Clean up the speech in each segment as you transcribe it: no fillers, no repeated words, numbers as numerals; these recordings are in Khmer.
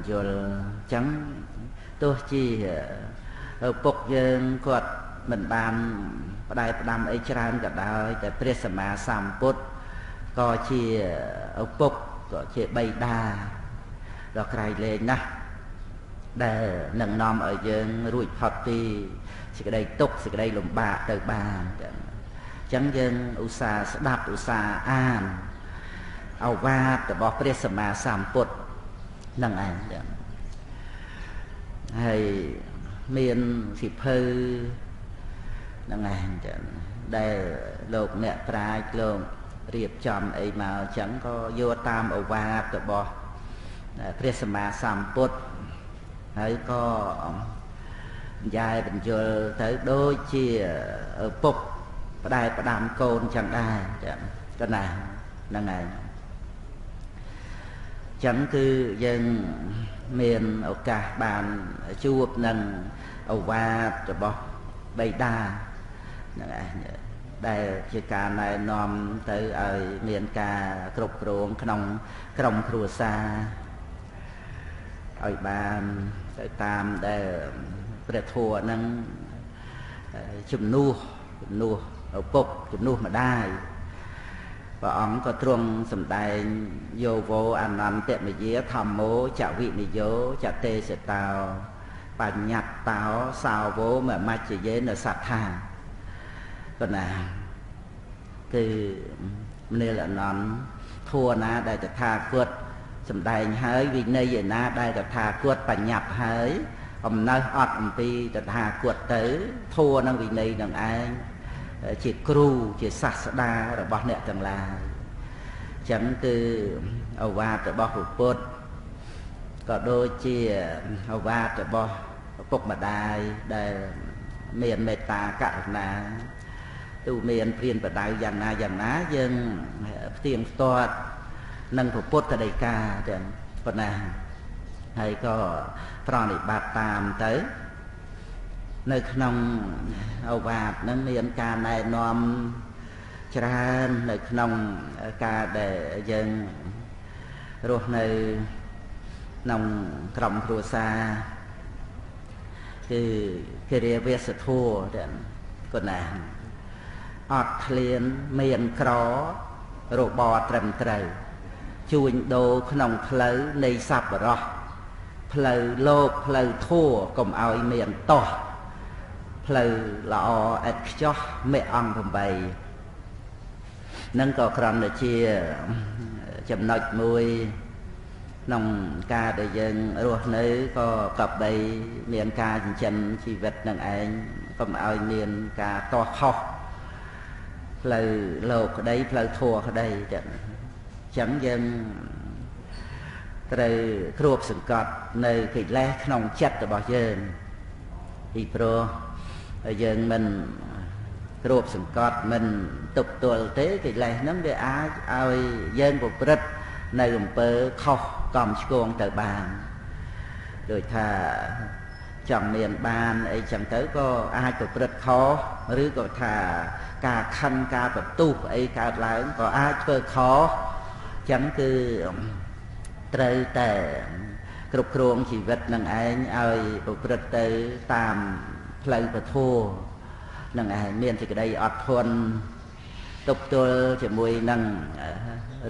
បញ្យលចឹងទោះជាពុកយើងគាត់មិនបានផ្ដាយផ្ដាំអីច្រើនក៏ដោយតែព្រះសម្មាសម្ពុទ្ធក៏ជាឪពុកក៏ជាបិតាដ៏ក្រៃលែងណាស់ដែលនឹងនាំឲ្យយើងរួចផុតពីសេចក្តីទុក្ខសេចក្តីលំបាកទៅបានអញ្ចឹងយើងឧស្សាហ៍ស្ដាប់ឧស្សាហ៍អានឱវាទរបស់ព្រះសម្មាសម្ពុទ្ធនឹងឯងហើយមានសិភៅនឹងឯងចឹងដែលលោកអ្នកប្រាជ្ញលោករៀបចំអីមកអញ្ចឹងក៏យកតាមឱវាទរបស់ព្រះសម្មាសម្ពុទ្ធហើយក៏និយាយបញ្យលទៅដូចជាឪពុកផ្ដែផ្ដាំកូនចឹងដែរចឹងក៏ណាហ្នឹងឯងចឹងគឺយើងមានឱកាសបានជួបនឹងឱវាទរបស់បិតាហ្នឹងឯងដែលជាការណែនាំទៅឲ្យមានការគ្រប់គ្រងក្នុងក្រុមគ្រួសារឲ្យបានទៅតាមដែលព្រះធម៌ហ្នឹងជំនួសឪពុកជំនួសម្ដាយព្រះអង្គក៏ទ្រង់សម្ដែងយោវោអនន្តមយាធម្មោចវិនិយោចទេសតោបញ្ញត្តោសាវោមមច្ចយេនសត្ថាប៉ុណ្ណាគឺមនាលអនន្តធัวណាដែលតថាគតសម្ដែងហើយវិន័យឯណាដែលតថាគតបញ្ញត្តិហើយអំណើអត់អំពីតថាគតទៅធัวនឹងវិន័យនឹងឯងជាគ្រូជាសាស្តារបស់អ្នកទាំងឡាយអញ្ចឹងគឺឱវាទរបស់ពុទ្ធក៏ដូចជាឱវាទរបស់ឪពុកម្ដាយដែលមានមេត្តាករុណាទូមានព្រានបដៅយ៉ាងណាយើងផ្ទៀងផ្ទាត់នឹងពុទ្ធដីកាទាំងប៉ុណ្ណាហើយក៏ប្រណិប័តតាមទៅនៅក្នុងឱវាទនឹងមានការណែនាំច្រើននៅក្នុងការដែលយើងរស់នៅក្នុងក្រុមគ្រួសារគឺកិរិយាវេសធัวទាំងប៉ុណ្ណាអត់ឃ្លានមានក្ររបរត្រឹមត្រូវជួញដូរក្នុងផ្លូវនៃសប្បុរសផ្លូវលោកផ្លូវធัวកុំឲ្យមានតោះផ្លូវល្អឥតខ្ចោះមេអង្គ8នឹងក៏គ្រាន់តែជាចំណុចមួយក្នុងការដែលយើងរស់នៅក៏កັບបីមានការចិញ្ចឹមជីវិតនឹងឯងកុំឲ្យមានការតោះខុសផ្លូវលោកក្តីផ្លូវធัวក្តីចឹងយើងត្រូវគ្របសង្កត់នៅកិលេសក្នុងចិត្តរបស់យើងពីព្រោះយើងមិនគ្របសង្កត់មិនទប់ទល់ទេកិលេសហ្នឹងវាអាចឲ្យយើងប្រព្រឹត្តនៅអំពើខុសកំឆ្គងទៅបានដូចថាចង់មានបានអីចឹងទៅក៏អាចប្រព្រឹត្តខុសឬក៏ថាការខឹងការបន្ទុះអីកើតឡើងក៏អាចធ្វើខុសចឹងគឺត្រូវតែគ្រប់គ្រងជីវិតនឹងឯងឲ្យប្រព្រឹត្តទៅតាមផ្លូវពធនឹងឯងមានសេចក្តីអត់ធន់ទប់ទល់ជាមួយនឹង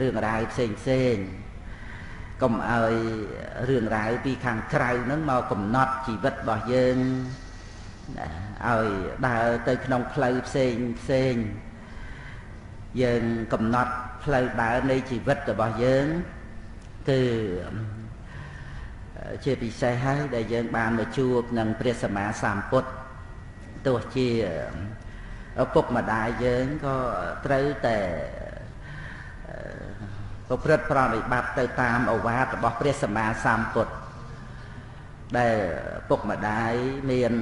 រឿងរ៉ាវផ្សេងកុំឲ្យរឿងរ៉ាវពីខាងក្រៅហ្នឹងមកកំណត់ជីវិតរបស់យើងឲ្យដើរទៅក្នុងផ្លូវផ្សេងយើងកំណត់ផ្លូវដើរនៃជីវិតរបស់យើងគឺជាពិសេសហើយដែលយើងបានមកជួបនឹងព្រះសម្មាសម្ពុទ្ធទោះជាឪពុកម្ដាយយើងក៏ត្រូវតែប្រព្រឹត្តប្រតិបត្តិទៅតាមឱវាទរបស់ព្រះសម្មាសម្ពុទ្ធដែលឪពុកម្ដាយមាន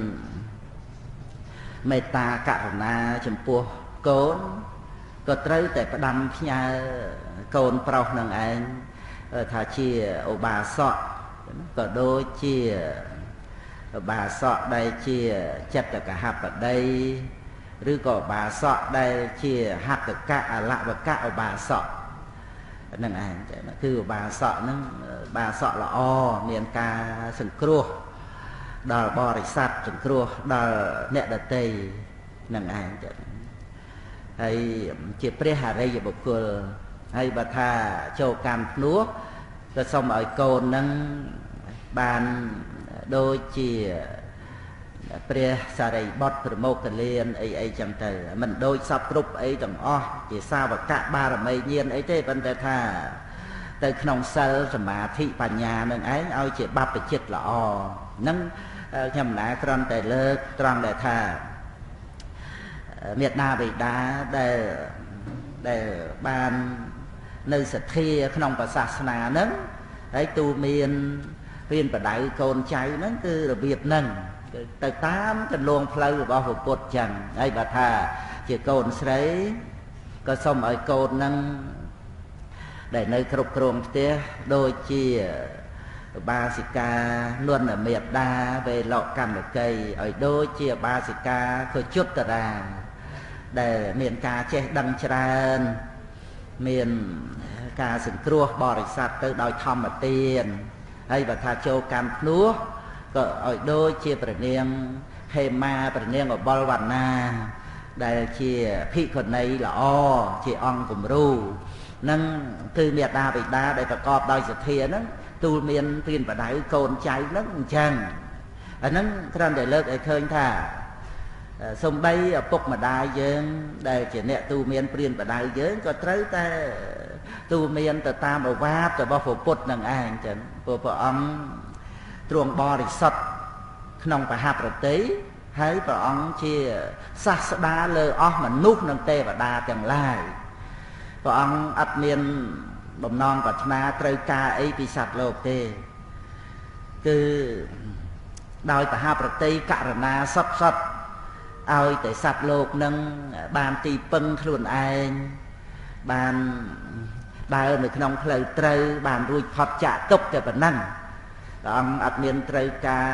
មេត្តាករុណាចំពោះកូនក៏ត្រូវតែផ្ដាំផ្ញើកូនប្រុសនឹងឯងថាជាឧបាសកក៏ដូចជាឧបាសកដែលជាចិត្តកហបតីឬក៏ឧបាសកដែលជាហត្ថកៈអលវកៈឧបាសកហ្នឹងឯងគឺឧបាសកហ្នឹង បាសក់ល្អមានការសង្គ្រោះដល់បរិស័ទសង្គ្រោះដល់អ្នកដទៃនឹងឯងទៅហើយជាព្រះអរិយបុគ្គលហើយបើថាចូលកម្មភ្នោះក៏សូមឲ្យកូននឹងបានដូចជាព្រះសារីបុត្រប្រមោគលានអីចឹងទៅមិនដូចសពគ្រប់អីទាំងអស់ជាសាវកៈបារមីញាណអីទេប៉ុន្តែថាទៅក្នុងសិលសមាធិបញ្ញានឹងឯងឲ្យជាបព្វជិតល្អនឹងខ្ញុំណាគ្រាន់តែលើកត្រង់ដែលថាមេត្តាបិតាដែលបាននៅសទ្ធាក្នុងព្រះសាសនាហ្នឹងហើយទូមានរៀនបដៅកូនចៅហ្នឹងគឺរបៀបហ្នឹងទៅតាមកន្លងផ្លូវរបស់ព្រះពុទ្ធចឹងហើយបើថាជាកូនស្រីក៏សូមឲ្យកូនហ្នឹងដែលនៅគ្រប់គ្រងផ្ទះដូចជាបាសិកានុនមេត្តាវេលកម្មកីឲ្យដូចជាបាសិកាខុជុត្តរាដែលមានការចេះដឹងច្រើនមានការសង្គ្រោះបរិស័ទទៅដោយធម្មទានហើយបើថាចូលកម្មភ្នោះក៏ឲ្យដូចជាព្រះនាងហេមាព្រះនាងអបលវណ្ណាដែលជាភិក្ខុនីល្អជាអង្គគំរូនឹងគឺមេត្តាបិតាដែលប្រកបដោយសទ្ធាហ្នឹងទូលមានព្រានបដៅកូនចៅហ្នឹងអញ្ចឹងអាហ្នឹងគ្រាន់តែលើកឲ្យឃើញថាសំបីឪពុកម្ដាយយើងដែលជាអ្នកទូមានព្រានបដៅយើងក៏ត្រូវតែទូមានទៅតាមឱវាទរបស់ព្រះពុទ្ធនឹងឯងចឹងព្រោះព្រះអង្គទ្រង់បរិសុទ្ធក្នុងបហប្រតិហើយព្រះអង្គជាសាស្តាលើអស់មនុស្សនិងទេវតាទាំងឡាយព្រះអង្គអត់មានបំណងប្រាថ្នាត្រូវការអីពីសត្វលោកទេគឺដោយបហប្រតិករណាសុទ្ធឲ្យតែសត្វលោកនឹងបានទីពឹងខ្លួនឯងបានដើរនៅក្នុងផ្លូវត្រូវបានរួចផុតចាកទុក្ខតែប៉ុណ្ណឹងព្រះអង្គអត់មានត្រូវការ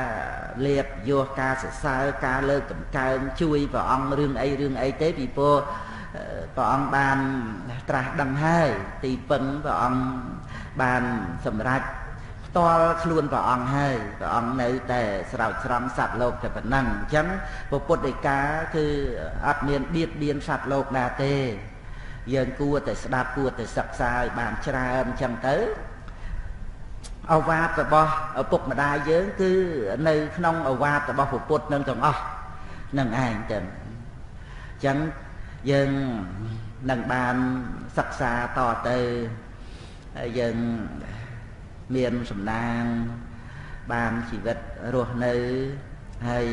លៀបយោការសរសើរការលើកតម្កើងជួយព្រះអង្គរឿងអីទេពីព្រោះព្រះអង្គបានត្រាស់ដឹងហើយទីពឹងព្រះអង្គបានសម្រេចផ្ទាល់ខ្លួនព្រះអង្គហើយព្រះអង្គនៅតែស្រោចស្រង់សត្វលោកតែប៉ុណ្ណឹងអញ្ចឹងពុទ្ធដីកាគឺអត់មានបៀតបៀនសត្វលោកណាទេយើងគួរតែស្ដាប់គួរតែសិក្សាឲ្យបានច្រើនអញ្ចឹងទៅឱវាទរបស់ឪពុកម្ដាយយើងគឺនៅក្នុងឱវាទរបស់ពុទ្ធនឹងទាំងអស់នឹងឯងចឹងអញ្ចឹងយើងនឹងបានសិក្សាតទៅហើយយើងមានសំណាងបានជីវិតរស់នៅហើយ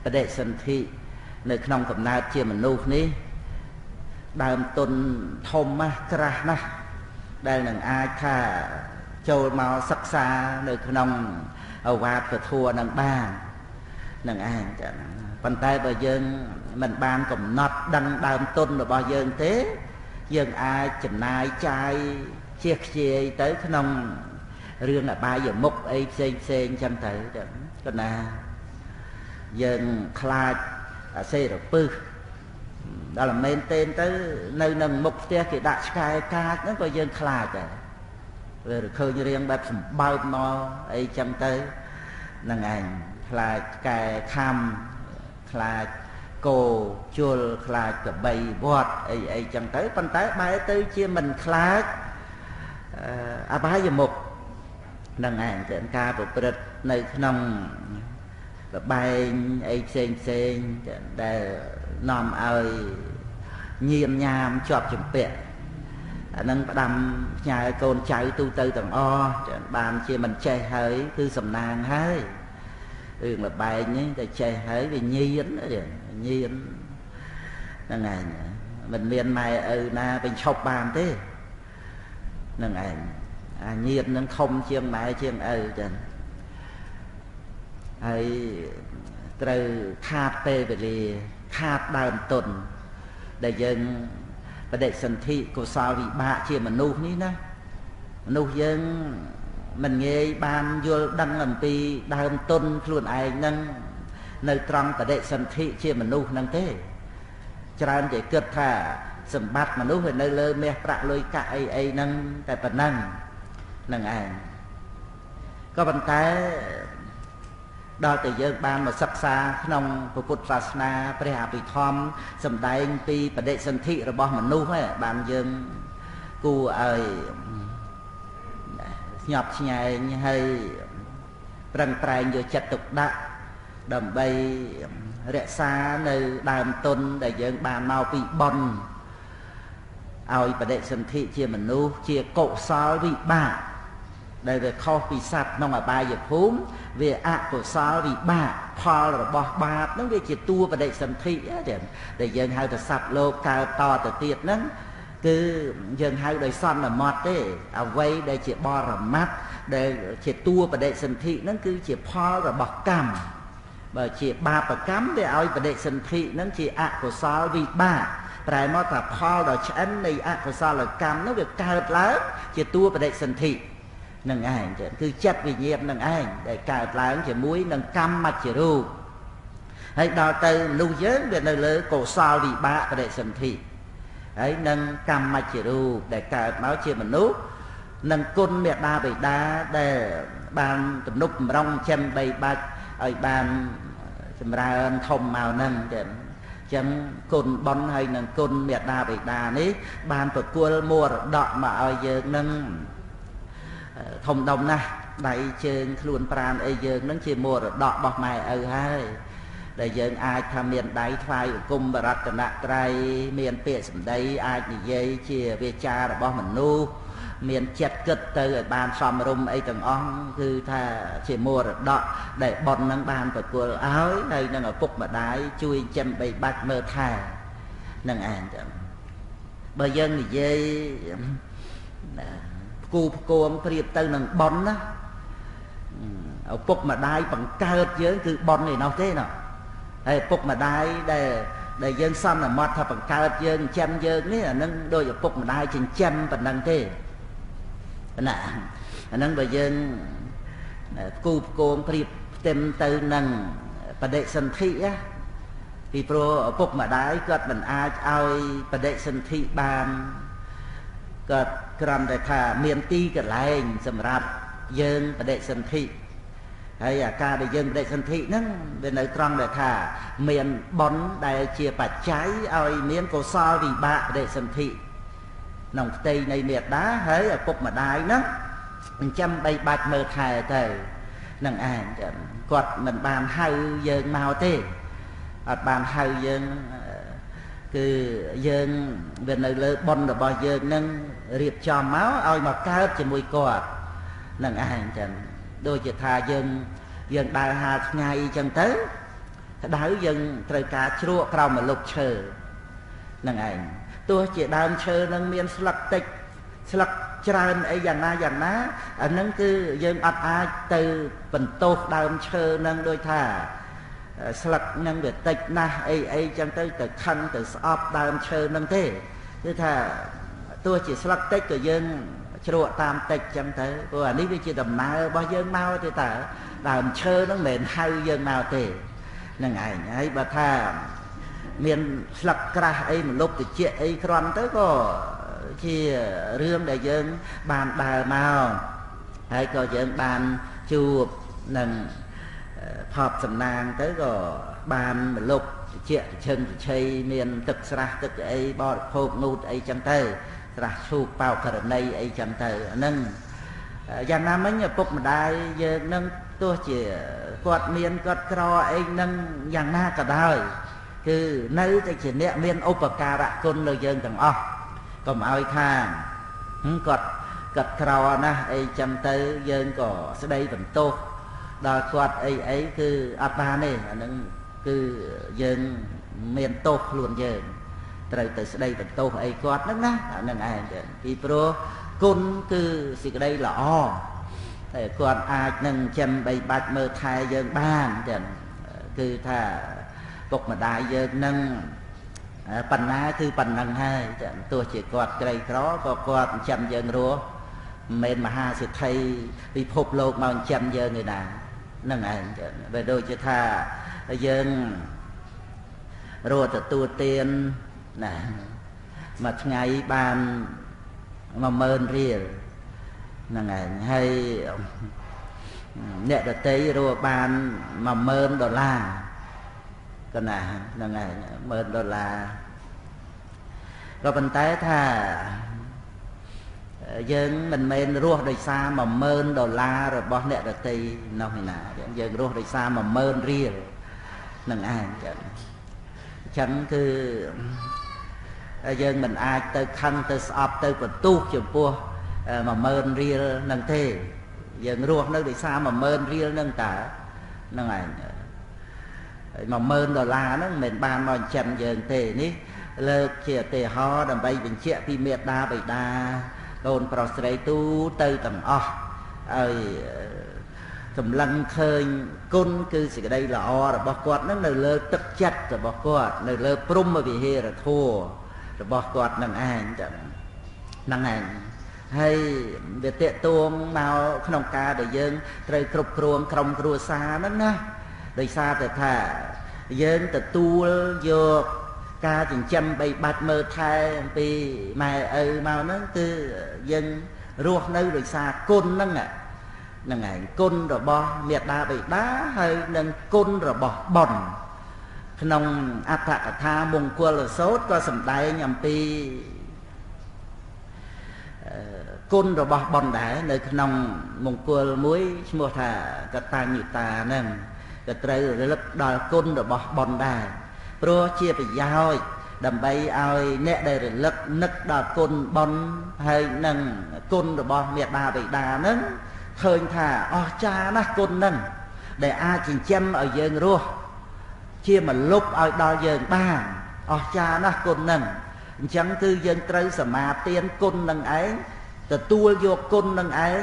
បដិសន្ធិនៅក្នុងកំណើតជាមនុស្សនេះដើមទុនធំណាស់ក្រាស់ណាស់ដែលនឹងអាចថាចូលមកសិក្សានៅក្នុងឱវាទពធនឹងបាននឹងឯងចឹងប៉ុន្តែបើយើងមិនបានកំណត់ដឹងដើមទុនរបស់យើងទេយើងអាចចំណាយចាយជះខ្ជាយទៅក្នុងរឿងអបាយមុខអីផ្សេងចឹងទៅចឹងក៏ណាយើងខ្លាចអាសេរពឹសដល់មែនទេទៅនៅនឹងមុខផ្ទះគេដាក់ឆ្កែកាចហ្នឹងក៏យើងខ្លាចដែរវាឃើញរៀងបែបសម្បើមមកអីចឹងទៅហ្នឹងឯងខ្លាចឆ្កែខំខ្លាចគោជលខ្លាចកបីវត្តអីចឹងទៅប៉ុន្តែបែរទៅជាមិនខ្លាចអបាយមុខនឹងឯងគឺការប្រព្រឹត្តនៅក្នុងលបែងអីផ្សេងដែលនាំឲ្យញៀនញាមជាប់ជំពាក់អានឹងផ្ដាំផ្ញើកូនចៅទូទៅទាំងអស់បានជាមិនចេះហើយគឺសំណាងហើយរឿងលបែងនេះតែចេះហើយវាញៀនហ្នឹងឯងមិនមានម៉ែឪណាបញ្ឈប់បានទេហ្នឹងឯងអាញៀននឹងធំជាងម៉ែជាងឪចឹងហើយត្រូវខាតពេលវេលាខាតដើមទុនដែលយើងបដិសន្ធិកុសលវិបាកជាមនុស្សនេះណាមនុស្សយើងមិនងាយបានយល់ដឹងអំពីដើមទុនខ្លួនឯងហ្នឹងនៅត្រង់បដិសន្ធិជាមនុស្សហ្នឹងទេច្រើនតែគិតថាសម្បត្តិមនុស្សវានៅលើមាសប្រាក់លុយកាក់អីហ្នឹងតែប៉ុណ្ណឹងហ្នឹងឯង ก็ប៉ុន្តែដល់តែយើងបានមកសិក្សាក្នុងពុទ្ធសាសនាព្រះអភិធម្មសម្ដែងពីបដិសន្ធិរបស់មនុស្សហ្នឹងបានយើងគួរឲ្យស្ញប់ស្ញែងហើយប្រឹងប្រែងយកចិត្តទុកដាក់ដើម្បីរក្សានៅដើមទុនដែលយើងបានមកពីបុណ្យឲ្យបដិសន្ធិជាមនុស្សជាកុសលវិបាកដែលវាខុសពីសត្វក្នុងអបាយភូមិវាអកុសលវិបាកផលរបស់បាបហ្នឹងវាជាតួបដិសន្ធិដែលយើងហៅថាសត្វលោកកើតតទៅទៀតហ្នឹងគឺយើងហៅដោយសន្មតទេអ្វីដែលជាបរមត្តដែលជាតួបដិសន្ធិហ្នឹងគឺជាផលរបស់កម្មបើជាបាបកម្មវាឲ្យបដិសន្ធិហ្នឹងជាអកុសលវិបាកប្រែមកថាផលដ៏ឆ្អិននៃអកុសលកម្មហ្នឹងវាកើតឡើងជាតួបដិសន្ធិនឹងឯងគឺចិត្តវិញ្ញាណនឹងឯងដែលកើតឡើងជាមួយនឹងកម្មមជ្ឈរូបហើយដល់ទៅមនុស្សយើងវានៅលើកុសលវិបាកបដិសន្ធិហើយនឹងកម្មមជ្ឈរូបដែលកើតមកជាមនុស្សនឹងគុណមេដាបិតាដែលបានទំនុកបំរុងចិនបីបាច់ឲ្យបានចម្រើនធំមកហ្នឹងចឹងចឹងគុណបុណ្យហើយនឹងគុណមេដាបិតានេះបានប្រគល់មរតកមកឲ្យយើងនឹងធំដុំណាស់ដៃជើងខ្លួនប្រាណអីយើងនឹងជាមរតករបស់ម៉ែឪហើយដែលយើងអាចថាមានដៃថ្វាយឧគមបរតនត្រ័យមានពាក្យសម្ដីអាចនិយាយជាវាចារបស់មនុស្សមានចិត្តគិតទៅឲ្យបានសមរម្យអីទាំងអស់គឺថាជាមរតកដែលបុណ្យនឹងបានប្រគល់ឲ្យហើយនឹងឪពុកម្ដាយជួយចិញ្ចឹមបីបាច់មើលថែនឹងឯងចឹងបើយើងនិយាយគូផ្គងប្រៀបទៅនឹងបុណ្យណាឪពុកម្ដាយបង្កើតយើងគឺបុណ្យឯណោះទេណាហើយឪពុកម្ដាយដែលយើងសន្មតថាបង្កើតយើងចិញ្ចឹមយើងនេះអានឹងដោយឪពុកម្ដាយចិញ្ចឹមប៉ុណ្ណឹងទេណាអានឹងបើយើងគូផ្គងប្រៀបផ្ទឹមទៅនឹងបដិសន្ធិណាពីព្រោះឪពុកម្ដាយគាត់មិនអាចឲ្យបដិសន្ធិបានគាត់គ្រាន់តែថាមានទីកន្លែងសម្រាប់យើងបដិសន្ធិហើយអាការដែលយើងបដិសន្ធិហ្នឹងវានៅត្រង់ដែលថាមានបុណ្យដែលជាបច្ច័យឲ្យមានកុសលវិបាកបដិសន្ធិក្នុងផ្ទៃនៃមេត្តាហើយឪពុកម្ដាយហ្នឹងចិញ្ចឹមបីបាច់មើលថែទៅនឹងឯងគាត់មិនបានហៅយើងមកទេអត់បានហៅយើងគឺយើងវានៅលើបុណ្យរបស់យើងនឹងរៀបចំមកឲ្យមកកើតជាមួយគាត់នឹងឯងចឹងដូចជាថាយើងដើរហាលថ្ងៃចឹងទៅក្តៅយើងត្រូវការជ្រក់ក្រោមម្លប់ឈើនឹងឯងទោះជាដើមឈើនឹងមានស្លឹកតិចស្លឹកច្រើនអីយ៉ាងណាអាហ្នឹងគឺយើងអត់អាចទៅបន្ទោសដើមឈើនឹងដូចថាស្លឹកនឹងវាតិចណាស់អីចឹងទៅខឹងទៅស្អប់ដើមឈើនឹងទេគឺថាទោះជាស្លឹកតិចក៏យើងជ្រក់តាមតិចចឹងទៅព្រោះអានេះវាជាដំណើររបស់យើងមកទេតើដើមឈើនឹងមិនមែនហៅយើងមកទេនឹងឯងហើយបើថាមានស្លឹកក្រាស់អីម្លប់តិចអីគ្រាន់ទៅក៏ជារឿងដែលយើងបានដើរមកហើយក៏យើងបានជួបនឹងផប់សំណាងទៅក៏បានម្លប់តិចឈឹងឆៃមានទឹកស្រះទឹកអីបរិភោគនូតអីចឹងទៅស្រះឈូកបោកករណីអីចឹងទៅអាហ្នឹងយ៉ាងណាមិញឪពុកម្ដាយយើងនឹងទោះជាគាត់មានគាត់ក្រអីនឹងយ៉ាងណាក៏ដោយគឺនៅតែជាអ្នកមានឧបការៈគុណលើយើងទាំងអស់កុំឲ្យថាគាត់ក្រណាស់អីចឹងទៅយើងក៏ស្ដីបន្ទោសដល់គាត់អីគឺអត់បានទេអាហ្នឹងគឺយើងមានទោសខ្លួនយើងត្រូវទៅស្ដីបន្ទោសអីគាត់ហ្នឹងណាអាហ្នឹងឯងចឹងពីព្រោះគុណគឺសេចក្តីល្អតែគាត់អាចនឹងចិញ្ចឹមបីបាច់មើលថែយើងបានចឹងគឺថាពុកម្ដាយយើងនឹងបណ្ណាគឺប៉ុណ្ណឹងហើយចឹងទោះជាគាត់ក្រីក្រក៏គាត់ចិញ្ចឹមយើងរស់មិនមែនមហាសិទ្ធិពិភពលោកមកចិញ្ចឹមយើងទេណាហ្នឹងឯងចឹងបើដូចជាថាយើងរស់ទទួលទានណាមួយថ្ងៃបាន10000រៀលហ្នឹងឯងហើយ អ្នកដតីរស់បាន$10000ក៏ណាហ្នឹងហើយ$10000ក៏ប៉ុន្តែថាយើងមិនមែនរស់ដោយសារ$10000របស់អ្នកដតីនោះឯណាយើងរស់ដោយសារ10000រៀលនឹងឯងចឹងគឺយើងមិនអាចទៅខឹងទៅស្អប់ទៅបន្ទោសចំពោះ10000រៀលនឹងទេយើងរស់នៅដោយសារ10000រៀលនឹងតើហ្នឹងឯង$10000ហ្នឹងមិនបានមកចិញ្ចឹមយើងទេនេះលើកជាឧទាហរណ៍ដើម្បីបញ្ជាក់ពីមេត្តាបិតាកូនប្រុសស្រីទូទៅទាំងអស់ឲ្យសម្លឹងឃើញគុណគឺសេចក្តីល្អរបស់គាត់នឹងនៅលើទឹកចិត្តរបស់គាត់នៅលើព្រហ្មវិហារធម៌របស់គាត់នឹងឯងចឹងហ្នឹងឯងហើយវាតេតួងមកក្នុងការដែលយើងត្រូវគ្រប់គ្រងក្រុមគ្រួសារហ្នឹងណាដោយសារតែថាយើងទទួលយកការចិញ្ចឹមបីបាច់មើលថែអំពីម៉ែឪមកហ្នឹងគឺយើងរស់នៅដោយសារគុណហ្នឹងហ្នឹងឯងគុណរបស់មេត្តាបិតាហើយនឹងគុណរបស់បុណ្យក្នុងអត្ថកថាមង្គលសូត្រក៏សម្ដែងអំពីគុណរបស់បុណ្យដែរនៅក្នុងមង្គលមួយឈ្មោះថាកតញ្ញូតាហ្នឹងក៏ត្រូវរលឹកដល់គុណរបស់បុណ្យដែរព្រោះជាប្រយោជន៍ដើម្បីឲ្យអ្នកដែលរលឹកនឹកដល់គុណបុណ្យហើយនឹងគុណរបស់មេត្តាបិតាហ្នឹងឃើញថាអស្ចារ្យណាស់គុណហ្នឹងដែលអាចចិញ្ចឹមឲ្យយើងរស់ជាមលុបឲ្យដល់យើងបានអស្ចារ្យណាស់គុណហ្នឹងអញ្ចឹងគឺយើងត្រូវសមាទានគុណនឹងឯងទទួលយកគុណនឹងឯង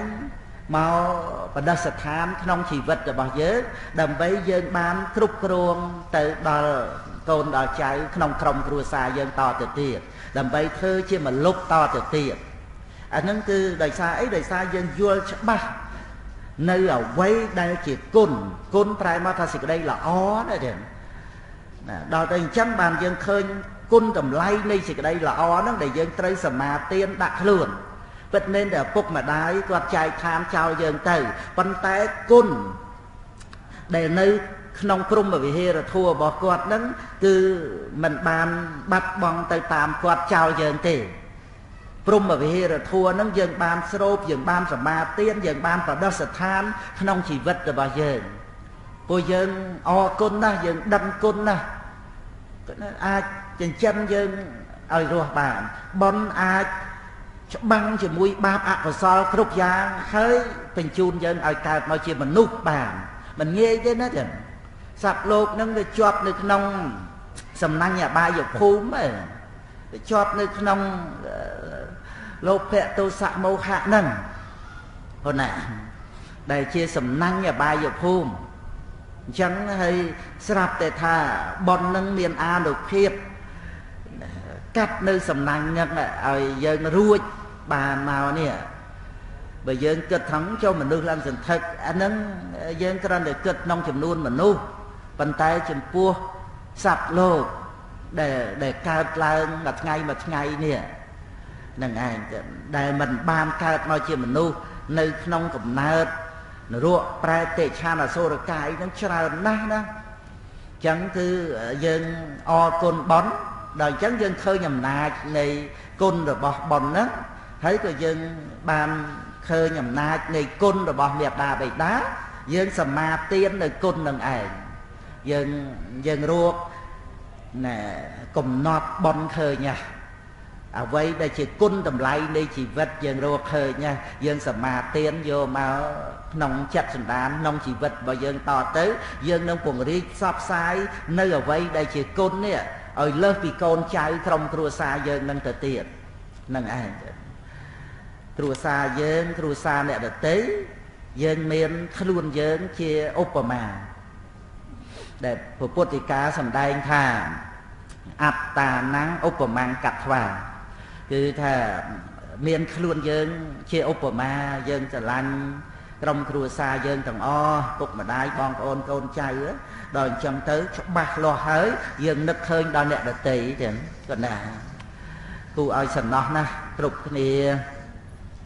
មកបដិស្ថានក្នុងជីវិតរបស់យើងដើម្បីយើងបានគ្រប់គ្រងទៅដល់កូនដល់ចៅក្នុងក្រុមគ្រួសារយើងតទៅទៀតដើម្បីធ្វើជាមលុបតទៅទៀតអាហ្នឹងគឺដោយសារអីដោយសារយើងយល់ច្បាស់នៅអ្វីដែលជាគុណគុណប្រែមកថាសេចក្តីល្អណាស់ទេដល់ទៅអញ្ចឹងបានយើងឃើញគុណតម្លៃនៃសេចក្តីល្អហ្នឹងដែលយើងត្រូវសមាទានដាក់ខ្លួនពិតមែនតែឪពុកម្ដាយគាត់ចែកឋានចោលយើងទៅប៉ុន្តែគុណដែលនៅក្នុងព្រហ្មវិហារធម៌របស់គាត់ហ្នឹងគឺមិនបានបាត់បង់ទៅតាមគាត់ចោលយើងទេព្រហ្មវិហារធម៌ហ្នឹងយើងបានស្រូបយើងបានសមាទានយើងបានប្រដិស្ថានក្នុងជីវិតរបស់យើងពួកយើងអរគុណណាស់យើងដឹងគុណណាស់អាចចិញ្ចឹមយើងឲ្យរស់បានបុណ្យអាចច្បាំងជាមួយបាបអកុសលគ្រប់យ៉ាងហើយបញ្ជូនយើងឲ្យកើតមកជាមនុស្សបានមិនងាយទេណាចឹងសត្វលោកនឹងវាជាប់នៅក្នុងសំណាញ់អបាយភូមិវាជាប់នៅក្នុងលោភៈទោសៈមោហៈហ្នឹងហ្នឹងណាដែលជាសំណាញ់អបាយភូមិអញ្ចឹងហើយស្រាប់តែថាបុណ្យនឹងមានអានុភាពកាត់នៅសំណាញ់ហ្នឹងឲ្យយើងរួចបានមកនេះបើយើងគិតថាចូលមនុស្សឡើងសន្ធឹកអាហ្នឹងយើងគ្រាន់តែគិតក្នុងចំនួនមនុស្សប៉ុន្តែចំពោះសត្វលោកដែលកើតឡើងមួយថ្ងៃនេះនឹងឯងដែលមិនបានកើតមកជាមនុស្សនៅក្នុងកំណើតនរកប្រែតិឆានអសុរកាយនឹងច្រើនណាស់ណាអញ្ចឹងគឺយើងអរគុណបុណ្យដល់អញ្ចឹងយើងឃើញអំណាចនៃគុណរបស់បុណ្យហ្នឹងហើយក៏យើងបានឃើញអំណាចនៃគុណរបស់មេត្តាបិតាយើងសមាទាននៅគុណនឹងឯងយើងរកណែកំណត់បុណ្យឃើញអ្វីដែលជាគុណតម្លៃនៃជីវិតយើងរកឃើញយើងសមាទានយកមកក្នុងចិត្តសន្តានក្នុងជីវិតរបស់យើងតទៅយើងនឹងពង្រីកផ្សព្វផ្សាយនៅអ្វីដែលជាគុណនេះឲ្យលើសពីកូនចៅក្រុមគ្រួសារយើងនឹងទៅទៀតនឹងឯងគ្រួសារយើងគ្រួសារអ្នកដទៃយើងមានខ្លួនយើងជាឧបមាដែលព្រះពុទ្ធដីកាសម្ដែងថាអត្តាnăngឧបមាកត្វាគឺថាមានខ្លួនយើងជាឧបមាយើងស្រឡាញ់ក្រុមគ្រួសារយើងទាំងអស់ពុកម្ដាយបងប្អូនកូនចៅដល់អញ្ចឹងទៅច្បាស់លាស់ហើយយើងនឹកឃើញដល់អ្នកដទៃចឹងក៏ណាគួរឲ្យសំណោះណាស់គ្រប់គ្នា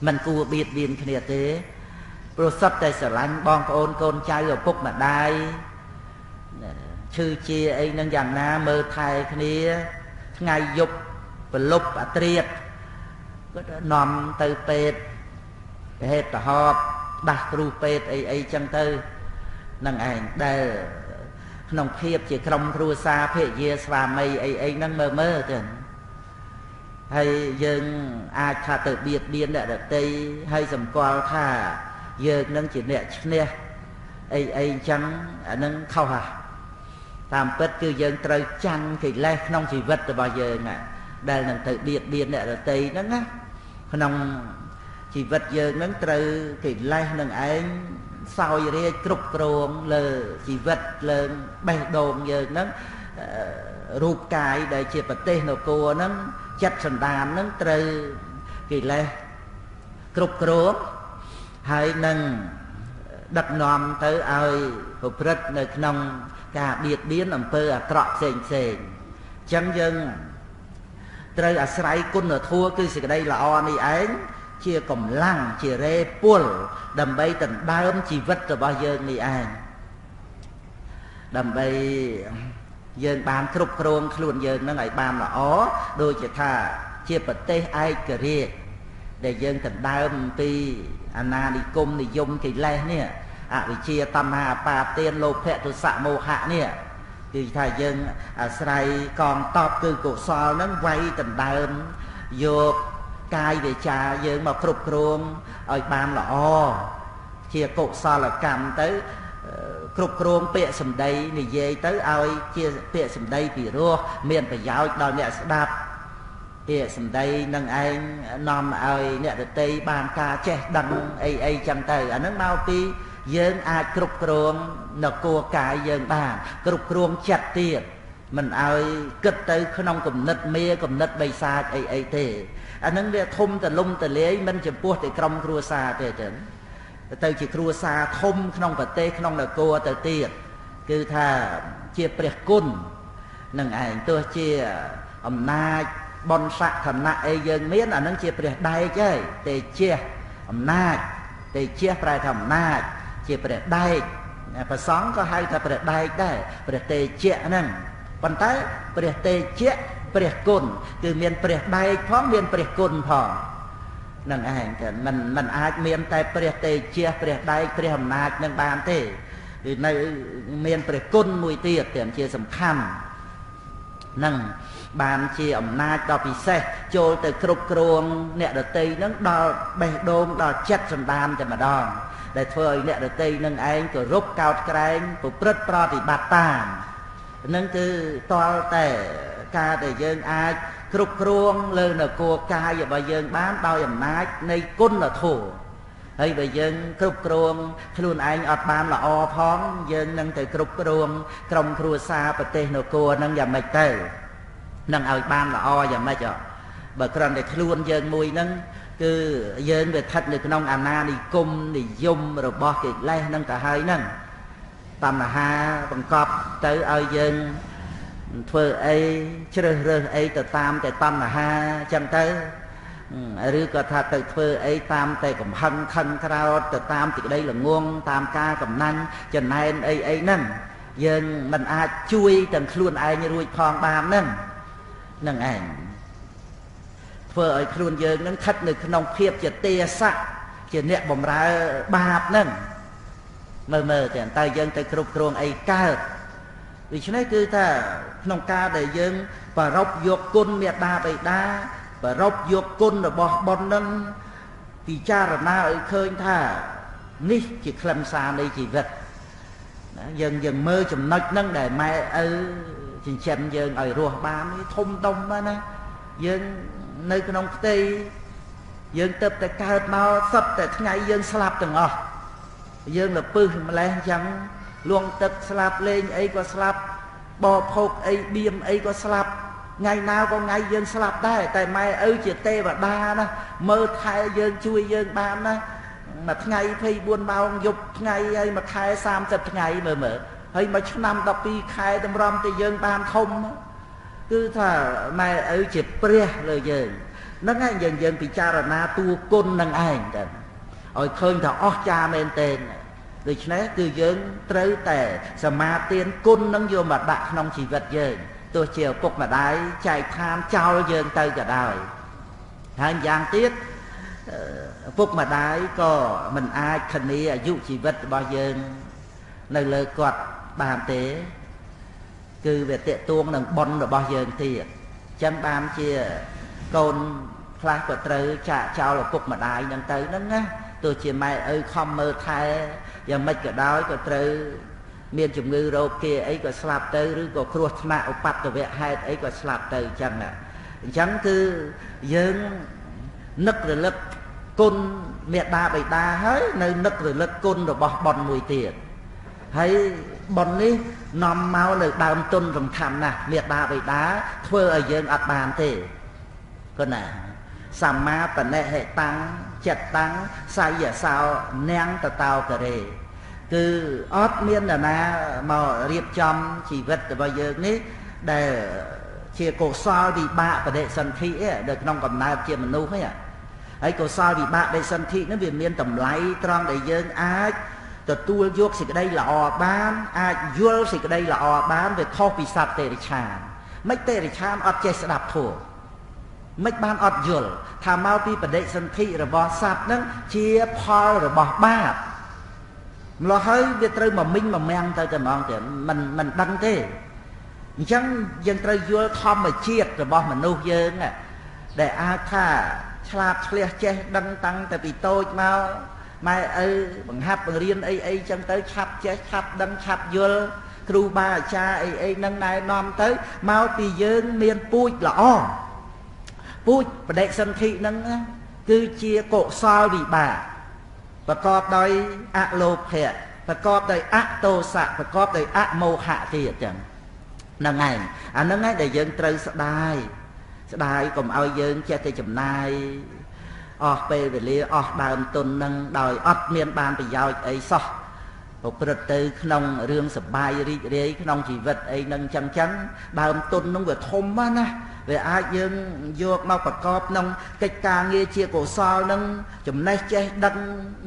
មិនគួរបៀតបៀនគ្នាទេ ព្រោះសត្វតែស្រឡាញ់បងប្អូនកូនចៅឪពុកម្ដាយឈឺជាអីនឹងយ៉ាងណាមើលថែគ្នាថ្ងៃយប់ប្រលប់អាត្រៀតគាត់នាំទៅពេទ្យហេតុទៅហប់ដាស់គ្រូពេទ្យអីចឹងទៅនឹងឯងដែលក្នុងភាពជាក្រុមគ្រួសារភរិយាស្វាមីអីហ្នឹងមើលទៅហើយយើងអាចថាទៅបៀតបៀនអ្នកដទៃហើយសម្គាល់ថាយើងនឹងជាអ្នកឈ្នះអីអញ្ចឹងអានឹងខុសហ่ะតាមពិតគឺយើងត្រូវចាំងកិលេសក្នុងជីវិតរបស់យើងដែលនឹងទៅបៀតបៀនអ្នកដទៃហ្នឹងណាក្នុងជីវិតយើងហ្នឹងត្រូវកិលេសនឹងឯងសោយរាជគ្រប់គ្រងលើជីវិតលើបេះដូងយើងហ្នឹងរូបកាយដែលជាប្រទេសនគរហ្នឹងចិត្តសន្តានហ្នឹងត្រូវកិលេសគ្រប់គ្រងហើយនឹងដឹកនាំទៅឲ្យប្រព្រឹត្តនៅក្នុងការបៀតបៀនអំពើអាក្រក់ផ្សេងអញ្ចឹងយើងត្រូវអាស្រ័យគុណធម៌គឺសេចក្តីល្អនេះឯងជាកម្លាំងជារេពុលដើម្បីដណ្ដើមជីវិតរបស់យើងនេះឯងដើម្បីយើងបានគ្រប់គ្រងខ្លួនយើងនឹងឲ្យបានល្អដូចជាថាជាប្រទេសឯករាជ្យដែលយើងដណ្ដើមពីអាណានិគមនិយមកិលេសនេះអវិជ្ជាតណ្ហាអបាទានលោភៈទុសៈមោហៈនេះគឺថាយើងអាស្រ័យកងតបគឺកុសលនឹងវាយដណ្ដើមយកកាយវាចាយើងមកគ្រប់គ្រងឲ្យបានល្អជាកុសលកម្មទៅគ្រប់គ្រងពាក្យសម្ដីនិយាយទៅឲ្យជាពាក្យសម្ដីពីរោះមានប្រយោជន៍ដល់អ្នកស្ដាប់ពាក្យសម្ដីនឹងឯងនាំឲ្យអ្នកដទៃបានការចេះដឹងអីចឹងទៅអានឹងមកពីយើងអាចគ្រប់គ្រងនគរកាយយើងបានគ្រប់គ្រងចិត្តទៀតមិនឲ្យគិតទៅក្នុងគំនិតមេគំនិតបិសាចអីទេអានឹងវាធំទលំទលាយមិនចំពោះតែក្រុមគ្រួសារទេចឹងទៅជាគ្រួសារធំក្នុងប្រទេសក្នុងនគរទៅទៀតគឺថាជាព្រះគុណនឹងឯងទោះជាអំណាចបុណ្យស័ក្តិឋានៈអីយើងមានអានឹងជាព្រះដែកហើយទេជះអំណាចទេជះប្រែថាអំណាចជាព្រះដែកព្រះសង្ឃក៏ហៅថាព្រះដែកដែរព្រះទេជៈហ្នឹងប៉ុន្តែព្រះទេជៈព្រះគុណគឺមានព្រះដែកផងមានព្រះគុណផងនឹងឯងតែมันអាចមានតែព្រះទេជៈព្រះដែកព្រះអំណាចនឹងបានទេគឺនៅមានព្រះគុណមួយទៀតទាំងជាសំខាន់នឹងបានជាអំណាចដ៏ពិសេសចូលទៅគ្រប់គ្រងអ្នកដទៃនឹងដល់បេះដូងដល់ចិត្តសន្តានតែម្ដងដែលធ្វើឲ្យអ្នកដទៃនឹងឯងគោរពកោតក្រែងប្រព្រឹត្តប្រតិបត្តិតាមនឹងគឺតលតែការដែលយើងអាចគ្រប់គ្រងលើនគរកាយរបស់យើងបានដោយអំណាចនៃគុណធម៌ហើយបើយើងគ្រប់គ្រងខ្លួនឯងអត់បានល្អផងយើងនឹងទៅគ្រប់គ្រងក្រុមគ្រួសារប្រទេសនគរនឹងយ៉ាងម៉េចទៅនឹងឲ្យបានល្អយ៉ាងម៉េចបើគ្រាន់តែខ្លួនយើងមួយហ្នឹងគឺយើងវាស្ថិតនៅក្នុងអាណានិគមនិយមរបស់កិលេសហ្នឹងទៅហើយហ្នឹងតណ្ហាបង្កប់ទៅឲ្យយើងធ្វើអីជ្រើសរើសអីទៅតាមតែតណ្ហាអញ្ចឹងទៅឬក៏ថាទៅធ្វើអីតាមតែកំហឹងខឹងក្រោធទៅតាមទីក្តីល្ងងតាមការកំណាញ់ចំណែនអីហ្នឹងយើងមិនអាចជួយទាំងខ្លួនឯងរួចផងបានហ្នឹងឯងធ្វើឲ្យខ្លួនយើងនឹងស្ថិតនៅក្នុងភាពជាទេសៈជាអ្នកបំរើបាបហ្នឹងមើលតែយើងទៅគ្រប់គ្រងអីកើតដូច្នេះគឺថាក្នុងការដែលយើងប្ររពយកគុណមេត្តាបិតាប្ររពយកគុណរបស់បុណ្យនឹងពិចារណាឲ្យឃើញថានេះជាខ្លឹមសារនៃជីវិតណាយើងមើលចំណុចហ្នឹងដែលម៉ែឪចិញ្ចឹមយើងឲ្យរស់បាននេះធំដុំណាយើងនៅក្នុងផ្ទៃយើងទៅតែកើតមកសុទ្ធតែថ្ងៃយើងស្លាប់ទាំងអស់យើងលពឹសម្លេះអញ្ចឹងលួងទឹកស្លាប់លេងអីក៏ស្លាប់បោភោគអីបៀមអីក៏ស្លាប់ថ្ងៃណាក៏ថ្ងៃយើងស្លាប់ដែរតែម៉ែឪជាទេវតាណាមើលថែយើងជួយយើងបានណាមួយថ្ងៃ24ម៉ោងយប់ថ្ងៃហើយមួយខែ30ថ្ងៃមើលហើយមួយឆ្នាំ12ខែតម្រាំទៅយើងបានធំគឺថាម៉ែឪជាព្រះលើយើងហ្នឹងឯងយើងពិចារណាតួគុណនឹងឯងតែ ឲ្យឃើញថាអស្ចារ្យមែនទែនដូច្នេះគឺយើងត្រូវតែសមាទានគុណនឹងយកមកដាក់ក្នុងជីវិតយើងទោះជាឪពុកម្ដាយចែកឋានចោលយើងទៅក៏ដោយហើយយ៉ាងទៀតឪពុកម្ដាយក៏មិនអាចធានាអាយុជីវិតរបស់យើងនៅលើគាត់បានទេគឺវាតេតួងនឹងបុណ្យរបស់យើងទៀតអញ្ចឹងបានជាកូនខ្លះក៏ត្រូវចាកចោលឪពុកម្ដាយនឹងទៅហ្នឹងណាទោះជាម៉ែឪខំមើលថែយ៉ាងម៉េចក៏ដោយក៏ត្រូវមានជំងឺរោគគាអីក៏ស្លាប់ទៅឬក៏គ្រោះថ្នាក់ឧបទ្ទវហេតុអីក៏ស្លាប់ទៅអញ្ចឹងណាអញ្ចឹងគឺយើងនឹករលឹកគុណមេដាបិតាហើយនៅនឹករលឹកគុណរបស់បុណ្យមួយទៀតហើយបុណ្យនេះនាំមកនៅដើមទុនសំខាន់ណាស់មេដាបិតាធ្វើឲ្យយើងអត់បានទេគាត់ណាសម្មាបណិហេតាំងចិត្តតាំងសាយសោនាងតតោករេគឺអត់មាននរណាមករៀបចំជីវិតរបស់យើងនេះដែលជាកុសលវិបាកបដិសន្ធិនៅក្នុងកំណើតជាមនុស្សហ្នឹងហើយកុសលវិបាកបដិសន្ធិហ្នឹងវាមានតម្លៃត្រង់ដែលយើងអាចទទួលយកសេចក្តីល្អបានអាចយល់សេចក្តីល្អបានវាខុសពីសត្វតិរិឆានមិនតិរិឆានអត់ចេះស្ដាប់ធម៌មិនបានអត់យល់ថាមកពីបដិសន្ធិរបស់សត្វហ្នឹងជាផលរបស់បាបម្ល៉េះហើយវាត្រូវមកមិញមកមាំងទៅតែហ្មងទេមិនដឹងទេអញ្ចឹងយើងត្រូវយល់ធម្មជាតិរបស់មនុស្សយើងដែលអាចថាឆ្លាតឆ្លះចេះដឹងតាំងតែពីតូចមកម៉ែឪបង្ហាត់បង្រៀនអីចឹងទៅឆាប់ចេះឆាប់ដឹងឆាប់យល់គ្រូបាអាចារ្យអីនឹងណែនាំទៅមកពីយើងមានពូជល្អពូជបដិសន្ធិហ្នឹងគឺជាកុសលវិបាកប្រកបដោយអលោភៈប្រកបដោយអតោសៈប្រកបដោយអមោហៈទៀតចឹងហ្នឹងឯងអាហ្នឹងឯងដែលយើងត្រូវស្ដាយកុំឲ្យយើងចេះតែចំណាយអស់ពេលវេលាអស់ដើមទុននឹងដោយអត់មានបានប្រយោជន៍អីសោះប្រព្រឹត្តទៅក្នុងរឿងសបាយរីករាយក្នុងជីវិតអីនឹងចឹងដើមទុននឹងវាធំណាស់វាអាចយើងយកមកប្រកបក្នុងកិច្ចការងារជាកុសលនឹងចំណេះចេះដឹង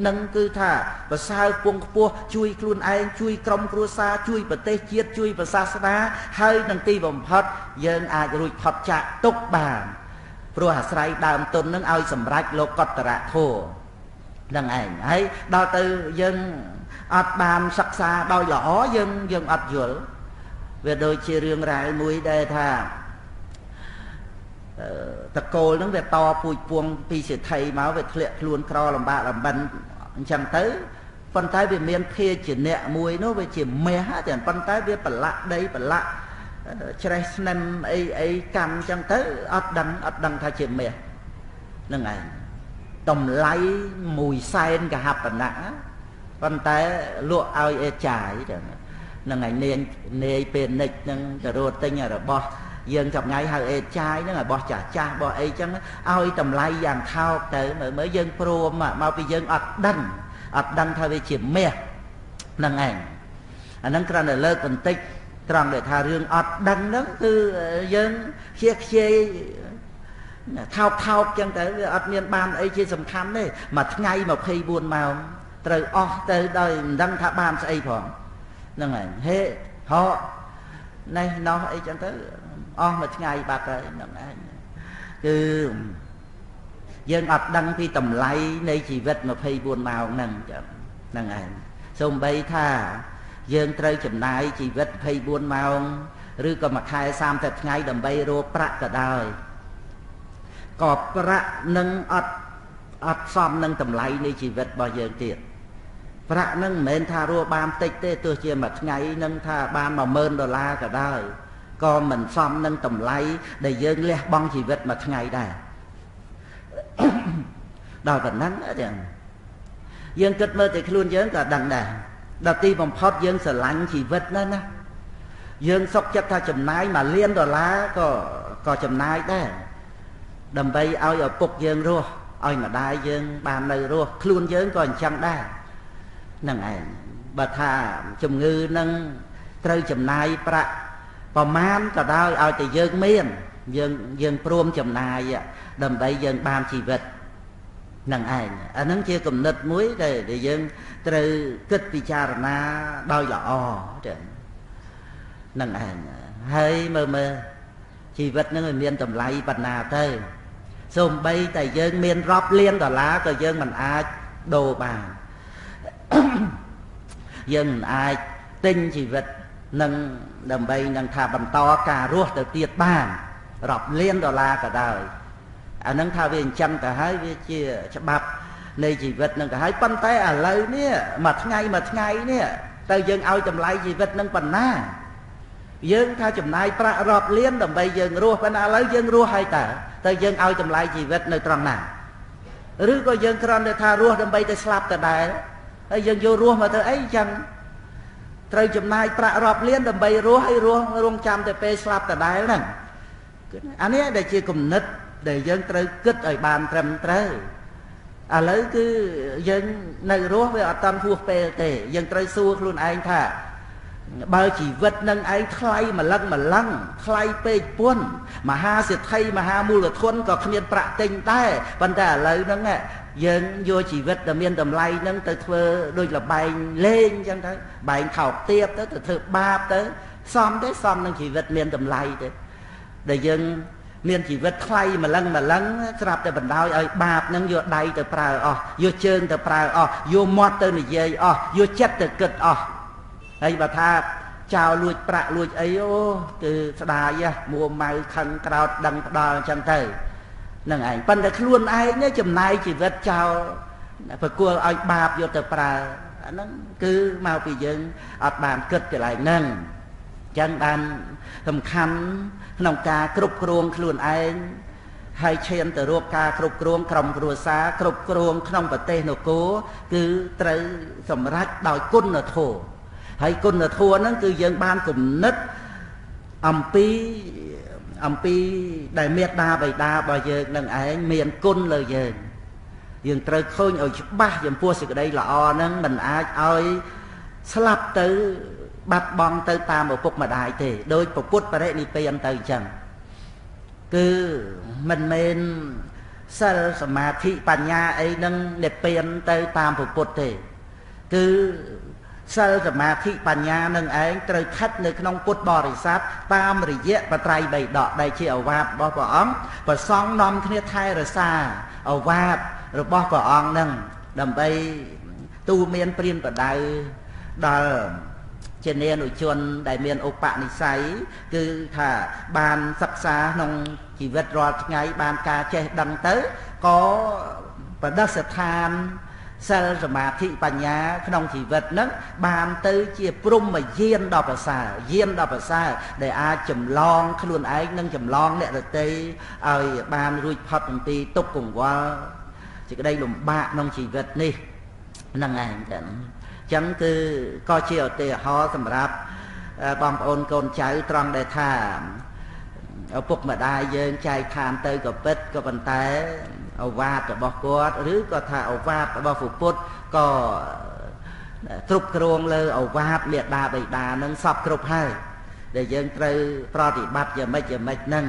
នឹងគឺថាប្រសើរពងខ្ពស់ជួយខ្លួនឯងជួយក្រុមគ្រួសារជួយប្រទេសជាតិជួយប្រសាសនាហើយនឹងទីបំផុតយើងអាចរួចផុតចាកទុក្ខបានព្រោះអាស្រ័យដើមទុននឹងឲ្យសម្រេចលោកតរធម៌នឹងឯងហើយដល់ទៅយើងអត់បានសិក្សាដោយល្អយើងអត់យល់វាដូចជារឿងរ៉ាវមួយដែលថាតកូលហ្នឹងវាតពូជពួងពីសិទ្ធិមកវាធ្លាក់ខ្លួនក្រលំបាកលំបិនអញ្ចឹងទៅប៉ុន្តែវាមានភាជាអ្នកមួយនោះវាជាមាសតែប៉ុន្តែវាប្រឡាក់ដីប្រឡាក់ច្រេះស្នឹមអីកម្មអញ្ចឹងទៅអត់ដឹងថាជាមាសហ្នឹងឯងតម្លៃ100,000កហបណៈប៉ុន្តែលក់ឲ្យអេចាយហ្នឹងឯងនាយពេលនិចហ្នឹងទៅរត់ទិញរបស់យើងចាប់ថ្ងៃហៅអេចាយហ្នឹងរបស់ចាស់របស់អីចឹងឲ្យតម្លៃយ៉ាងថោកទៅមើលយើងព្រមមកពីយើងអត់ដឹងថាវាជាមាសហ្នឹងឯងអាហ្នឹងគ្រាន់តែលើកបន្តិចត្រង់ដែលថារឿងអត់ដឹងហ្នឹងគឺយើងខ្ជិលថោកចឹងទៅវាអត់មានបានអីជាសំខាន់ទេមួយថ្ងៃ24ម៉ោងត្រូវអស់ទៅដោយមិនដឹងថាបានស្អីផងហ្នឹងឯងហេហោនេះនោះអីចឹងទៅអស់មួយថ្ងៃបាត់ហើយហ្នឹងឯងគឺយើងអត់ដឹងពីតម្លៃនៃជីវិត24ម៉ោងហ្នឹងចឹងហ្នឹងឯងសូម្បីថាយើងត្រូវចំណាយជីវិត24ម៉ោងឬក៏មួយខែ30ថ្ងៃដើម្បីរកប្រាក់ក៏ដោយក៏ប្រាក់នឹងអត់សមនឹងតម្លៃនៃជីវិតរបស់យើងទៀតប្រាក់នឹងមិនមែនថារកបានតិចទេទោះជាមួយថ្ងៃនឹងថាបាន$10,000ក៏ដោយក៏មិនសមនឹងតម្លៃដែលយើងលះបង់ជីវិតមួយថ្ងៃដែរដល់ប៉ុណ្ណឹងចឹងយើងគិតមើលតែខ្លួនយើងក៏ដឹងដែរដល់ទីបំផុតយើងស្រឡាញ់ជីវិតណាយើងសុខចិត្តថាចំណាយ$1,000,000ក៏ចំណាយដែរដើម្បីឲ្យឪពុកយើងរស់ឲ្យម្ដាយយើងបាននៅរស់ខ្លួនយើងក៏អញ្ចឹងដែរហ្នឹងឯងបើថាជំងឺនឹងត្រូវចំណាយប្រាក់ប្រមាណក៏ដោយឲ្យតែយើងមានយើងព្រមចំណាយដើម្បីយើងបានជីវិត năng ai nắng chia cầm nứt muối để dân từ kết pichara đôi lọ năng ai hay mơ chỉ vật nó người miền tầm lay bật nào tới xôm bay tại dân miền róp liên đỏ lá rồi dân mình ai đồ bàn dân mình ai tinh chỉ vật nâng đầm bay nâng thà bằng to cà ruột từ tiệt bàn róp liên đỏ lá cả đời nâng thà về chân cả hai về chia cho bắp này chỉ vật nâng cả hai pan tay lời nè mặt ngay nè tới dân ao tầm lay chỉ vật nâng phần na dân tha chùm này pra rọp liên đầm bay dân rùa bên lấy dân rùa hay ta tới dân ao chùm lại chỉ vật nơi tròn nào rứa có dân tròn để tha rùa đầm bay tới slap tại đại ấy dân vô rùa mà tới ấy chẳng tới chùm này pra rọp liên đầm bay rùa hay rùa rùa chăm tới pe slap tại đại nè anh ấy để chia cùng nít để dân tới kết ở bàn trầm tới lấy cứ dân nơi rùa với ở tâm phu pe tề dân tới xua luôn anh thà bao chỉ vật nâng ấy thay mà lăng thay pe buôn mà ha sẽ thay mà ha mua là thôn có không biết bạ tình tay vấn đề lời nó nghe dân vô chỉ vật là miền tầm lay nâng tới thưa đôi là bài lên chẳng thấy bài khảo tiếp tới từ thưa ba tới xóm nâng chỉ vật miền tầm lay đấy để dân miền chỉ vật thay mà lăng sạp để bẩn đau ơi bạp nâng vô đầy từ prao vô chân từ prao vô mót từ này dây vô chất từ cực ấy bà tha chào lùi bạ lùi ấy ô từ đà ya mua màu khăn cào đằng đò chân thầy nâng ảnh ban được luôn ai nhớ chùm này chỉ vật chào phải cua ai bạp vô từ pra nó cứ mau bị dân ở bàn cất trở lại nâng chân bàn tầm khăn nòng ca cục kruông luôn ai hay chen từ ruột ca cục kruông cầm rùa xa cục kruông không bật tê nó cố cứ tới sầm rách đòi côn ở thổ hay côn là thua nó từ dân ban cùng nứt âm pi đại miệt đa bày đa bao giờ lần ấy miền côn lời giờ dân trời khôi ở ba dân vua sự đây là o nó mình ai ơi slap tới bắt bong tới ta một phút mà đại thì đôi một phút và đấy đi tiền tới chẳng cứ mình sơ mà thị bản nhà ấy nâng đẹp tiền tới ta một phút thì cứ sơสมาธิปัญญาหนึ่งเองត្រូវខិតនៅក្នុងពុទ្ធបរិស័ទតាមរយៈបត្រៃបីដកដែលជាអវាទរបស់ព្រះអង្គប្រសងនាំគ្នាថែរក្សាអវាទរបស់ព្រះអង្គនឹងដើម្បីទូមានព្រានបដៅដល់ជានានុជនដែលមានឧបនិស្ស័យគឺថាបានសិក្សាក្នុងជីវិតរាល់ថ្ងៃបានការចេះដឹងទៅក៏ប្រដិស្ថានសិលសមាធិបញ្ញាក្នុងជីវិតហ្នឹងបានទៅជាព្រំយានដល់ប្រសើរយានដល់ប្រសើរដែលអាចចម្លងខ្លួនឯងនិងចម្លងអ្នកដទៃឲ្យបានរួចផុតអំពីទុក្ខកង្វល់ជាក្តីលំបាកក្នុងជីវិតនេះហ្នឹងឯងចឹងចឹងគឺក៏ជាឧទាហរណ៍សម្រាប់បងប្អូនកូនចៅត្រង់ដែលថាឪពុកម្ដាយយើងចែកឋានទៅក៏ពិតក៏ប៉ុន្តែអវាទរបស់គាត់ឬក៏ថាអវាទរបស់ពុទ្ធក៏គ្រប់គ្រងលើអវាទមេដាបិតានឹងសពគ្រប់ហើយដែលយើងត្រូវប្រតិបត្តិយ៉ាងម៉េចហ្នឹង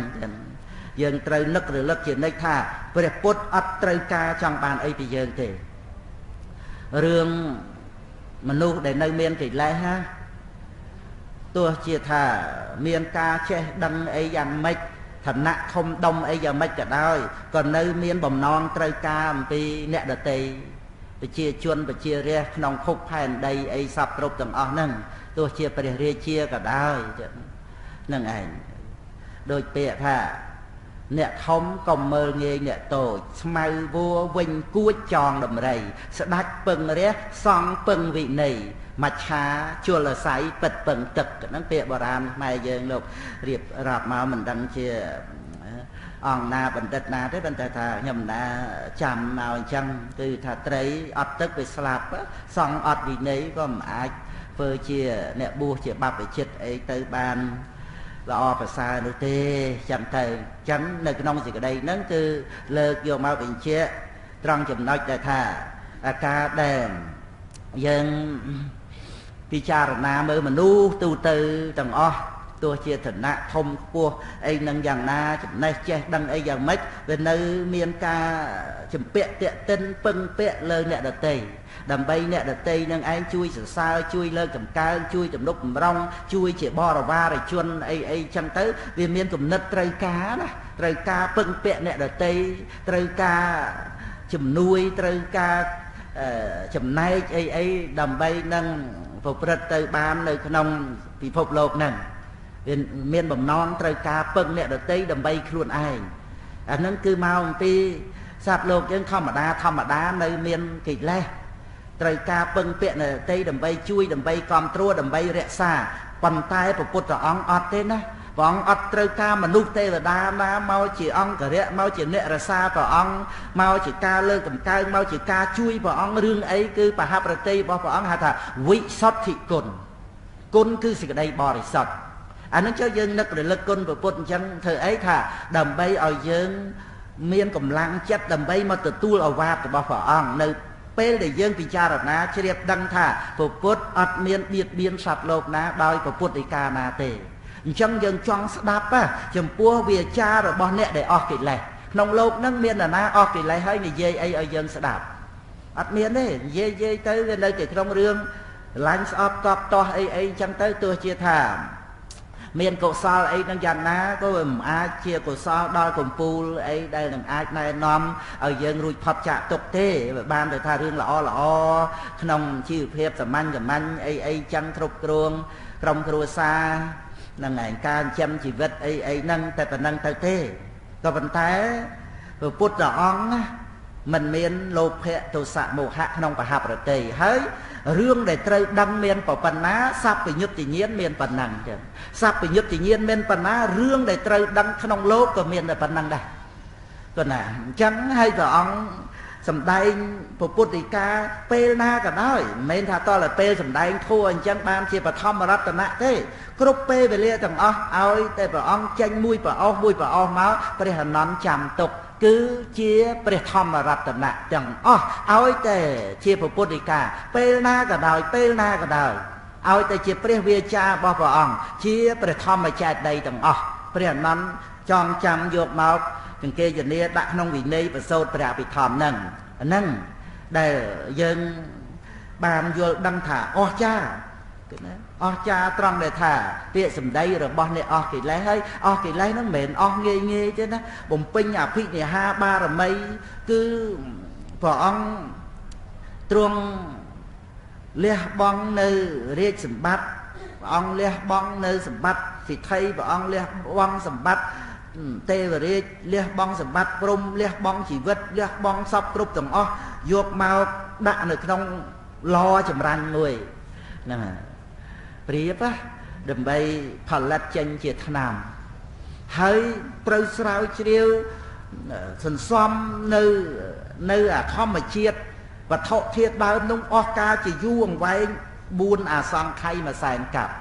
យើងត្រូវនឹករលឹកជានិច្ចថាព្រះពុទ្ធអត់ត្រូវការចង់បានអីពីយើងទេរឿងមនុស្សដែលនៅមានកិលេសណាទោះជាថាមានការចេះដឹងអីយ៉ាងម៉េចឋានៈធំដុំអីយ៉ាងម៉េចក៏ដោយក៏នៅមានបំណងត្រូវការអំពីអ្នកដទៃប្រជាជនប្រជារាស្ត្រក្នុងភពផែនដីអីសពគ្រប់ទាំងអស់ហ្នឹងទោះជាព្រះរាជាក៏ដោយហ្នឹងឯងដូចពាក្យថាអ្នកធំកុំមើលងាយអ្នកតូចស្មៅវัวវិញគួចចងដំរីស្ដាច់ពឹងរះសង់ពឹងវិន័យមច្ឆាជលស័យពិតពឹងទឹកហ្នឹងពាក្យបុរាណខ្មែរយើងលោករៀបរាប់មកមិនដឹងជាអង្គណាបណ្ឌិតណាទេប៉ុន្តែថាខ្ញុំណាចាំមកអញ្ចឹងគឺថាត្រីអត់ទឹកវាស្លាប់សង់អត់វិន័យក៏មិនអាចធ្វើជាអ្នកបួសជាបព្វជិតអីទៅបានល្អប្រសើរនោះទេចាំទៅចឹងនៅក្នុងសេចក្តីហ្នឹងគឺលើកយកមកបញ្ជាក់ត្រង់ចំណុចដែលថាអាការដែលយើងពិចារណាមើលមនុស្សទូទៅទាំងអស់ ទោះជាឋានៈធំខ្ពស់អីនឹងយ៉ាងណាចំណេះចេះដឹងអីយ៉ាងម៉េចវានៅមានការចម្ពាក់តាក់ទិនពឹងពាក់លើអ្នកដទៃដើម្បីអ្នកដទៃនឹងឯងជួយសរសើរជួយលើកតម្កើងជួយទំនុកបំរុងជួយជាបរិវារជនអីចឹងទៅវាមានគំនិតត្រូវការណាត្រូវការពឹងពាក់អ្នកដទៃត្រូវការជំនួយត្រូវការចំណែកអីដើម្បីនឹងប្រព្រឹត្តទៅបាននៅក្នុងពិភពលោកហ្នឹងវាមានបំណងត្រូវការពឹងអ្នកដទៃដើម្បីខ្លួនឯងអាហ្នឹងគឺមកអំពីសត្វលោកយើងធម្មតានៅមានកិលេសត្រូវការពឹងពាក់អ្នកដទៃដើម្បីជួយដើម្បីគ្រប់គ្រងដើម្បីរក្សាប៉ុន្តែព្រះពុទ្ធអង្គអត់ទេណាព្រះអង្គអត់ត្រូវការមនុស្សទេវតាណាមកជាអង្គរៈមកជាអ្នករក្សាព្រះអង្គមកជាការលើកតម្កើងមកជាការជួយព្រះអង្គរឿងអីគឺបហប្រតិរបស់ព្រះអង្គហៅថាវិសុទ្ធិគុណគុណគឺសេចក្តីបរិសុទ្ធអានឹងចុះយើងនឹករលឹកគុណព្រះពុទ្ធអញ្ចឹងធ្វើអីថាដើម្បីឲ្យយើងមានកម្លាំងចិត្តដើម្បីមកទទួលឱវាទរបស់ព្រះអង្គនៅពេលដែលយើងពិចារណាជ្រាបដឹងថាព្រះពុទ្ធអត់មានបៀតបៀនសត្វលោកណាដោយព្រះពុទ្ធដីកាណាទេអញ្ចឹងយើងចង់ស្ដាប់ចំពោះវាចារបស់អ្នកដែលអស់កិលេសក្នុងលោកហ្នឹងមាននរណាអស់កិលេសហើយនិយាយអីឲ្យយើងស្ដាប់អត់មានទេនិយាយទៅវានៅតែក្នុងរឿងឡាញ់ស្អប់តបតោះអីអញ្ចឹងទៅទោះជាថាមានកុសលអីនឹងយ៉ាងណាក៏មិនអាចជាកុសលដល់កំពូលអីដែលនឹងអាចណែនាំឲ្យយើងរួចផុតចាកទុក្ខទេបានទៅថារឿងល្អក្នុងជីវភាពសាមញ្ញអីចឹងគ្រប់គ្រងក្រុមគ្រួសារនឹងឯងការចិញ្ចឹមជីវិតអីហ្នឹងតែប៉ុណ្្នឹងទៅទេក៏ប៉ុន្តែព្រះពុទ្ធអង្គមិនមានលោភៈទោសៈមោហៈក្នុងបហប្រតិហើយរឿងដែលត្រូវដឹងមានប៉ុណ្ណាសัพពញុត្តញ្ញាណមានប៉ុណ្ណឹងចឹងសัพពញុត្តញ្ញាណមានប៉ុណ្ណារឿងដែលត្រូវដឹងក្នុងលោកក៏មានតែប៉ុណ្ណឹងដែរក៏ណាអញ្ចឹងហើយព្រះអង្គសម្ដែងពុទ្ធដីកាពេលណាក៏ដោយមិនមែនថាតតែពេលសម្ដែងធัวអញ្ចឹងបានជាបឋមរតនៈទេគ្រប់ពេលវេលាទាំងអស់ឲ្យតែព្រះអង្គចេញមួយប្រអស់មកព្រះអនន្តចាំទុកគឺជាព្រះធម្មរតនៈទាំងអស់ឲ្យតែជាពុទ្ធដីកាពេលណាក៏ដោយឲ្យតែជាព្រះវាចារបស់ព្រះអង្គជាព្រះធម្មចេតិយទាំងអស់ព្រះអនន្តចងចាំយកមកចង្កេយនាដាក់ក្នុងវិន័យប្រសូតព្រះអភិធម្មហ្នឹងដែលយើងបានយល់ដឹងថាអស្ចារ្យគឺណាអស្ចារ្យត្រង់ដែលថាពាក្យសម្ដីរបស់អ្នកអស់កិលេសហើយអស់កិលេសហ្នឹងមិនមែនអស់ងាយទេណាបំពេញអភិនិហាបារមីគឺព្រះអង្គទ្រង់លះបង់នៅរាជសម្បត្តិព្រះអង្គលះបង់នៅសម្បត្តិសិទ្ធិព្រះអង្គលះបង់សម្បត្តិទេវរាជលះបង់សម្បត្តិព្រំលះបង់ជីវិតលះបង់សពគ្រប់ទាំងអស់យកមកដាក់នៅក្នុងឡចម្រាញ់មួយហ្នឹងព្រាបដើម្បីផលិតចេញជាថ្នាំហើយត្រូវស្រាវជ្រាវសន្សំនៅអាធម្មជាតិវត្ថុធាតុដើមនោះអស់កាលជាយូរអង្វែង4អាសង្ខ័យមួយសែនកាប់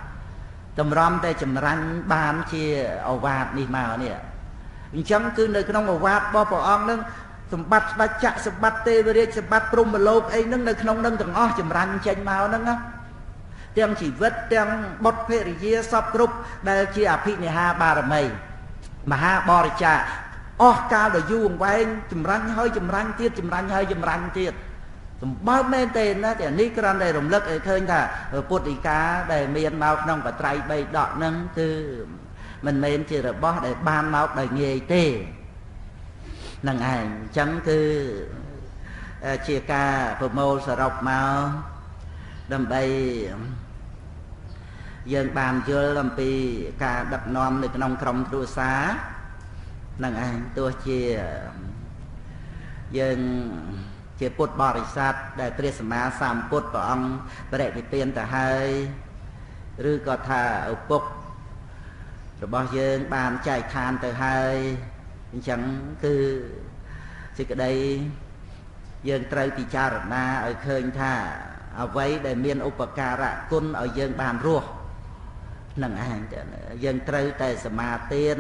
តម្រាំតែចម្រាញ់បានជាឱវាទនេះមកនេះអញ្ចឹងគឺនៅក្នុងឱវាទរបស់ព្រះអង្គនឹងសម្បត្តិស្ដេចចក្រសម្បត្តិទេវរាជសម្បត្តិព្រហ្មលោកអីហ្នឹងនៅក្នុងនឹងទាំងអស់ចម្រាញ់ចេញមកហ្នឹងណាទាំងជីវិតទាំងបុត្រភរិយាសពគ្រប់ដែលជាអភិនិហាបារមីមហាបរិច្ចាគអស់កាលដ៏យូរអង្វែងចម្រាញ់ហើយចម្រាញ់ទៀតចម្រាញ់ហើយចម្រាញ់ទៀតសម្បើមមែនទេណាតែនេះគ្រាន់តែរំលឹកឲ្យឃើញថាពុទ្ធដីកាដែលមានមកក្នុងបត្រៃ3ដកហ្នឹងគឺមិនមែនជារបស់ដែលបានមកដោយងាយទេនឹងឯងអញ្ចឹងគឺជាការប្រមូលសរុបមកដើម្បីយើងបានយល់អំពីការដឹកនាំនៅក្នុងក្រុមគ្រួសារនឹងឯងទោះជាយើងជាពុទ្ធបរិស័ទដែលព្រះសម្មាសម្ពុទ្ធព្រះអង្គបរិនិព្វានទៅហើយឬក៏ថាឪពុករបស់យើងបានចែកឋានទៅហើយអញ្ចឹងគឺសេចក្តីយើងត្រូវពិចារណាឲ្យឃើញថាអ្វីដែលមានឧបការៈគុណឲ្យយើងបានរស់នឹងឯងយើងត្រូវតែសមាទាន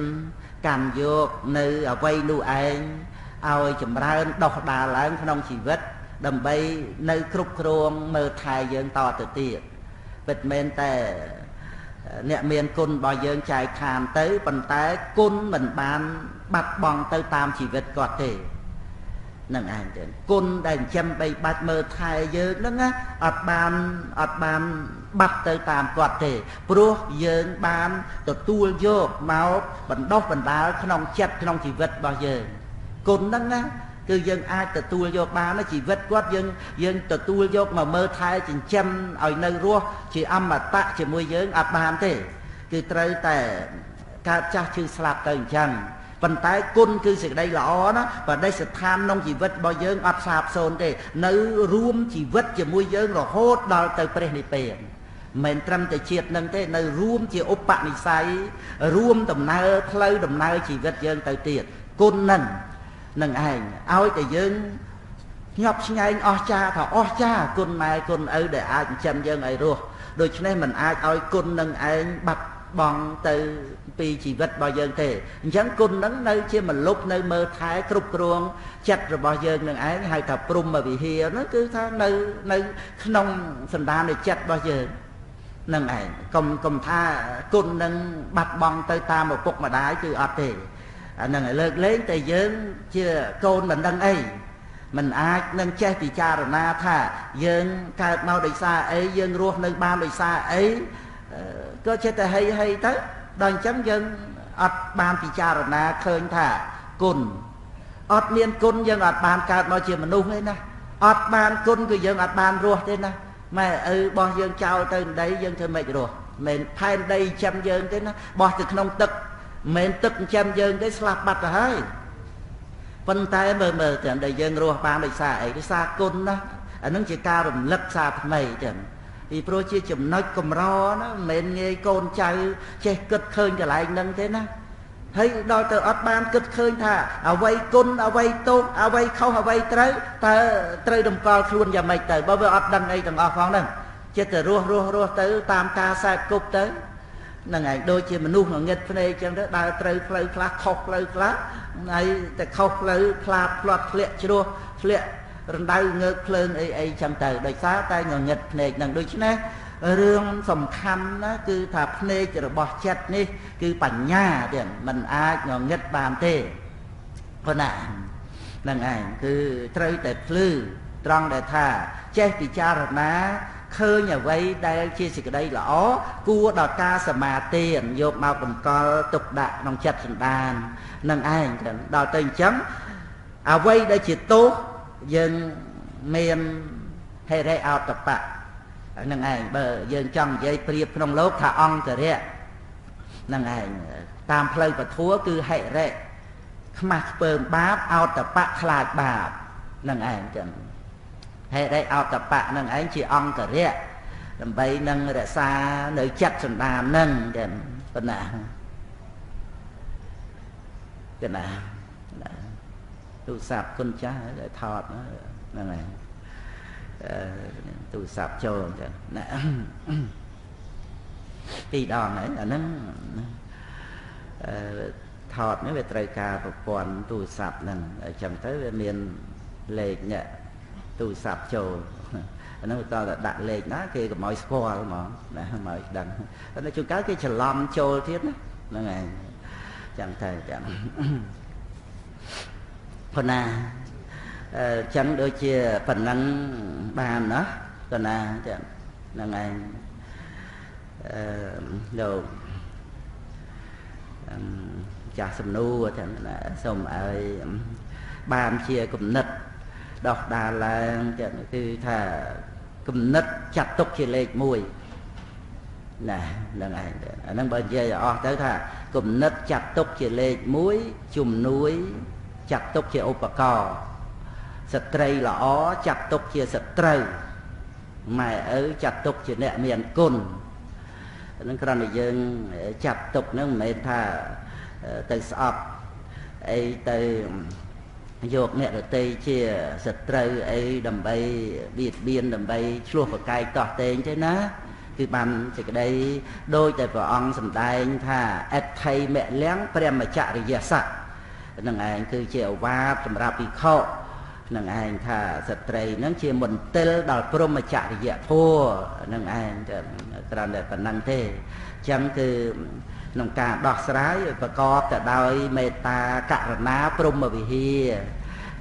កម្មយកនៅអ្វីនោះឯងឲ្យចម្រើនដោះដាលឡើងក្នុងជីវិតដើម្បីនៅគ្រប់គ្រងមើលថែយើងតទៅទៀតពិតមែនតែ អ្នកមានគុណរបស់យើងចែកឋានទៅប៉ុន្តែគុណមិនបានបាត់បង់ទៅតាមជីវិតគាត់ទេនឹងឯងទៅគុណដែលចិញ្ចឹមបីបាច់មើលថែយើងហ្នឹងណាអត់បានបាត់ទៅតាមគាត់ទេព្រោះយើងបានទទួលយកមកបណ្ដុះបណ្ដាលក្នុងចិត្តក្នុងជីវិតរបស់យើងគុណហ្នឹងណាគឺយើងអាចទទួលយកបានជីវិតគាត់យើងទទួលយកមកមើលថែចិញ្ចឹមឲ្យនៅរស់ជាអមតៈជាមួយយើងអត់បានទេគឺត្រូវតែកើតចាស់ឈឺស្លាប់ទៅអញ្ចឹងប៉ុន្តែគុណគឺសេចក្តីល្អណាបដិស្ថានក្នុងជីវិតរបស់យើងអត់សាបសូន្យទេនៅរួមជីវិតជាមួយយើងរហូតដល់ទៅព្រះនិព្វានមិនត្រឹមតែជាតិនឹងទេនៅរួមជាឧបនិស្ស័យរួមដំណើរផ្លូវដំណើរជីវិតយើងទៅទៀតគុណនឹងឯងឲ្យតែយើងញាប់ឆ្ងាយអស្ចារ្យថាអស្ចារ្យគុណម៉ែគុណឪដែលអាចចិញ្ចឹមយើងឲ្យរស់ដូច្នេះមិនអាចឲ្យគុណនឹងឯងបាត់បង់ទៅពីជីវិតរបស់យើងទេអញ្ចឹងគុណនឹងនៅជាមលុបនៅមើលថែគ្រប់គ្រងចិត្តរបស់យើងនឹងឯងហៅថាព្រហ្មវិហារនោះគឺថានៅក្នុងសន្តាននៃចិត្តរបស់យើងនឹងឯងកុំថាគុណនឹងបាត់បង់ទៅតាមឪពុកម្ដាយគឺអត់ទេអានឹងលើកលែងតែយើងជាកូនមិនដឹងអីមិនអាចនឹងចេះពិចារណាថាយើងកើតមកដោយសារអីយើងរស់នៅបានដោយសារអីក៏ចិត្តតែហីទៅដល់អញ្ចឹងយើងអត់បានពិចារណាឃើញថាគុណអត់មានគុណយើងអត់បានកើតមកជាមនុស្សទេណាអត់បានគុណគឺយើងអត់បានរស់ទេណាម៉ែឪរបស់យើងចោលទៅដីយើងធ្វើម៉េចរស់មិនផែនដីចាំយើងទេណាបោះទៅក្នុងទឹកមិនទឹកចាំយើងទេស្លាប់បាត់ទៅហើយប៉ុន្តែមើលទាំងដែលយើងរស់បានដោយសារអីដោយសារគុណណាអានឹងជាការរំលឹកសារថ្មីចឹងពីព្រោះជាចំណុចកម្រណាមិនងាយកូនចៅចេះគិតឃើញកន្លែងហ្នឹងទេណាហើយដល់ទៅអត់បានគិតឃើញថាអ្វីគុណអ្វីទោសអ្វីខុសអ្វីត្រូវតើត្រូវតម្កល់ខ្លួនយ៉ាងម៉េចទៅបើវាអត់ដឹងអីទាំងអស់ផងហ្នឹងចិត្តទៅរស់ទៅតាមការសែបគប់ទៅហ្នឹងឯងដូចជាមនុស្សងងឹតភ្នែកចឹងទៅដើរត្រូវផ្លូវខ្លះខុសផ្លូវខ្លះហើយតែខុសផ្លូវផ្លាតផ្លាត់ធ្លាក់ជ្រោះធ្លាក់រណ្ដៅងើកភ្លើងអីចឹងទៅដោយសារតែងងឹតភ្នែកហ្នឹងដូច្នេះរឿងសំខាន់ណាគឺថាភ្នែករបស់ចិត្តនេះគឺបញ្ញាទៀតมันអាចងងឹតបានទេប៉ុណ្ណាហ្នឹងឯងគឺត្រូវតែភ្លឺត្រង់ដែលថាចេះពិចារណាឃើញអ្វីដែលជាសេចក្តីល្អគួរដល់ការសមាទិយកមកតម្កល់ទុកដាក់ក្នុងចិត្តសន្តាននឹងឯងដល់ទៅអញ្ចឹងអ្វីដែលជាទោសយើងមានហេរិអតបៈនឹងឯងបើយើងចង់និយាយប្រៀបក្នុងលោកថាអង្គរៈនឹងឯងតាមផ្លូវពធัวគឺហិរិខ្មាស់ខ្ពើមបាបអតបៈខ្លាចបាបនឹងឯងចឹងហេរិអតបៈនឹងឯងជាអង្គរៈដើម្បីនឹងរក្សានៅចិត្តសន្តាននឹងចឹងប៉ុណ្ណាទូរស័ព្ទគុណចាស់ដែលថតហ្នឹងហើយទូរស័ព្ទចូលចឹងណាពីរដងហើយអាហ្នឹងថតនេះវាត្រូវការប្រព័ន្ធទូរស័ព្ទហ្នឹងអញ្ចឹងទៅវាមានលេខនេះទូរស័ព្ទចូលអាហ្នឹងតើដាក់លេខណាគេកុំឲ្យស្គាល់ហ្មងណាមកឲ្យដឹងតែជួនកាលគេច្រឡំចូលទៀតណាហ្នឹងហើយចឹងទៅចឹងប៉ុណ្ណាចឹងដូចជាប៉ុណ្ណឹងបានណាប៉ុណ្ណាចឹងហ្នឹងឯងលោកចាស់សំណួរចឹងណាសូមឲ្យបានជាគំនិតដោះដាលឡើងចឹងគឺថាគំនិតចាត់ទុកជាលេខ1ណាហ្នឹងឯងអាហ្នឹងបើនិយាយអស់ទៅថាគំនិតចាត់ទុកជាលេខ1ជំនួយចាត់ទុកជាឧបករណ៍ស្ត្រីល្អចាត់ទុកជាសត្រូវម៉ែឪចាត់ទុកជាអ្នកមានគុណហ្នឹងគ្រាន់តែយើងចាត់ទុកហ្នឹងមិនមែនថាទៅស្អប់អីទៅយកអ្នកដទៃជាសត្រូវអីដើម្បីបៀតបៀនដើម្បីឆ្លោះប្រកែកតោះតេងទេណាគឺបានសេចក្តីដោយតែព្រះអង្គសម្ដែងថាអដ្ឋិមលំព្រះមច្ចរិយស័ក្តិនឹងឯងគឺជាអវាទសម្រាប់ភិក្ខុនឹងឯងថាស្ត្រីនឹងជាមន្ទិលដល់ព្រហ្មចរិយធម៌នឹងឯង ត្រង់តែប៉ុណ្ណឹងទេចឹងគឺក្នុងការដោះស្រាយប្រកបទៅដោយមេត្តាករុណាព្រហ្មវិហារ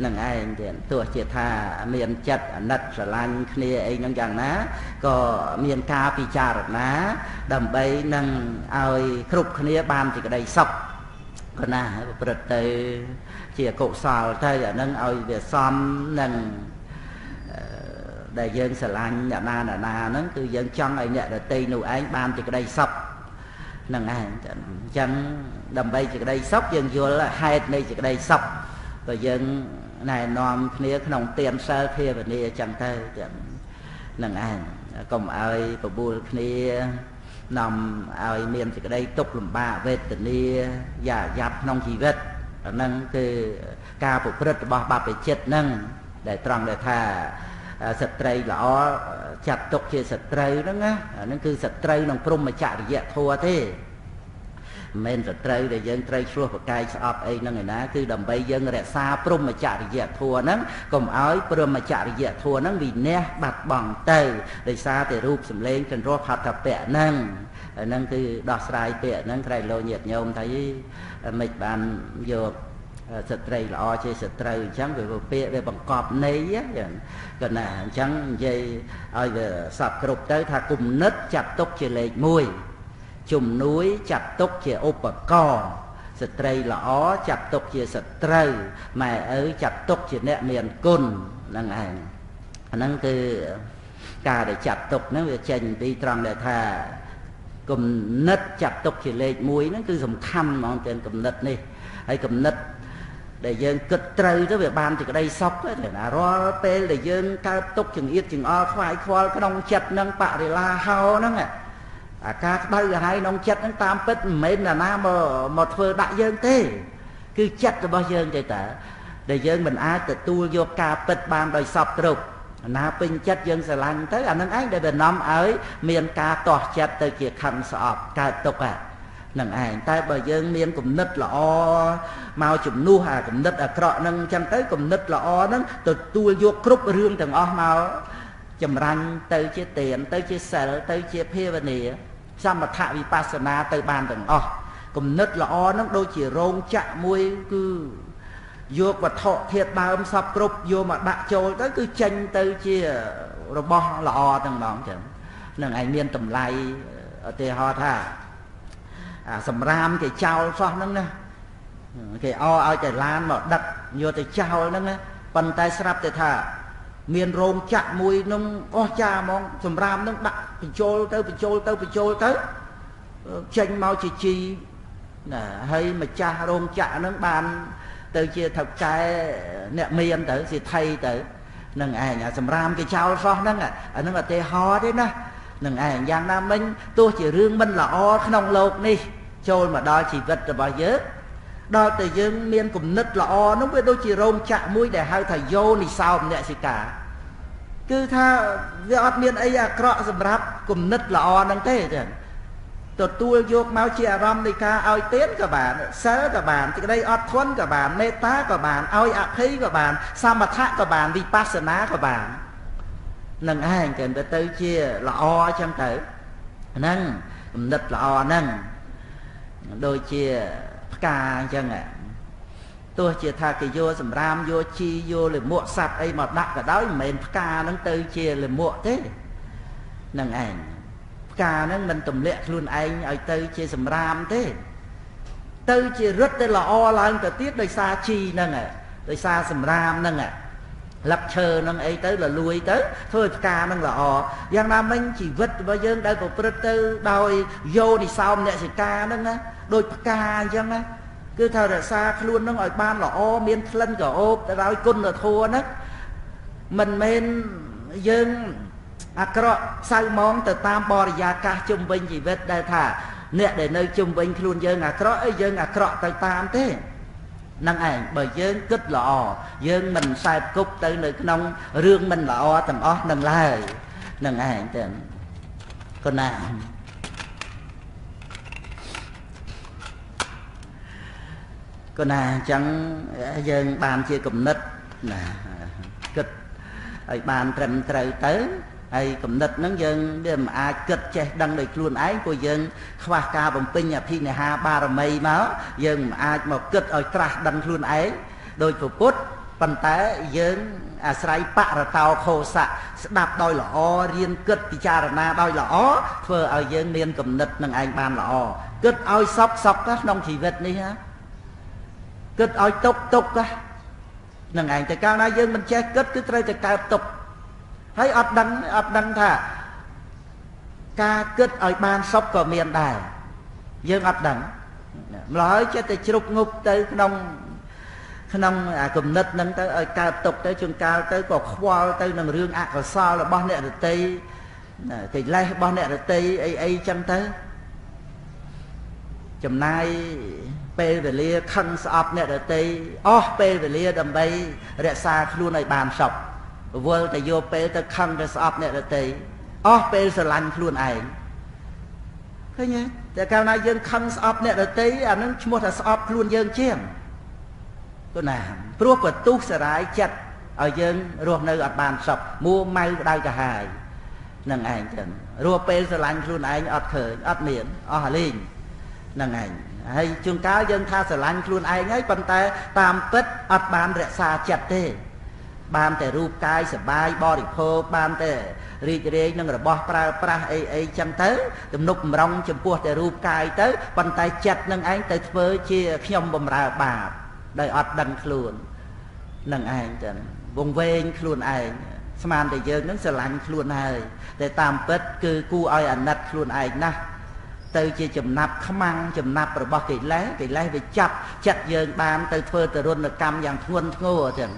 នឹងឯងទៀតទោះជាថាមានចិត្តអាណិតស្រឡាញ់គ្នាអីហ្នឹងយ៉ាងណាក៏មានការពិចារណាដើម្បីនឹងឲ្យគ្រប់គ្នាបានសេចក្តីសុខក៏ណាប្រព្រឹត្តទៅជាកុសលទៅអាហ្នឹងឲ្យវាសមនឹងដែលយើងស្រឡាញ់អ្នកណាហ្នឹងគឺយើងចង់ឲ្យអ្នកដទៃនោះឯងបានសេចក្តីសុខនឹងឯងអញ្ចឹងដើម្បីសេចក្តីសុខយើងយល់ហេតុនៃសេចក្តីសុខបើយើងណែនាំគ្នាក្នុងទានសិលភាវនាអញ្ចឹងទៅនឹងឯងកុំឲ្យបបួលគ្នានាំឲ្យមានសេចក្តីទុក្ខលំបាកវេទនាយ៉ាយ៉ាប់ក្នុងជីវិតអាហ្នឹងគឺការប្រព្រឹត្តរបស់បព្វជិតហ្នឹងដែលត្រង់ដែលថាស្ត្រីល្អចាត់ទុកជាសត្រូវហ្នឹងណាអាហ្នឹងគឺសត្រូវក្នុងព្រហ្មចរិយធម៌ទេមិនមែនសត្រូវដែលយើងត្រូវឆ្លោះប្រកែកស្អប់អីហ្នឹងឯណាគឺដើម្បីយើងរក្សាព្រហ្មចរិយធម៌ហ្នឹងកុំឲ្យព្រហ្មចរិយធម៌ហ្នឹងវិនះបាត់បង់ទៅដោយសារតែរូបសម្លេងចន្ទរផតពៈហ្នឹងហ្នឹងគឺដោះស្រាយពាក្យហ្នឹងក្រែងលោញាតញោមថាមិនបានយកស្ត្រីល្អជាសត្រូវអញ្ចឹងវាពាក្យវាបង្កប់ន័យក៏ណាអញ្ចឹងនិយាយឲ្យវាសពគ្រប់ទៅថាគុណិតចាត់ទុកជាលេខ1ជំនួយចាត់ទុកជាឧបករណ៍ស្ត្រីល្អចាត់ទុកជាសត្រូវម៉ែឪចាត់ទុកជាអ្នកមានគុណហ្នឹងឯងអាហ្នឹងគឺការដែលចាត់ទុកហ្នឹងវាចេញពីត្រង់ដែលថាគំនិតចាត់ទុកជាលេខ1ហ្នឹងគឺសំខាន់ហ្មងទាំងគំនិតនេះហើយគំនិតដែលយើងគិតត្រូវទៅវាបានសេចក្តីសុខទេណារាល់ពេលដែលយើងកើតទុកចង្អៀតចង្អល់ខ្វាយខ្វល់ក្នុងចិត្តហ្នឹងបរិលាហោហ្នឹងអាការក្តៅក្រហាយក្នុងចិត្តហ្នឹងតាមពិតមិនមែនណាមកធ្វើដាក់យើងទេគឺចិត្តរបស់យើងទេតាដែលយើងមិនអាចទទួលយកការពិតបានដោយសពគ្រប់ណាពេញចិត្តយើងស្រឡាញ់ទៅអានឹងឯងដែលវានាំឲ្យមានការទាស់ចិត្តទៅជាខឹងស្អប់កើតទុកហ្នឹងឯងតែបើយើងមានគំនិតល្អមកជំនួសអាគំនិតអាក្រក់ហ្នឹងអញ្ចឹងទៅគំនិតល្អហ្នឹងទទួលយកគ្រប់រឿងទាំងអស់មកចម្រាញ់ទៅជាទានទៅជាសិលទៅជាភាវនាសមថវិបស្សនាទៅបានទាំងអស់គំនិតល្អហ្នឹងដូចជារោងចក្រមួយគឺយកវត្ថុធាតុដើមសពគ្រប់យកមកដាក់ចូលទៅគឺចេញទៅជារបស់ល្អទាំងម្ដងចឹងនឹងឯងមានតម្លៃឧទាហរណ៍ថាសម្រាមគេចោលសោះហ្នឹងណាគេឲ្យតែឡានមកដឹកយកទៅចោលហ្នឹងណាប៉ុន្តែស្រាប់តែថាមានរោងចក្រមួយហ្នឹងអស់ចាហ្មងសម្រាមហ្នឹងដាក់បញ្ចូលទៅចេញមកជាជីណាហើយម្ចាស់រោងចក្រហ្នឹងបានទៅជាថៅកែអ្នកមានទៅសិទ្ធិទៅនឹងឯងសម្រាមគេចោលសោះហ្នឹងអាហ្នឹងឧទាហរណ៍ទេណានឹងឯងយ៉ាងណាមិញទោះជារឿងមិនល្អក្នុងលោកនេះចូលមកដល់ជីវិតរបស់យើងដល់តែយើងមានគំនិតល្អនោះវាដូចជារោងចក្រមួយដែលហៅថាយោនិសោមនសិកាគឺថាវាអត់មានអីអាក្រក់សម្រាប់គំនិតល្អហ្នឹងទេចឹងទទួលយកមកជាអារម្មណ៍នៃការឲ្យទានក៏បានសិលក៏បានសេចក្តីអត់ធន់ក៏បានមេត្តាក៏បានឲ្យអភ័យក៏បានសមថៈក៏បានវិបស្សនាក៏បាននឹងឯងគេទៅជាល្អអញ្ចឹងទៅហ្នឹងគំនិតល្អហ្នឹងដូចជាផ្កាអញ្ចឹងទោះជាថាគេយកសម្រាមយកជីយកលិមួកសัตว์អីមកដាក់ក៏ដោយមិនមែនផ្កាហ្នឹងទៅជាលិមួកទេនឹងឯងផ្កាហ្នឹងមិនទម្លាក់ខ្លួនឯងឲ្យទៅជាសម្រាមទេទៅជារឹតទៅល្អឡើងទៅទៀតដោយសារជីហ្នឹងដោយសារសម្រាមហ្នឹងលឹកឈើហ្នឹងអីទៅលលួយទៅធ្វើឲ្យផ្កាហ្នឹងល្អយ៉ាងណាមិញជីវិតរបស់យើងដែលប្រព្រឹត្តទៅដោយយោនិសោមនសិកាហ្នឹងណាដូចផ្កាអញ្ចឹងណាគឺថារក្សាខ្លួនហ្នឹងឲ្យបានល្អមានក្លិនក្រអូបទៅដោយគុណធម៌ហ្នឹងមិនមែនយើងអាក្រក់សៅហ្មងទៅតាមបរិយាកាសជុំវិញជីវិតដែលថាអ្នកដែលនៅជុំវិញខ្លួនយើងអាក្រក់អីយើងអាក្រក់ទៅតាមទេនឹងឯងបើយើងគិតល្អយើងមិនសែបគប់ទៅនៅក្នុងរឿងមិនល្អទាំងអស់នឹងឡើយនឹងឯងទៅកណាកណាអញ្ចឹងយើងបានជាគំនិតណាគិតឲ្យបានត្រឹមត្រូវទៅ ហើយកំណត់ហ្នឹងយើងវាមិនអាចគិតចេះដឹងដោយខ្លួនឯងព្រោះយើងខ្វះការបំពេញអភិនិហាបារមីមកយើងមិនអាចមកគិតឲ្យត្រាស់ដឹងខ្លួនឯងដោយពុទ្ធប៉ុន្តែយើងអាស្រ័យបរតោខោសៈស្ដាប់ដោយល្អរៀនគិតពិចារណាដោយល្អធ្វើឲ្យយើងមានគំនិតនឹងឯងបានល្អគិតឲ្យសុខក្នុងជីវិតនេះគិតឲ្យទុកនឹងឯងតែកាលណាយើងមិនចេះគិតគឺត្រូវតែកើតទុកហើយអត់ដឹងថាការគិតឲ្យបានសុខក៏មានដែរយើងអត់ដឹងម្ល៉េះហើយចិត្តតែជ្រុកងប់ទៅក្នុងអាគំនិតហ្នឹងទៅឲ្យកើតទុកទៅជួនកាលទៅក៏ខ្វល់ទៅនឹងរឿងអកុសលរបស់អ្នករតីកិលេសរបស់អ្នករតីអីចឹងទៅចំណាយពេលវេលាខឹងស្អប់អ្នករតីអស់ពេលវេលាដើម្បីរក្សាខ្លួនឲ្យបានសុខវល់តែយកពេលទៅខឹងទៅស្អប់អ្នករតីអស់ពេលស្រឡាញ់ខ្លួនឯងឃើញទេតែកាលណាយើងខឹងស្អប់អ្នករតីអានឹងឈ្មោះថាស្អប់ខ្លួនយើងជាងគណាព្រោះបន្ទុះសរាយចិត្តឲ្យយើងរស់នៅអត់បានសុខមួម៉ៅក្តៅកាហាយនឹងឯងចឹងរស់ពេលស្រឡាញ់ខ្លួនឯងអត់ឃើញអត់មានអស់លេងនឹងឯងហើយជួនកាលយើងថាស្រឡាញ់ខ្លួនឯងហើយប៉ុន្តែតាមពិតអត់បានរក្សាចិត្តទេបានតែរូបកាយសបាយបរិភោគបានតែរីករាយនឹងរបស់ប្រើប្រាស់អីចឹងទៅទំនុកបំរុងចំពោះតែរូបកាយទៅប៉ុន្តែចិត្តនឹងឯងទៅធ្វើជាខ្ញុំបំរើបាបដោយអត់ដឹងខ្លួននឹងឯងចឹងវង្វេងខ្លួនឯងស្មានតែយើងនឹងស្រឡាញ់ខ្លួនហើយតែតាមពិតគឺគួរឲ្យអាណិតខ្លួនឯងណាស់ទៅជាចំណាប់ខ្មាំងចំណាប់របស់កិលេសវាចាប់ចិត្តយើងបានទៅធ្វើទរណកម្មយ៉ាងធ្ងន់ធ្ងរចឹង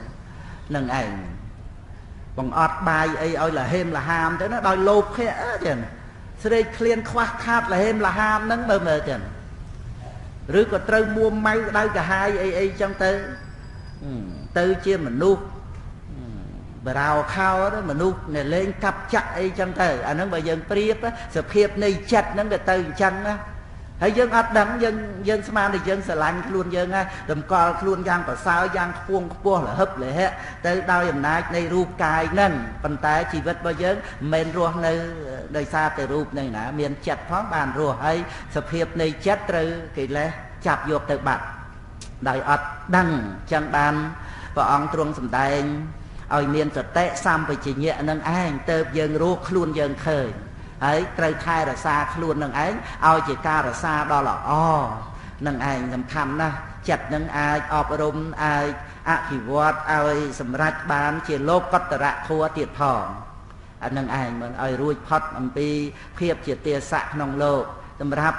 នឹងឯងបង្អត់បាយអីឲ្យលហេមលហាមទៅណាដោយលោភៈចឹងស្រេកឃ្លានខ្វះខាតលហេមលហាមហ្នឹងមើលចឹងឬក៏ត្រូវមួម៉ៅក្តៅកាហាយអីចឹងទៅជាមនុស្សបរោខោមនុស្សអ្នកលេងកាប់ចាក់អីចឹងទៅអាហ្នឹងបើយើងប្រៀបសភាពនៃចិត្តហ្នឹងវាទៅអញ្ចឹងណាហើយយើងអត់ដឹងយើងស្មានតែយើងស្រឡាញ់ខ្លួនយើងណាតម្កល់ខ្លួនយ៉ាងប្រសើរយ៉ាងខ្ពង់ខ្ពស់លហឹបលហៈទៅដោយអំណាចនៃរូបកាយហ្នឹងប៉ុន្តែជីវិតរបស់យើងមិនមែនរស់នៅដោយសារតែរូបហ្នឹងណាមានចិត្តផងបានរស់ហើយសភាពនៃចិត្តត្រូវកិលេសចាប់យកទៅបាត់ដោយអត់ដឹងចឹងបានព្រះអង្គទ្រង់សម្ដែងឲ្យមានសតិសម្បជញ្ញៈនឹងឯងទៅយើងរស់ខ្លួនយើងឃើញហើយត្រូវថែរក្សាខ្លួននឹងឯងឲ្យជាការរក្សាដ៏ល្អនឹងឯងសំខាន់ណាស់ចិត្តនឹងអាចអប់រំអាចអភិវឌ្ឍឲ្យសម្រេចបានជាលោកកតរៈធัวទៀតផងអានឹងឯងមិនឲ្យរួចផុតអំពីភាពជាទាស័កក្នុងលោកសម្រាប់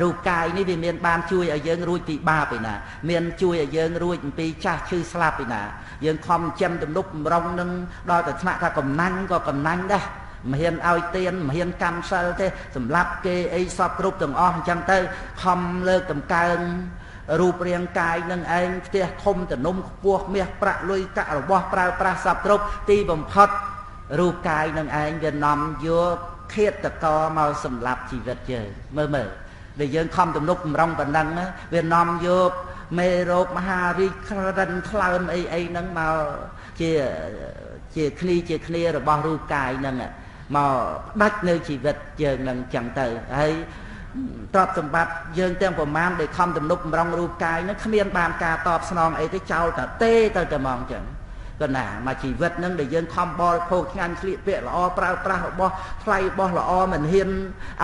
រូបកាយនេះវាមានបានជួយឲ្យយើងរួចពីបាបឯណាមានជួយឲ្យយើងរួចអំពីចាស់ឈឺស្លាប់ឯណាយើងខំចិញ្ចឹមទំនុកបំរុងនឹងដល់តែថ្នាក់ថាកំណាញ់ក៏កំណាញ់ដែរមិនហ៊ានឲ្យទៀនមិនហ៊ានកម្មសិលទេសម្រាប់គេអីសពគ្រប់ទាំងអស់អញ្ចឹងទៅខំលើកតម្កើងរូបរាងកាយនឹងឯងផ្ទះធំតនំខ្ពស់មាសប្រាក់លុយកាក់របស់ប្រើប្រាស់សពគ្រប់ទីបំផុតរូបកាយនឹងឯងវានាំយកឃាតកមកសម្លាប់ជីវិតយើងមើលដែលយើងខំទំនុកបំរុងប៉ុណ្ណឹងវានាំយកមេរោគមហារីកក្រិនថ្លើមអីហ្នឹងមកជាគ្នារបស់រូបកាយហ្នឹងមកផ្ដាច់នៅជីវិតយើងនឹងចឹងទៅហើយទ្រព្យសម្បត្តិយើងទាំងប្រមាណដែលខំទំនុកបំរុងរូបកាយហ្នឹងគ្មានបានការតបស្នងអីទេចោលតែទេទៅតែហ្មងចឹងក៏ណាមកជីវិតហ្នឹងដែលយើងខំបរិភោគឆ្ងាញ់ស្លៀកពាក់ល្អប្រើប្រាស់របស់ថ្លៃរបស់ល្អមិនហ៊ាន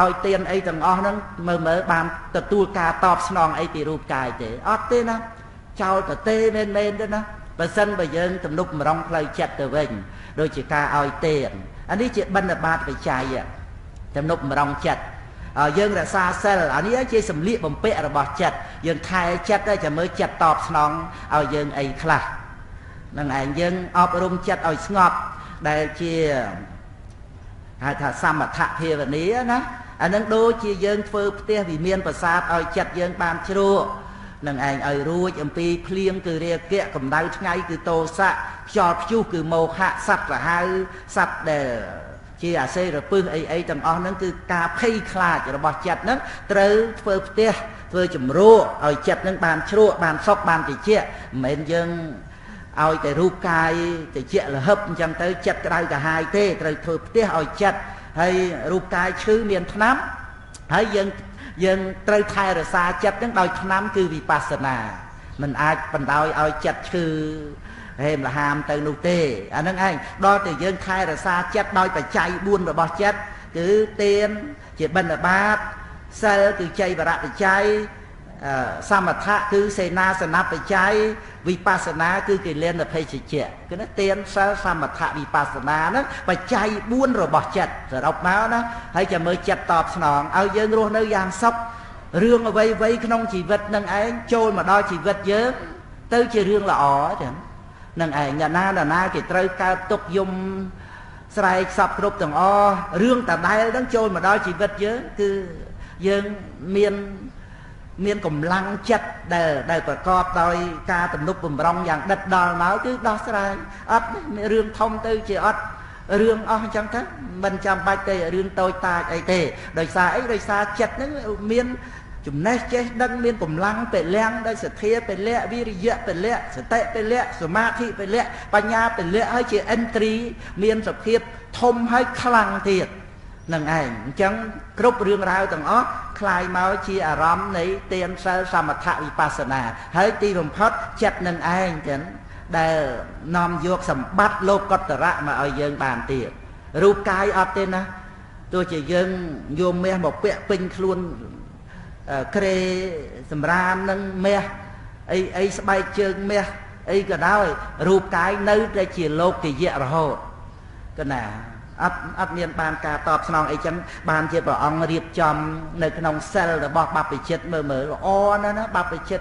ឲ្យទៀនអីទាំងអស់ហ្នឹងមើលបានទទួលការតបស្នងអីពីរូបកាយទេអត់ទេណាចោលតែទេមែនទេណាបើសិនបើយើងទំនុកបំរុងផ្លូវចិត្តទៅវិញដូចជាការឲ្យទៀនអានេះជាបណ្ឌបាតបច្ច័យទំនុកបំរុងចិត្តយើងរក្សាសិលអានេះជាសម្លៀកបំពាក់របស់ចិត្តយើងថែចិត្តតែចាំមើលចិត្តតបស្នងឲ្យយើងអីខ្លះនឹងឯងយើងអប់រំចិត្តឲ្យស្ងប់ដែលជាហៅថាសមថភាវនាណាអានឹងដូចជាយើងធ្វើផ្ទះវិមានប្រាសាទឲ្យចិត្តយើងបានជ្រក់នឹងឯងឲ្យរួចអំពីភ្លៀងគឺរាគៈកម្ដៅថ្ងៃគឺទោសៈខ្យល់ព្យុះគឺមោហៈសត្វសាហាវសត្វដែលជាអាសេរពឹសអីទាំងអស់ហ្នឹងគឺការភ័យខ្លាចរបស់ចិត្តហ្នឹងត្រូវធ្វើផ្ទះធ្វើជំរកឲ្យចិត្តហ្នឹងបានជ្រក់បានសុខបានត្រជាក់មិនមែនយើង ឲ្យតែរូបកាយតិចលហឹបអញ្ចឹងទៅចិត្តក្តៅកាហាយទេត្រូវធ្វើផ្ទះឲ្យចិត្តហើយរូបកាយឈឺមានថ្នាំហើយយើងត្រូវថែរក្សាចិត្តហ្នឹងដោយថ្នាំគឺវិបស្សនាមិនអាចបណ្ដោយឲ្យចិត្តឈឺហេមលហាមទៅនោះទេអាហ្នឹងឯងដល់តែយើងថែរក្សាចិត្តដោយបច្ច័យ4របស់ចិត្តគឺទានជាបិណ្ឌបាតសិលគឺចៃវរៈបច្ច័យសមថៈគឺសេនាសនៈបច្ច័យវិបស្សនាគឺកិលេនភេសជ្ជៈគឺណាទានសិលសមថៈវិបស្សនាហ្នឹងបច្ច័យ4របស់ចិត្តសរុបមកណាហើយចាំមើលចិត្តតបស្នងឲ្យយើងរស់នៅយ៉ាងសុខរឿងអ្វីក្នុងជីវិតនឹងឯងចូលមកដល់ជីវិតយើងទៅជារឿងល្អចឹងនឹងឯងអ្នកណាគេត្រូវកើតទុកយំស្រែកសពគ្រប់ទាំងអស់រឿងតដែលហ្នឹងចូលមកដល់ជីវិតយើងគឺយើងមានកម្លាំងចិត្តដែលប្រកបដោយការទំនុកបំរុងយ៉ាងដិតដល់មកគឺដោះស្រាយអត់រឿងធំទៅជាអត់រឿងអស់អញ្ចឹងទៅមិនចាំបាច់ទេរឿងតូចតាចអីទេដោយសារអីដោយសារចិត្តហ្នឹងមានចំណេះចេះដឹងមានកម្លាំងពលៈដោយសទ្ធាពលៈវិរិយៈពលៈសតិពលៈសមាធិពលៈបញ្ញាពលៈហើយជាឥន្ទ្រីមានសភាពធំហើយខ្លាំងទៀតនឹងឯងអញ្ចឹងគ្រប់រឿងរ៉ាវទាំងអស់คล้ายមកជាអារម្មណ៍នៃទានសិលសមថវិបស្សនាហើយទីបំផុតចិត្តនឹងឯងចឹងដែលនាំយកសម្បត្តិលោកុត្តរៈមកឲ្យយើងបានទៀតរូបកាយអត់ទេណាទោះជាយើងយកមាសមកពាក់ពេញខ្លួនក្រេសម្រាមនឹងមាសអីស្បែកជើងមាសអីក៏ដោយរូបកាយនៅតែជាលោកកិយៈរហូតកណាអត់មានបានការតបស្នងអីចឹងបានជាព្រះអង្គរៀបចំនៅក្នុងសិលរបស់បព្វជិតមើលល្អណាស់ណាបព្វជិត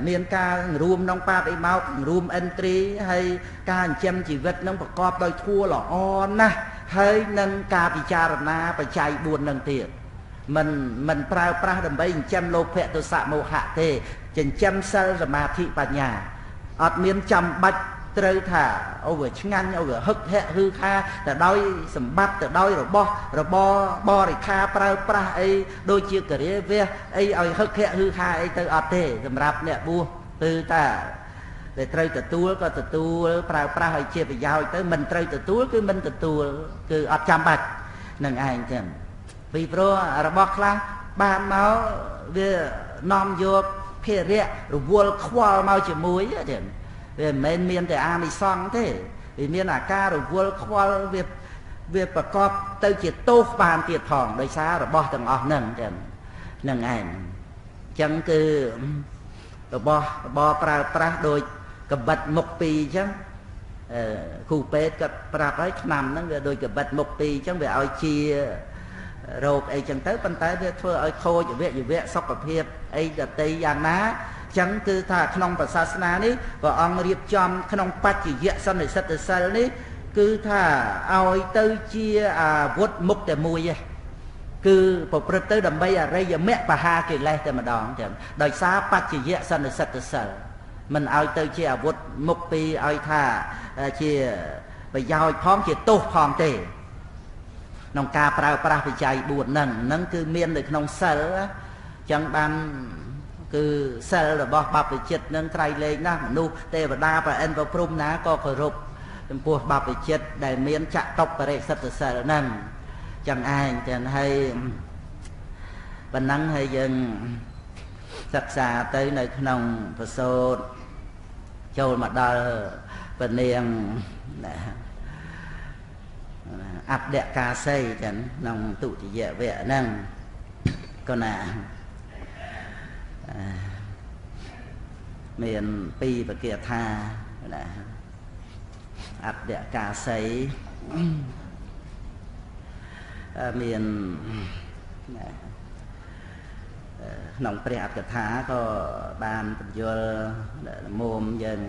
មានការរួមក្នុងបាបអីមករួមឥន្ទ្រីហើយការចិញ្ចឹមជីវិតនឹងប្រកបដោយធัวល្អណាស់ហើយនឹងការពិចារណាបច្ច័យ4នឹងទៀតមិនប្រើប្រាស់ដើម្បីចិញ្ចឹមលោភៈទោសៈមោហៈទេចិញ្ចឹមសិលសមាធិបញ្ញាអត់មានចាំបាច់ត្រូវថាអូវាឆ្ងាញ់អូវាហឹកហែកហឺខាទៅដោយសម្បត្តិទៅដោយរបស់បរិខាប្រើប្រាស់អីដូចជាករិយាវៈអីឲ្យហឹកហែកហឺខាអីទៅអត់ទេសម្រាប់អ្នកបួសគឺតាដែលត្រូវទទួលក៏ទទួលប្រើប្រាស់ឲ្យជាប្រយោជន៍ទៅមិនត្រូវទទួលគឺមិនទទួលគឺអត់ចាំបាច់នឹងឯងចឹងពីព្រោះរបស់ខ្លះបានមកវានាំយកភារៈរវល់ខ្វល់មកជាមួយចឹងវាមិនមែនមានតែអានិសង្សទេវាមានអាការរវល់ខ្វល់វាប្រកបទៅជាទោសបានទៀតផងដោយសាររបស់ទាំងអស់ហ្នឹងចឹងហ្នឹងឯងចឹងគឺរបស់ប្រើប្រាស់ដូចកបិតមុខពីរចឹងគ្រូពេទ្យគាត់ប្រាប់ហើយឆ្នាំហ្នឹងវាដូចកបិតមុខពីរចឹងវាឲ្យជារោគអីចឹងទៅប៉ុន្តែវាធ្វើឲ្យខូចអវយវៈសុខភាពអីដតីយ៉ាងណាចឹងគឺថាក្នុងព្រះសាសនានេះព្រះអង្គរៀបចំក្នុងបច្ចយៈសន្និសិទ្ធសិលនេះគឺថាឲ្យទៅជាអាវុធមុខតែមួយឯងគឺប្រព្រឹត្តទៅដើម្បីអរិយមគ្គបហាកិលេសតែម្ដងចឹងដោយសារបច្ចយៈសន្និសិទ្ធសិលមិនឲ្យទៅជាអាវុធមុខពីរឲ្យថាជាប្រយោជន៍ផងជាទោសផងទេក្នុងការប្រើប្រាស់បច្ច័យ4ហ្នឹងគឺមាននៅក្នុងសិលចឹងបានគឺសិលរបស់បព្វជិតនឹងក្រៃលែងណាស់មនុស្សទេវតាប្រអិនប្រព្រំណាក៏គោរពចំពោះបព្វជិតដែលមានចតុបរិសិទ្ធសិលហ្នឹងចឹងឯងចឹងហើយប៉ុណ្ណឹងហើយយើងសិក្សាទៅនៅក្នុងប្រសូតចូលមកដល់ពនាងអបដកាសីចឹងក្នុងទុតិយវគ្គហ្នឹងក៏ណាមានពីរបគាថាណាអបដកាសីមានក្នុងព្រះអត្ថកថាក៏បានបញ្យល់មុំយើង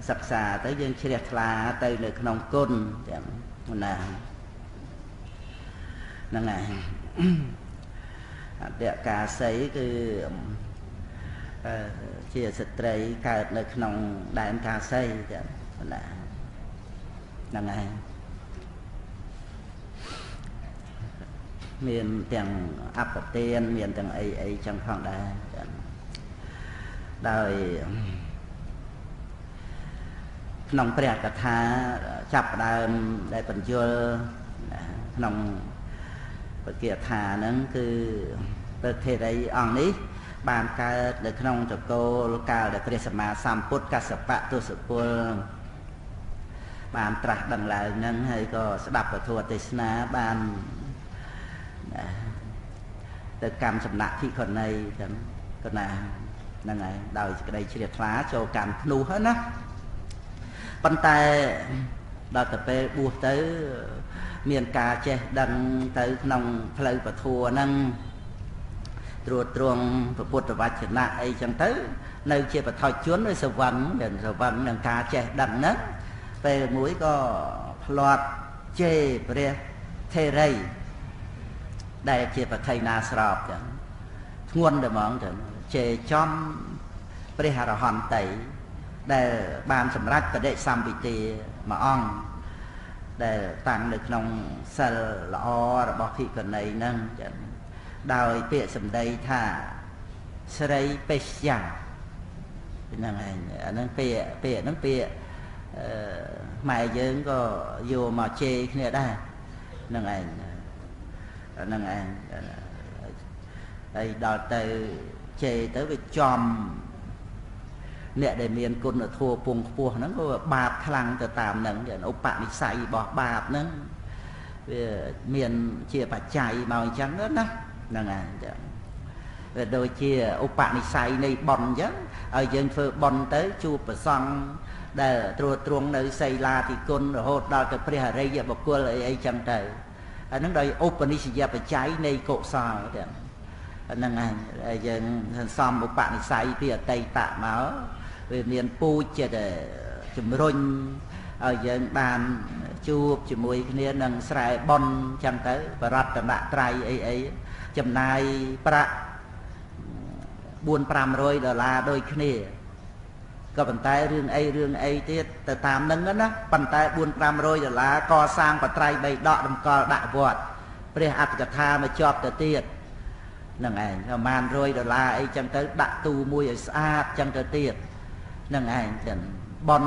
សិក្សាទៅយើងជ្រះថ្លាទៅនៅក្នុងគុណទាំងណាហ្នឹងហើយអបដកាសីគឺជាស្ត្រីកើតនៅក្នុងដែនកាសីចឹងណាហ្នឹងហើយមានទាំងអបទានមានទាំងអីចឹងផងដែរចឹងដោយ ក្នុងព្រះកថាចាប់ដើមដែលបញ្យលក្នុងបទថាហ្នឹងគឺព្រះថេរីអង្គនេះបានកើតនៅក្នុងតកូលកាលដែលព្រះសម្មាសម្ពុទ្ធកស្សបៈទសពលបានត្រាស់ដឹងឡើងហ្នឹងហើយក៏ស្ដាប់ពធទេសនាបានទៅកម្មសំណាក់ភិក្ខុនីចឹងក៏ណាហ្នឹងហើយដោយសេចក្តីជ្រះថ្លាចូលកម្មភ្នោះហ្នឹងណាប៉ុន្តែដល់ទៅពេលបួសទៅមានការចេះដឹងទៅក្នុងផ្លូវពធហ្នឹងត្រួតត្រងពុទ្ធវចនៈអីចឹងទៅនៅជាបឋិជននៅសវណ្ណនឹងការចេះដឹងហ្នឹងពេលមួយក៏ផ្លាត់ជេរព្រះថេរីដែលជាបក្ខីណាស្របចឹងធ្ងន់តែហ្មងចឹងជេរចំព្រះអរហន្តីដែលបានសម្រេចបដិសម្ពិទាមួយអង្គដែលតាំងនៅក្នុងសិលល្អរបស់ភិក្ខុនីហ្នឹងចឹងដោយពាក្យសម្ដីថាស្រីបេស្យាហ្នឹងឯងអាហ្នឹងពាក្យហ្នឹងពាក្យម៉ែយើងក៏យកមកជេរគ្នាដែរហ្នឹងឯងហ្នឹងឯងហើយដល់ទៅជេរទៅវាចំអ្នកដែលមានគុណធម៌ពងខ្ពស់ហ្នឹងក៏បាបខ្លាំងទៅតាមហ្នឹងឧបនិស្ស័យរបស់បាបហ្នឹងវាមានជាបច្ច័យមកអញ្ចឹងណាហ្នឹងហើយចឹងវាដូចជាឧបនិស្ស័យនៃបុណ្យអញ្ចឹងឲ្យយើងធ្វើបុណ្យទៅជួបប្រសង់ដែលត្រួតត្រងនៅសីលាធិគុណរហូតដល់ទៅព្រះអរិយបុគ្គលអីចឹងទៅអាហ្នឹងដោយឧបនិស្សយបច្ច័យនៃកុសលទាំងហ្នឹងហើយយើងសន្សំឧបនិស្ស័យពីអតីតមកវាមានពូជចិត្តជំរុញឲ្យយើងបានជួបជាមួយគ្នានឹងស្រែបុណ្យចឹងទៅបរតនត្រ័យអីចំណាយប្រាក់$400-500ដូចគ្នាក៏ប៉ុន្តែរឿងអីទៀតទៅតាមនឹងណាប៉ុន្តែ$400-500កសាងបត្រៃបីដកតម្កល់ដាក់វត្តព្រះអត្តកថាមកជាប់ទៅទៀតហ្នឹងឯងប្រហែល$100អីចឹងទៅដាក់ទូមួយឲ្យស្អាតចឹងទៅទៀតហ្នឹងឯងចឹងប៉ុន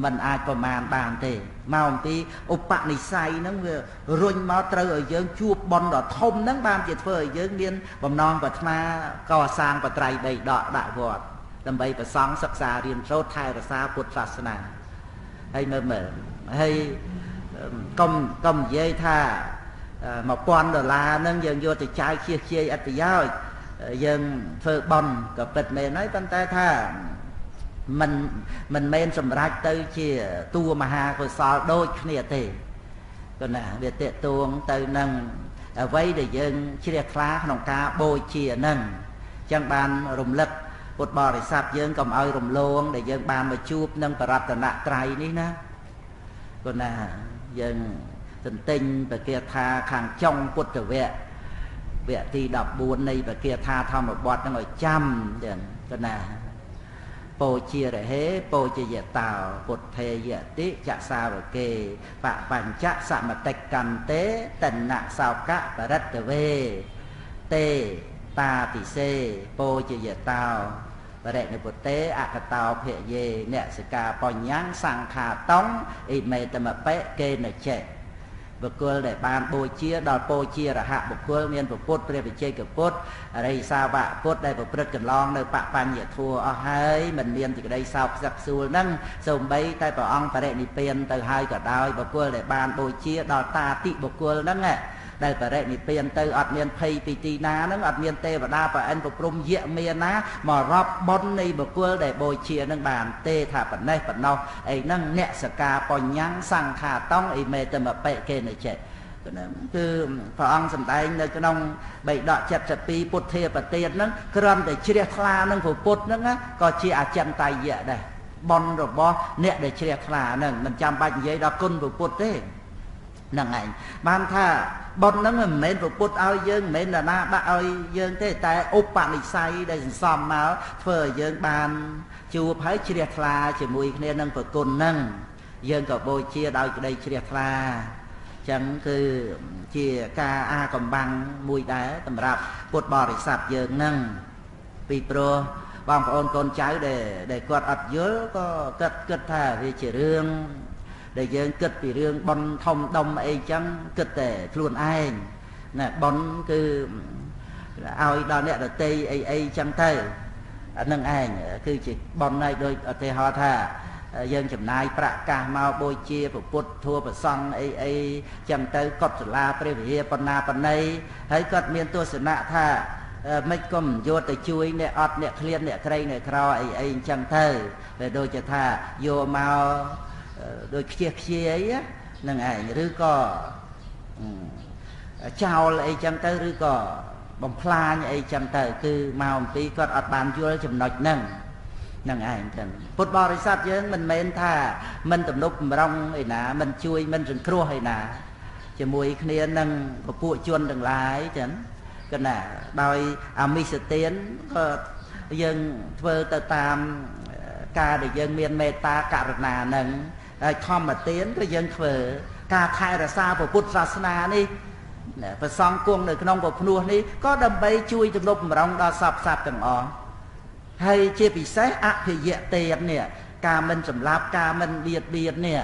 មិនអាចប្រមាណបានទេមកអំពីឧបនិស្ស័យហ្នឹងវារុញមកត្រូវឲ្យយើងជួបប៉ុនដ៏ធំហ្នឹងបានជាធ្វើឲ្យយើងមានបំណងប្រាថ្នាកសាងបត្រៃបីដកដាក់វត្តដើម្បីប្រសង់សិក្សារៀនសូត្រថែរក្សាពុទ្ធសាសនាហើយមើលហើយកុំនិយាយថា$1000ហ្នឹងយើងយកទៅចាយខ្ជិះខ្ជាយអត្ថប្រយោជន៍យើងធ្វើប៉ុនក៏ពិតមែនហើយប៉ុន្តែថាមិនមែនសម្រេចទៅជាតួមហាកុសលដូចគ្នាទេក៏ណាវាតេតួងទៅនឹងអ្វីដែលយើងជ្រះថ្លាក្នុងការបូជាហ្នឹងអញ្ចឹងបានរំលឹកពុទ្ធបរិស័ទយើងកុំឲ្យរំលងដែលយើងបានមកជួបនឹងបរតនត្រ័យនេះណាក៏ណាយើងទន្ទិញបកាថាខាងចុងពុទ្ធវគ្គវគ្គទី14នៃបកាថាធម្មបទហ្នឹងឲ្យចាំចឹងក៏ណាពោជារហេពោជាយតោពុទ្ធេយតិចសាវកេបបញ្ចសមតិកន្ទេតនៈសោកៈបរិតវេទេតាតិសេពោជាយតោបរិនិពុទេអកតោភយេអ្នកសិកាបញ្ញសង្ខាតងអ៊ីមេតមបេកេនចេបុគ្គលដែលបានបូជាដល់ពោជារហបុគ្គលមានពុទ្ធព្រះវិជ័យកពុទ្ធអរិយសាវកពុទ្ធដែលប្រព្រឹត្តកន្លងនៅបបញ្ញធัวអស់ហើយមិនមានសេចក្តីសោកសឹកសួលហ្នឹងសូម្បីតែព្រះអង្គបរិនិព្វានទៅហើយក៏ដោយបុគ្គលដែលបានបូជាដល់តាតិបុគ្គលហ្នឹងដែលបរិនិព្វានទៅអត់មានភ័យពីទីណាហ្នឹងអត់មានទេវតាប្រអិនប្រព្រំយៈមានណាមករាប់បុណ្យនៃបុគ្គលដែលបូជាហ្នឹងបានទេថាប៉ុណ្ណេះប៉ុណ្ណោះអីហ្នឹងអ្នកសកាបញ្ញសង្ខាតងអ៊ីមេតមបេកេនចេគឺព្រះអង្គសម្ដែងនៅក្នុងបៃដក72ពុទ្ធាប្រទានហ្នឹងគ្រាន់តែជ្រះថ្លានឹងពុទ្ធហ្នឹងក៏ជាអចិន្ត្រៃយៈដែរបុណ្យរបស់អ្នកដែលជ្រះថ្លាហ្នឹងមិនចាំបាច់និយាយដល់គុណពុទ្ធទេហ្នឹងឯងបានថាបុណ្យហ្នឹងមិនមែនពុទ្ធឲ្យយើងមិនមែនណាដាក់ឲ្យយើងទេតែឧបនិស្ស័យដែលសន្សំមកធ្វើឲ្យយើងបានជួបហើយជ្រះថ្លាជាមួយគ្នានឹងប្រគុណហ្នឹងយើងក៏បូជាដោយក្តីជ្រះថ្លាចឹងគឺជាការអាកំបាំងមួយដែរសម្រាប់ពុទ្ធបរិស័ទយើងហ្នឹងពីព្រោះ បងប្អូនកូនចៅដែលគាត់អត់យល់ក៏គិតថាវាជារឿងដែលយើងគិតពីរឿងបន់ធំដុំអីចឹងគិតតែខ្លួនឯងណាបន់គឺឲ្យដល់អ្នកដតីអីចឹងទៅអានឹងឯងគឺជាបន់ហើយដូចឧទាហរណ៍ថាយើងចំណាយប្រាក់កាសមកបូជាពុទ្ធធัวប្រសង់អីចឹងទៅកត់សាលាព្រះវិហារបណ្ណាបណ្ណីហើយគាត់មានទស្សនៈថាមិនក៏មិនយកទៅជួយអ្នកអត់អ្នកឃ្លានអ្នកក្រែងអ្នកក្រអីអញ្ចឹងទៅតែដូចជាថាយកមកដូចខ្ជិះខ្ជាអីហ្នឹងឯងឬក៏ចោលអីចឹងទៅឬក៏បំផ្លាញអីចឹងទៅគឺមកអំពីគាត់អត់បានយល់ចំណុចហ្នឹងហ្នឹងឯងចឹងពុទ្ធបរិស័ទយើងមិនមែនថាមិនទំនុកបំរុងឯណាមិនជួយមិនសង្គ្រោះឯណាជាមួយគ្នានឹងពពួកជនទាំងឡាយចឹងគណៈដោយអាមិសទានក៏យើងធ្វើទៅតាមការដែលយើងមានមេត្តាករុណានឹងហើយធម្មទានក៏យើងធ្វើការថែរក្សាពុទ្ធសាសនានេះប្រសង់គង់នៅក្នុងពភ្នោះនេះក៏ដើម្បីជួយទំនុកបំរុងដល់សពសត្វទាំងអស់ហើយជាពិសេសអភិយទាននេះការមិនសម្លាប់ការមិនបៀតបៀននេះ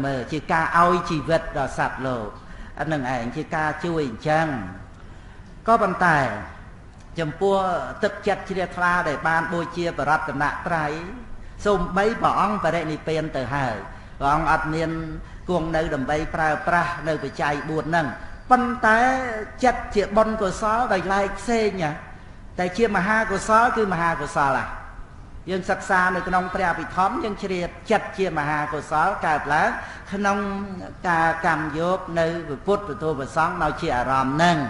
មើលជាការឲ្យជីវិតដល់សត្វលោកអានឹងឯងជាការជួយអញ្ចឹងក៏ប៉ុន្តែចំពោះទឹកចិត្តជ្រះថ្លាដែលបានបូជាបរតនត្រ័យសូម្បីព្រះអង្គបរិនិព្វានទៅហើយព្រះអង្គអត់មានគង់នៅដើម្បីប្រើប្រាស់នៅបច្ច័យ4ហ្នឹងប៉ុន្តែចិត្តជាបុណ្យកុសលដោយឡែកផ្សេងតែជាមហាកុសលគឺមហាកុសលយើងសិក្សានៅក្នុងព្រះអភិធម្មយើងជ្រាបចិត្តជាមហាកុសលកើតឡើងក្នុងការកម្មយកនៅពុទ្ធពធប្រសង់មកជាអារម្មណ៍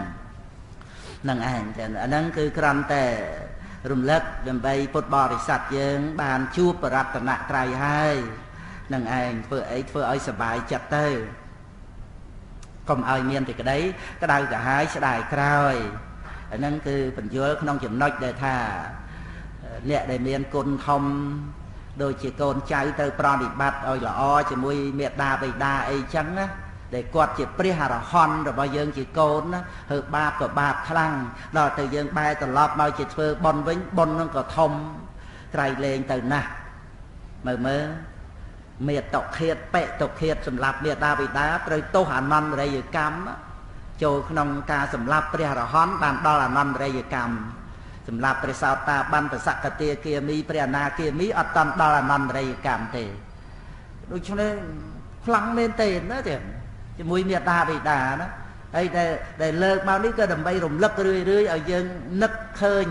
ហ្នឹងឯងតែអាហ្នឹងគឺគ្រាន់តែរំលឹកដើម្បីពុទ្ធបរិស័ទយើងបានជួបបរតនត្រ័យហើយនឹងឯងធ្វើអីធ្វើឲ្យសុបាយចិត្តទៅកុំឲ្យមានតែក្តីក្តៅក្រហាយស្ដាយក្រោយអាហ្នឹងគឺបញ្យល់ក្នុងចំណុចដែលថាអ្នកដែលមានគុណធំដូចជាកូនចៅទៅប្រតិបត្តិឲ្យល្អជាមួយមេត្តាបិតាអីចឹងណាដែលគាត់ជាព្រះអរហន្តរបស់យើងជាកូនណាហើបាបក៏បាបខ្លាំងដល់ទៅយើងបែរត្រឡប់មកជាធ្វើបុណ្យវិញបុណ្យនឹងក៏ធំក្រៃលែងទៅណាស់មើលមេតតុឃាតបេតុឃាតសម្រាប់មេត្តាបិតាត្រូវទោសអនន្តរិយកម្មចូលក្នុងការសម្លាប់ព្រះអរហន្តបានដល់អនន្តរិយកម្មសម្រាប់ព្រះសោតាបានប្រសកតាគាមីព្រះអនាគាមីអត់តាន់ដល់អនន្តរិយកម្មទេដូច្នេះខ្លាំងមែនទេណាទេជាមួយមេត្តាបិតាណាហើយដែលលើកមកនេះក៏ដើម្បីរំលឹករឿយឲ្យយើងនឹកឃើញ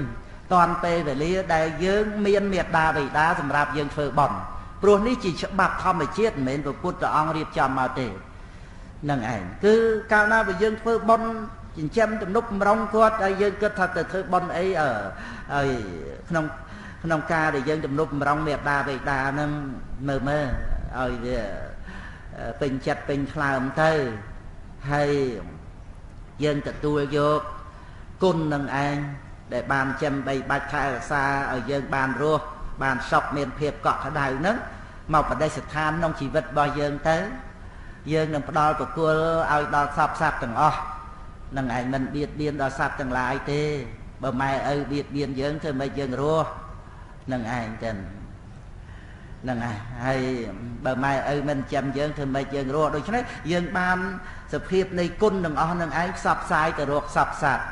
តាន់ពេលវេលាដែលយើងមានមេត្តាបិតាសម្រាប់យើងធ្វើបុណ្យព្រោះនេះជាច្បាប់ធម្មជាតិមិនមែនព្រះពុទ្ធអង្គរៀបចំមកទេនឹងឯងគឺកាលណាបើយើងធ្វើបុណ្យចិញ្ចឹមទំនុកបំរុងគាត់ហើយយើងគិតថាទៅធ្វើបុណ្យអីហើយក្នុងការដែលយើងទំនុកបំរុងមេត្តាបិតានឹងមើលឲ្យវាពេញចិត្តពេញថ្លើមទៅហើយយើងទទួលយកគុណនឹងឯងដែលបានចាំបីបាច់ថែរក្សាឲ្យយើងបានរស់បានសុខមានភាពកក់ក្ដៅហ្នឹងមកបដិស្ថានក្នុងជីវិតរបស់យើងទៅយើងនឹងផ្ដល់ប្រគល់ឲ្យដល់សពសត្វទាំងអស់នឹងឯងមិនបៀតបៀនដល់សត្វទាំងឡាយទេបើម៉ែឪបៀតបៀនយើងធ្វើម៉េចយើងរស់នឹងឯងចឹងហ្នឹងហើយបើម៉ែឪមិនចាំយើងធ្វើម៉េចយើងរស់ដូច្នេះយើងបានសភាពនៃគុណទាំងអស់នឹងឯងផ្សព្វផ្សាយទៅរកសពសត្វ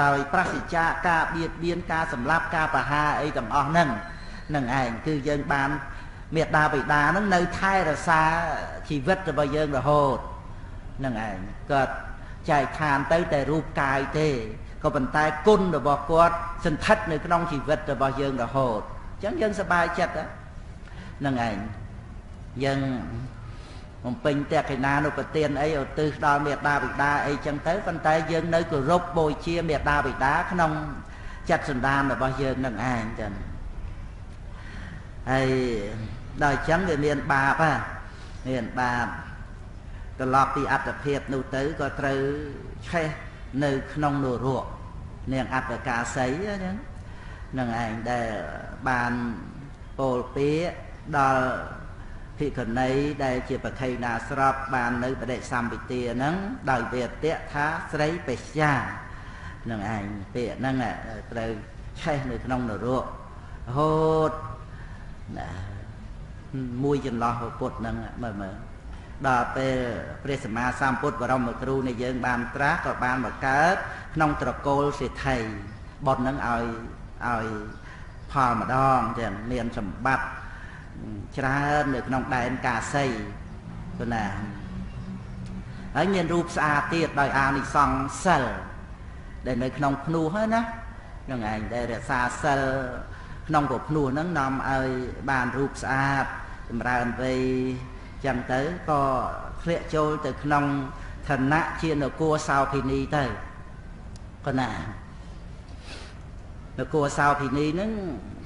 ដោយប្រសិជ្ជៈការបៀតបៀនការសម្លាប់ការប្រហារអីទាំងអស់ហ្នឹងនឹងឯងគឺយើងបានមេត្តាបិតាហ្នឹងនៅថែរក្សាជីវិតរបស់យើងរហូតនឹងឯងគាត់ចែកឋានទៅតែរូបកាយទេក៏ប៉ុន្តែគុណរបស់គាត់សន្ធិដ្ឋនៅក្នុងជីវិតរបស់យើងរហូតអញ្ចឹងយើងសប្បាយចិត្តហ្នឹងឯងយើងបំពេញតេកិណានុប្រទានអីឧទ្ទិសដល់មេត្តាបិតាអីចឹងទៅប៉ុន្តែយើងនៅគោរពបូជាមេត្តាបិតាក្នុងចិត្តសន្តានរបស់យើងនឹងឯងចឹងហើយដល់អញ្ចឹងវាមានបាបមានបាបត្រឡប់ពីអត្តភាពនោះទៅក៏ត្រូវឆេះនៅក្នុងនរកនាងអត្តកាសីអញ្ចឹងនឹងឯងដែលបានពោលពាក្យដល់ភិក្ខុនីដែលជាបក្ខីណាស្របបាននៅបដិសម្ពិទាហ្នឹងដោយវេទៈថាស្រីបេស្យានឹងឯងពាក្យហ្នឹងត្រូវឆេះនៅក្នុងនរក ហូតណាមួយចន្លោះពុទ្ធហ្នឹងមើលដល់ពេលព្រះសម្មាសម្ពុទ្ធបរមគ្រូនៃយើងបានត្រាស់ក៏បានមកកើតក្នុងត្រកូលសេដ្ឋីបុណ្យហ្នឹងឲ្យផលម្ដងចឹងមានសម្បត្តិច្រើននៅក្នុងដែនកាសីព្រោះណាហើយមានរូបស្អាតទៀតដោយអានិសង្សសិលដែលនៅក្នុងភ្នោះហ្នឹងណាហ្នឹងឯងដែលរក្សាសិលក្នុងព្រះភ្នោះហ្នឹងនាំឲ្យបានរូបស្អាតចម្រើនវ័យចឹងទៅក៏ធ្លាក់ចូលទៅក្នុងឋានៈជានគរសោភិនីទៅក៏ណានគរសោភិនីហ្នឹង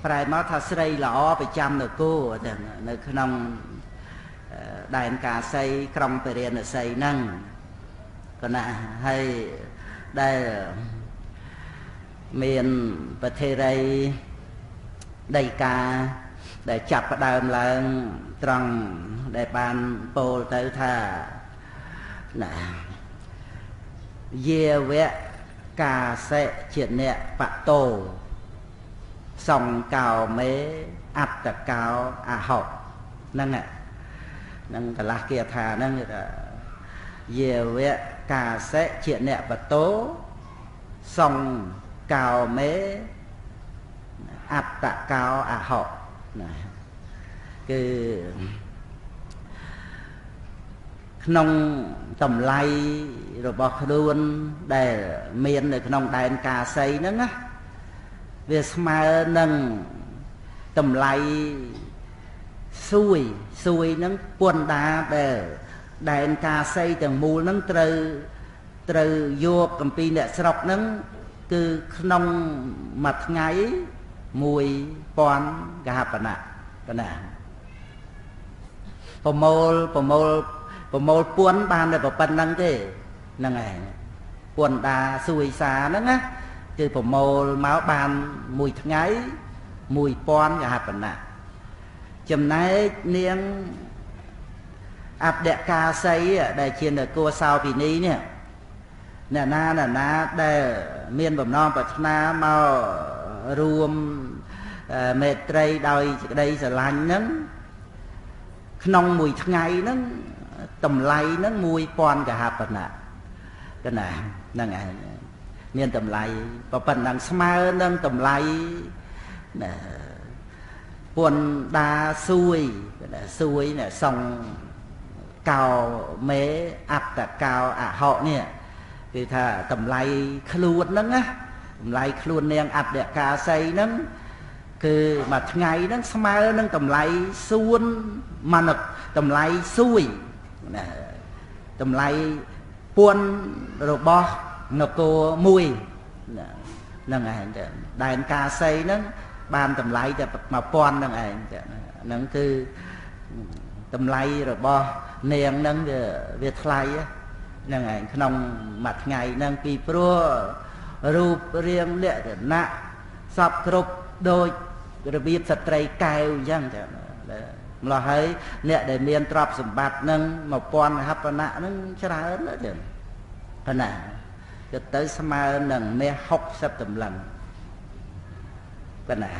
ប្រែមកថាស្រីល្អប្រចាំនគរចឹងនៅក្នុងដែនកាសីក្រុងពរាណសីហ្នឹងក៏ណាហើយដែលមានប្រធេរីដីកាដែលចាប់ផ្ដើមឡើងត្រង់ដែលបានពោលទៅថាណាយាវៈកាសិជាអ្នកបតោសង្កោមេអត្តកោអហោហ្នឹងហ្នឹងកន្លះគាថាហ្នឹងថាយាវៈកាសិជាអ្នកបតោសង្កោមេអត្តកោអហោណាគឺក្នុងតម្លៃរបស់ខ្លួនដែលមាននៅក្នុងដែនកាសីហ្នឹងណាវាស្មើនឹងតម្លៃសួយហ្នឹងពន្ធដាដែលដែនកាសីទាំងមូលហ្នឹងត្រូវយកគម្ពីរអ្នកស្រុកហ្នឹងគឺក្នុងមួយថ្ងៃ1000កហបណៈកណាប្រមូលពួនបានតែប៉ុណ្្នឹងទេហ្នឹងឯងពួនដាសួយសាហ្នឹងណាគឺប្រមូលមកបានមួយថ្ងៃ1000កហបណៈចំណែកនាងអបដកាសីដែលជានគរសោភិនីនេះអ្នកណាដែលមានបំណងប្រាថ្នាមករួមមេត្រីដោយសេចក្តីស្រឡាញ់ហ្នឹងក្នុងមួយថ្ងៃហ្នឹងតម្លៃហ្នឹង1000កហបណៈកណាហ្នឹងឯងមានតម្លៃប៉ុណ្ណឹងស្មើនឹងតម្លៃពន្ធដាសួយនេះសង្កោមេអត្តកោអហោនេះគឺថាតម្លៃខ្លួនហ្នឹងណាតម្លៃខ្លួននាងអត្តកាសីហ្នឹងគឺមួយថ្ងៃហ្នឹងស្មើនឹងតម្លៃសួនមកតម្លៃសួយណាតម្លៃពួនរបស់នគរមួយហ្នឹងឯងដែនកាសីហ្នឹងបានតម្លៃតែ1000ហ្នឹងឯងហ្នឹងគឺតម្លៃរបស់នាងហ្នឹងវាថ្លៃហ្នឹងឯងក្នុងមួយថ្ងៃហ្នឹងពីព្រោះរូបរាងលក្ខណៈសពគ្រប់ដូចរបៀបស្ត្រីកែវអញ្ចឹងចាម្ល៉េះហើយអ្នកដែលមានទ្រព្យសម្បត្តិហ្នឹង1000ហបណៈហ្នឹងច្រើនណាស់ចឹងប៉ុណ្ណាគឺទៅស្មើនឹងមាស60តម្លឹងប៉ុណ្ណា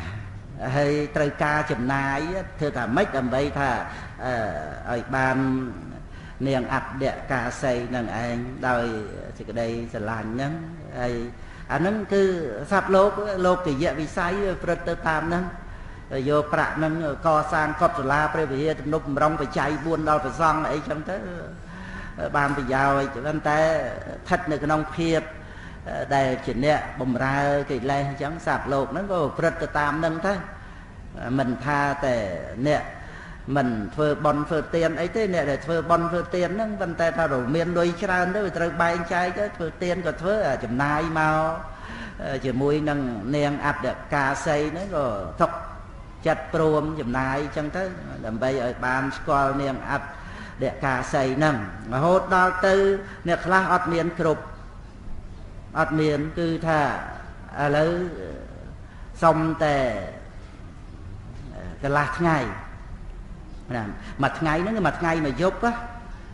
ហើយត្រូវការចំណាយធ្វើថាម៉េចដើម្បីថាឲ្យបាននាងអត្តកាសីនឹងឯងដោយសេចក្តីស្រឡាញ់ហ្នឹងហើយអាហ្នឹងគឺសត្វលោកទយៈវិស័យប្រព្រឹត្តទៅតាមហ្នឹងយកប្រាក់ហ្នឹងកសាងកុដិសាលាព្រះវិហារទំនប់បំរុងបច្ច័យ4ដល់ព្រះសង្ឃអីចឹងទៅបានប្រយោជន៍ប៉ុន្តែស្ថិតនៅក្នុងភាពដែលជាអ្នកបំរើកិលេសអញ្ចឹងសត្វលោកហ្នឹងក៏ប្រព្រឹត្តទៅតាមហ្នឹងទៅមិនថាតែអ្នកមិនធ្វើបន់ធ្វើទានអីទេអ្នកដែលធ្វើបន់ធ្វើទានហ្នឹងប៉ុន្តែថារមានលុយច្រើនទៅវាត្រូវបែងចែកទៅធ្វើទានក៏ធ្វើចំណាយមកជាមួយនឹងនាងអត្តកាសីហ្នឹងក៏ទុកចិត្តព្រមចំណាយអញ្ចឹងទៅដើម្បីឲ្យបានស្គាល់នាងអត្តកាសីហ្នឹងរហូតដល់ទៅអ្នកខ្លះអត់មានគ្រប់អត់មានគឺថាឥឡូវសុំតែកន្លះថ្ងៃណាមួយថ្ងៃហ្នឹងមួយថ្ងៃមួយយប់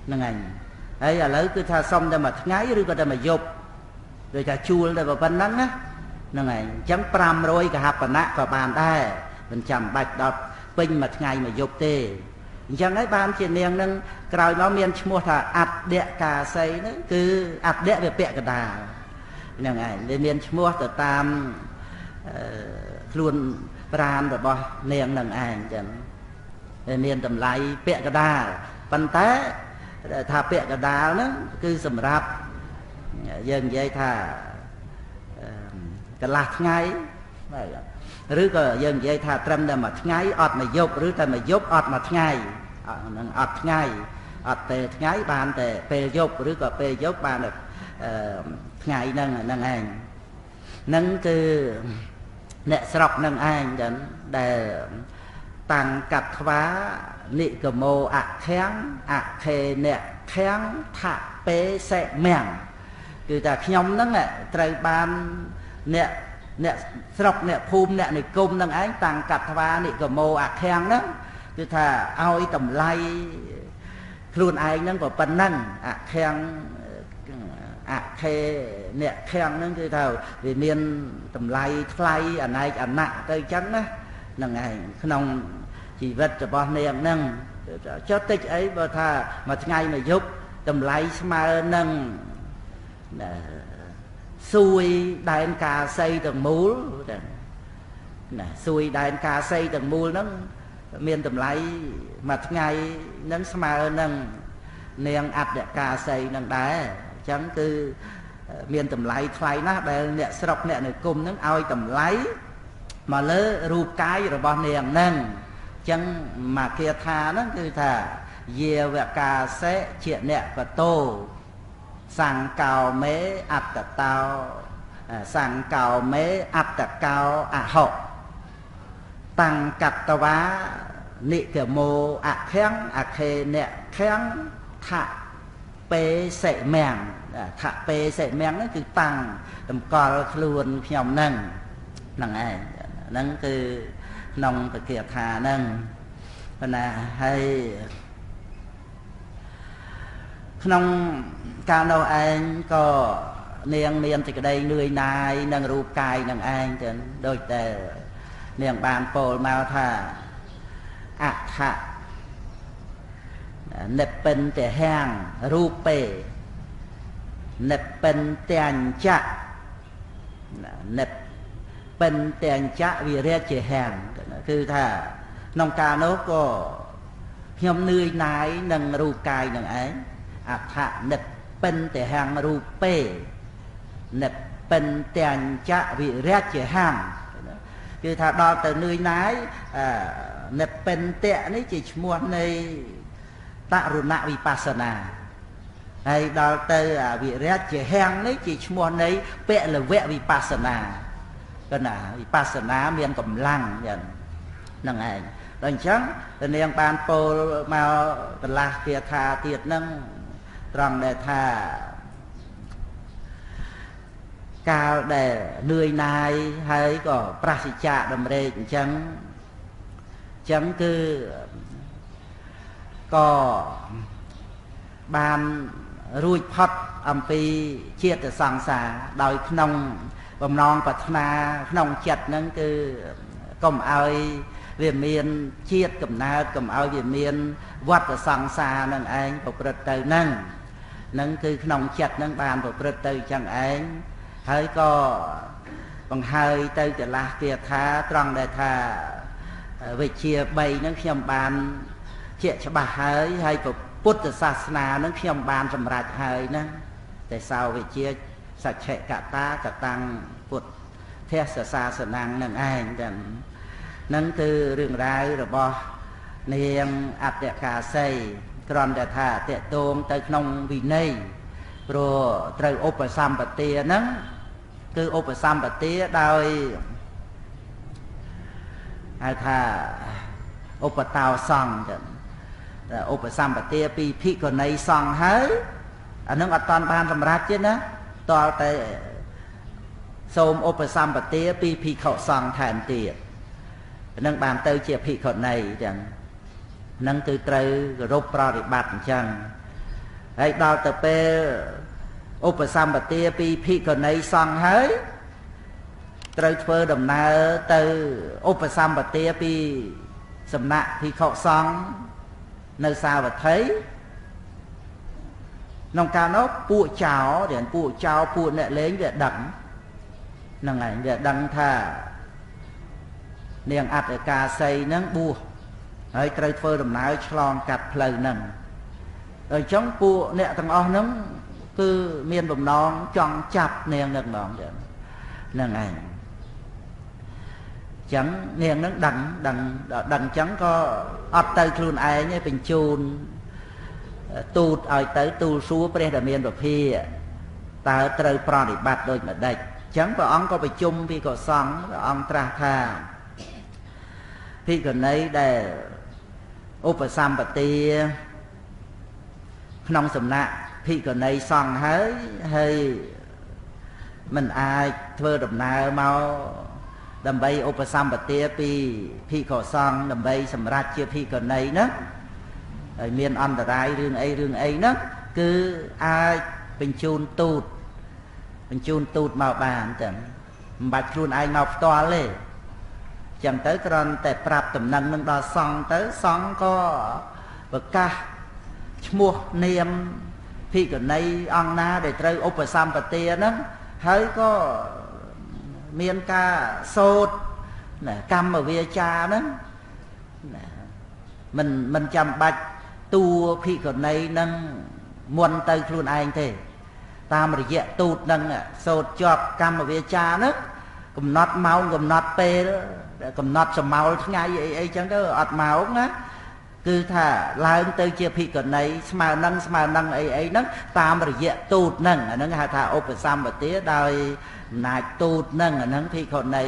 ហ្នឹងឯងហើយឥឡូវគឺថាសុំតែមួយថ្ងៃឬក៏តែមួយយប់ដូចថាជួលតែប៉ុណ្ណឹងណាហ្នឹងឯងអញ្ចឹង500កហបណៈក៏បានដែរ មិនចាំបាច់ដល់ពេញមួយថ្ងៃមួយយប់ទេអញ្ចឹងហើយបានជានាងនឹងក្រោយមកមានឈ្មោះថាអត្តដកាសីហ្នឹងគឺអត្តវាពាក់កដាលហ្នឹងឯងវាមានឈ្មោះទៅតាមខ្លួនប្រាណរបស់នាងនឹងឯងចឹងវាមានតម្លៃពាក់កដាលប៉ុន្តែថាពាក់កដាលហ្នឹងគឺសម្រាប់យើងនិយាយថាកន្លះថ្ងៃឬក៏យើងនិយាយថាត្រឹមតែមួយថ្ងៃអត់មួយយប់ឬតែមួយយប់អត់មួយថ្ងៃនឹងអត់ថ្ងៃអត់ពេលថ្ងៃបានតែពេលយប់ឬក៏ពេលយប់បានតែថ្ងៃហ្នឹងហ្នឹងឯងហ្នឹងគឺអ្នកស្រុកនឹងឯងចឹងដែលតាំងកាត់ខ្វានិកមោអខាំងអខេអ្នកខាំងថពេសេមាំងគឺថាខ្ញុំហ្នឹងត្រូវបានអ្នកស្រុកអ្នកភូមិអ្នកនិគមនឹងឯងតាំងកាត់ថ្វានិកមោអខាំងហ្នឹងគឺថាឲ្យតម្លៃខ្លួនឯងហ្នឹងក៏ប៉ុណ្ណឹងអខាំងអខេអ្នកខាំងហ្នឹងគឺថាវាមានតម្លៃថ្លៃអណែកអណៈទៅចឹងណាហ្នឹងឯងក្នុងជីវិតរបស់នាងហ្នឹងចុះតិចអីបើថាមួយថ្ងៃមួយយប់តម្លៃស្មើនឹងសួយដែនកាសីទាំងមូលណាសួយដែនកាសីទាំងមូលហ្នឹងមានតម្លៃមួយថ្ងៃហ្នឹងស្មើនឹងនាងអត្តកាសីហ្នឹងដែរអញ្ចឹងគឺមានតម្លៃថ្លៃណាស់ដែលអ្នកស្រុកអ្នកនិគមហ្នឹងឲ្យតម្លៃមកលើរូបកាយរបស់នាងហ្នឹងអញ្ចឹងមកគាថាហ្នឹងគឺថាយាវកាសេជាអ្នកកតោសង្កោមេអត្តតោសង្កោមេអត្តកោអហុតាំងកតវានិកមោអខាំងអខេអ្នកខាំងថពេសេមាំងថពេសេមាំងហ្នឹងគឺតាំងតម្កល់ខ្លួនខ្ញុំហ្នឹងហ្នឹងឯងហ្នឹងគឺក្នុងពគាថាហ្នឹងប៉ុន្តែហើយក្នុងកាលនោះឯងក៏នាងមានសេចក្តីនឿយណាយនឹងរូបកាយនឹងឯងចឹងដូចតែនាងបានពោលមកថាអថៈនិព្ពិនតហាំងរូបេនិព្ពិនទាំងចៈនិព្ពិនទាំងចៈវិរិយជាហាំងគឺថាក្នុងកាលនោះក៏ខ្ញុំនឿយណាយនឹងរូបកាយនឹងឯងអថៈនិព្ពិនតហាំងរូបេនិព្ពិនទាំងចៈវិរិយជាហាំងគឺថាដល់ទៅនឿយណាយនិព្ពិនតៈនេះជាឈ្មោះនៃតរុណវិបស្សនាហើយដល់ទៅវិរិយជាហាំងនេះជាឈ្មោះនៃពលវៈវិបស្សនាគឺណាវិបស្សនាមានកម្លាំងយ៉ាងហ្នឹងឯងដល់អញ្ចឹងនាងបានពោលមកកន្លះគាថាទៀតហ្នឹងត្រង់ដែលថាកាលដែលនឿយណាយហើយក៏ប្រសិជ្ជៈដំរេកអញ្ចឹងគឺក៏បានរួចផុតអំពីជាតិសង្សារដោយក្នុងបំណងប្រាថ្នាក្នុងចិត្តហ្នឹងគឺកុំឲ្យវាមានជាតិកំណើតកុំឲ្យវាមានវដ្តសង្សារនឹងឯងប្រព្រឹត្តទៅហ្នឹងគឺក្នុងចិត្តហ្នឹងបានប្រព្រឹត្តទៅចឹងឯងហើយក៏បង្ហើយទៅកន្លះគាថាត្រង់ដែលថាវិជ្ជា3ហ្នឹងខ្ញុំបានជាច្បាស់ហើយពុទ្ធសាសនាហ្នឹងខ្ញុំបានសម្រេចហើយណាតែសោវិជ្ជាសច្ឆកតាកតាំងពុទ្ធសាសនាហ្នឹងឯងចឹងហ្នឹងគឺរឿងរ៉ាវរបស់នាងអត្តកាសីគ្រាន់តែថាតេតងទៅក្នុងវិន័យព្រោះត្រូវឧបសម្បទាហ្នឹងគឺឧបសម្បទាដោយហៅថាឧបតោសង្ឃចឹងឧបសម្បទាពីភិក្ខុនីសង្ឃហើយអានឹងអត់តាន់បានសម្រេចទេណាតលតែសូមឧបសម្បទាពីភិក្ខុសង្ឃថែមទៀតនឹងបានទៅជាភិក្ខុនីចឹងនឹងគឺត្រូវគោរពប្រតិបត្តិអញ្ចឹងហើយដល់ទៅពេលឧបសម្បទាពីភិក្ខុនីសង្ឃហើយ ត្រូវធ្វើដំណើរទៅឧបសម្បទាពីសំណាក់ភិក្ខុសង្ឃនៅសាវត្ថីក្នុងកាលនោះពួកចោដែលពួកចោពួកអ្នកលេងវាដឹងហ្នឹងហើយវាដឹងថានាងអត្តកាសីហ្នឹងបួសហើយត្រូវធ្វើដំណើរឆ្លងកាត់ផ្លូវហ្នឹងអញ្ចឹងពួកអ្នកទាំងអស់ហ្នឹងគឺមានបំណងចង់ចាប់នាងនឹងម្ដងទៀតហ្នឹងឯងចឹងនាងនឹងដឹងអញ្ចឹងក៏អត់ទៅខ្លួនឯងទេបញ្ជូនទូតឲ្យទៅទូលសួរព្រះដែលមានពភាតើត្រូវប្រតិបត្តិដូចម្ដេចអញ្ចឹងព្រះអង្គក៏ប្រជុំភិក្ខុសង្ឃព្រះអង្គត្រាស់ថាភិក្ខុនីដែលឧបសម្បទាក្នុងសំណាក់ភិក្ខុនីសង្ឃហើយមិនអាចធ្វើដំណើរមកដើម្បីឧបសម្បទាពីភិក្ខុសង្ឃដើម្បីសម្រេចជាភិក្ខុនីហ្នឹងហើយមានអន្តរាយរឿងអីហ្នឹងគឺអាចបញ្ជូនទូតមកបានចឹងមិនបាច់ខ្លួនឯងមកផ្ទាល់ទេចឹងទៅគ្រាន់តែប្រាប់ដំណឹងនឹងដល់សង្ឃទៅសង្ឃក៏ប្រកាសឈ្មោះនាមភិក្ខុនីអង្គណាដែលត្រូវឧបសម្បទាហ្នឹងហើយក៏មានការសូត្រកម្មវាចាហ្នឹងមិនចាំបាច់តួភិក្ខុនីនឹងមុនទៅខ្លួនឯងទេតាមរយៈទូតនឹងសូត្រជាប់កម្មវាចាហ្នឹងកំណត់ម៉ោងកំណត់ពេលកំណត់សមោលថ្ងៃអីចឹងទៅអត់ម៉ោងណាគឺថាឡើងទៅជាភិក្ខុនីស្មើនឹងអីហ្នឹងតាមរយៈទូតហ្នឹងអាហ្នឹងហៅថាឧបសម្បទាដោយអំណាចទូតហ្នឹងអាហ្នឹងភិក្ខុនី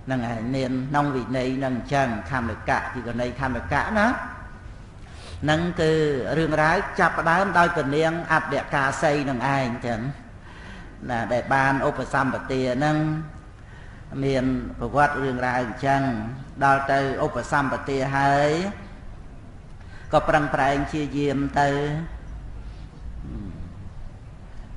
ហ្នឹងហើយមានក្នុងវិន័យហ្នឹងអញ្ចឹងខណ្ឌកៈភិក្ខុនីខណ្ឌកៈណាហ្នឹងគឺរឿងរ៉ាវចាប់ផ្ដើមដោយព្រះនាងអត្តកាសីនឹងឯងចឹងណាដែលបានឧបសម្បទាហ្នឹងមានប្រវត្តិរឿងរ៉ាវអញ្ចឹងដល់ទៅឧបសម្បទាហើយក៏ប្រឹងប្រែងជាយាមទៅ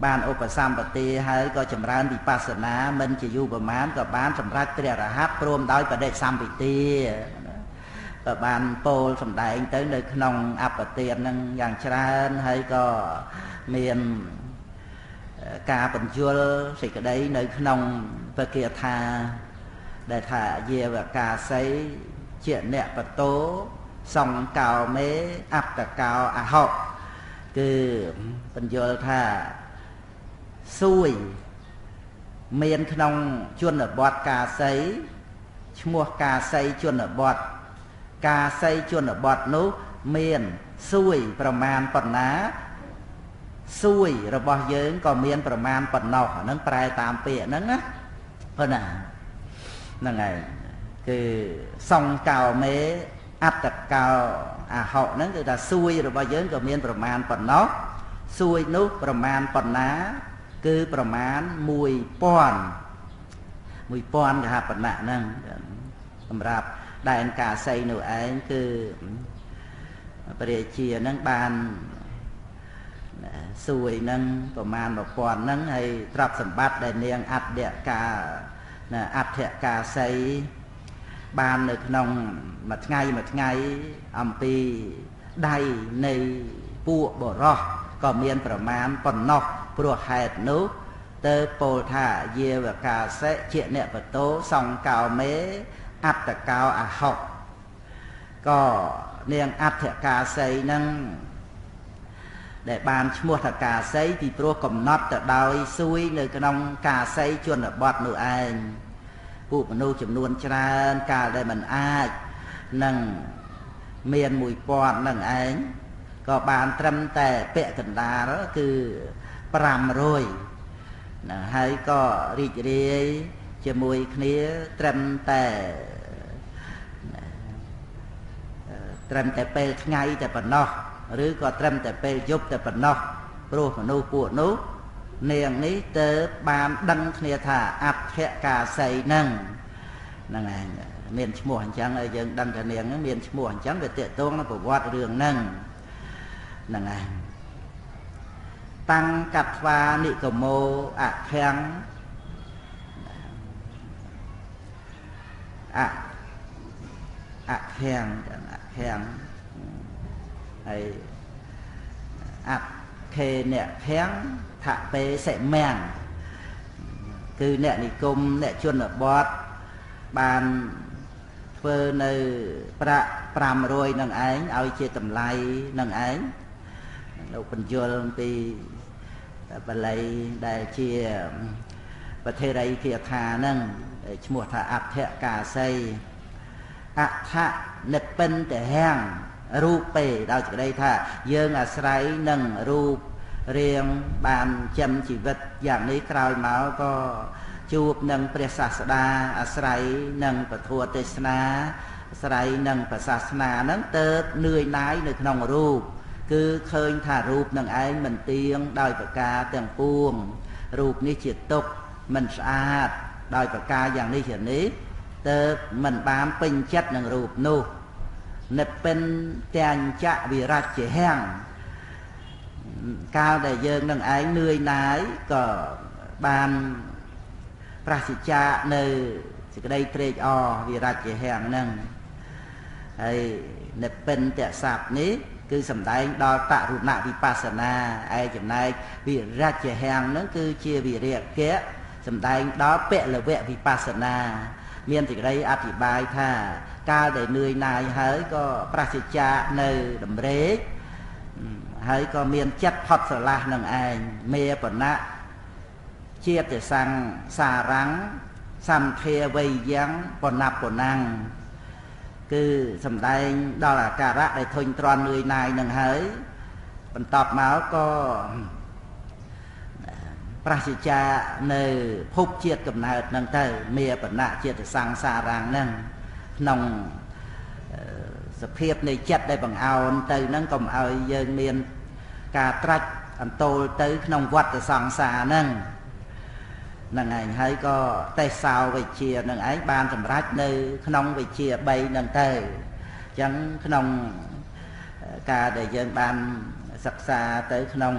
បានឧបសម្បទាហើយក៏ចម្រើនវិបស្សនាមិនជាយូរប្រមាណក៏បានសម្រេចព្រះរហ័តព្រមដោយបដិសម្ពិទាក៏បានពោលសម្ដែងទៅនៅក្នុងអបទាននឹងយ៉ាងច្រើនហើយក៏មានការបញ្យល់សេចក្តីនៅក្នុងពគាថាដែលថាយាវកាសីជាអ្នកបតោសង្កោមេអត្តកោអហុគឺបញ្យល់ថាសួយមានក្នុងជនបទកាសីឈ្មោះកាសីជនបទកាសីជនបទនោះមានសួយប្រមាណប៉ុណ្ណាសួយរបស់យើងក៏មានប្រមាណប៉ុណ្ណោះហ្នឹងប្រែតាមពាក្យហ្នឹងណាប៉ុណ្ណាហ្នឹងហើយគឺសង្កោមេអត្តកោអហុហ្នឹងគឺថាសួយរបស់យើងក៏មានប្រមាណប៉ុណ្ណោះសួយនោះប្រមាណប៉ុណ្ណាគឺប្រមាណ1000កហបណៈហ្នឹងសម្រាប់ដែនកាសីនោះឯងគឺព្រះជាហ្នឹងបានសួយហ្នឹងប្រមាណ1000ហ្នឹងហើយទ្រព្យសម្បត្តិដែលនាងអត្តកាសីបាននៅក្នុងមួយថ្ងៃអំពីដៃនៃពួកបរោះក៏មានប្រមាណប៉ុណ្ណោះព្រោះហេតុនោះទៅពោលថាយាវកាសិជាអ្នកបតោសង្កោមេអត្តកោអហុក៏នាងអត្តកាសីហ្នឹងដែលបានឈ្មោះថាកាសីពីព្រោះកំណត់ទៅដោយសួយនៅក្នុងកាសីជនបទនោះឯងពួកមនុស្សចំនួនច្រើនកាលដែលមិនអាចនឹងមាន1000នឹងឯងក៏បានត្រឹមតែពាក់កណ្ដាលគឺ500ណាហើយក៏រីករាយជាមួយគ្នាត្រឹមតែពេលថ្ងៃតែប៉ុណ្ណោះឬក៏ត្រឹមតែពេលយប់តែប៉ុណ្ណោះព្រោះមនុស្សពួកនោះនាងនេះទៅបានដឹងគ្នាថាអដ្ឋកាសីហ្នឹងឯងមានឈ្មោះអញ្ចឹងហើយយើងដឹងថានាងហ្នឹងមានឈ្មោះអញ្ចឹងវាតេតងនឹងប្រវត្តិរឿងហ្នឹងឯងតាំងកត្វានិកមោអខាំង ខាំងខាំងហើយខេអ្នកខាំងថាពេសិមាំងគឺអ្នកនិគមអ្នកជនបទបានធ្វើនៅប្រាក់500នឹងឯងឲ្យជាតម្លៃនឹងឯងលោកបញ្យលពីបល័យដែលជាប្រធេរីគាថានឹងឈ្មោះថាអដ្ឋកាសីអដ្ឋនិព្ពិនតហាំងរូបពេដោយសេចក្តីថាយើងអាស្រ័យនឹងរូបរាងបានចិញ្ចឹមជីវិតយ៉ាងនេះក្រោយមកក៏ជួបនឹងព្រះសាស្តាអាស្រ័យនឹងពធទេសនាអាស្រ័យនឹងព្រះសាសនាហ្នឹងទៅនឿយណាយនៅក្នុងរូបគឺឃើញថារូបនឹងឯងមិនទៀងដោយប្រការទាំងពួងរូបនេះជាទុក្ខមិនស្អាតដោយប្រការយ៉ាងនេះជានេះទៅមិនបានពេញចិត្តនឹងរូបនោះនិព្ពិនទាំងចៈវិរច្ចហាំងកាលដែលយើងនឹងឯងនឿយណាយក៏បានប្រសិជ្ជានៅសេចក្តីត្រេកអរវិរច្ចហាំងហ្នឹងហើយនិព្ពិនតស័ព្ទនេះគឺសំដែងដល់តរុណវិបស្សនាឯចំណែកវិរច្ចហាំងហ្នឹងគឺជាវិរិយកៈសំដែងដល់ពលវៈវិបស្សនាមានសេចក្តីអធិប្បាយថាកាលដែលនឿយណាយហើយក៏ប្រសិជ្ជានៅតម្រេកហើយក៏មានចិត្តផុតស្រឡះនឹងឯងមេបណៈជាតិសង្សារੰសន្ធាវៃយ៉ាងបណាប់បណាំងគឺសំដែងដល់អាការៈដែលធុញទ្រាន់នឿយណាយនឹងហើយបន្ទាប់មកក៏ប្រសិជ្ជានៅភពជាតិកំណើតហ្នឹងទៅមេបណៈជាតិសង្សារੰហ្នឹងក្នុងសភាពនៃចិត្តដែលបង្អោនទៅហ្នឹងកុំឲ្យយើងមានការត្រាច់អន្តោលទៅក្នុងវដ្តសង្សារហ្នឹងនឹងឯងហើយក៏ទេសោវិជ្ជានឹងឯងបានសម្រេចនៅក្នុងវិជ្ជា3ហ្នឹងទៅអញ្ចឹងក្នុងការដែលយើងបានសិក្សាទៅក្នុង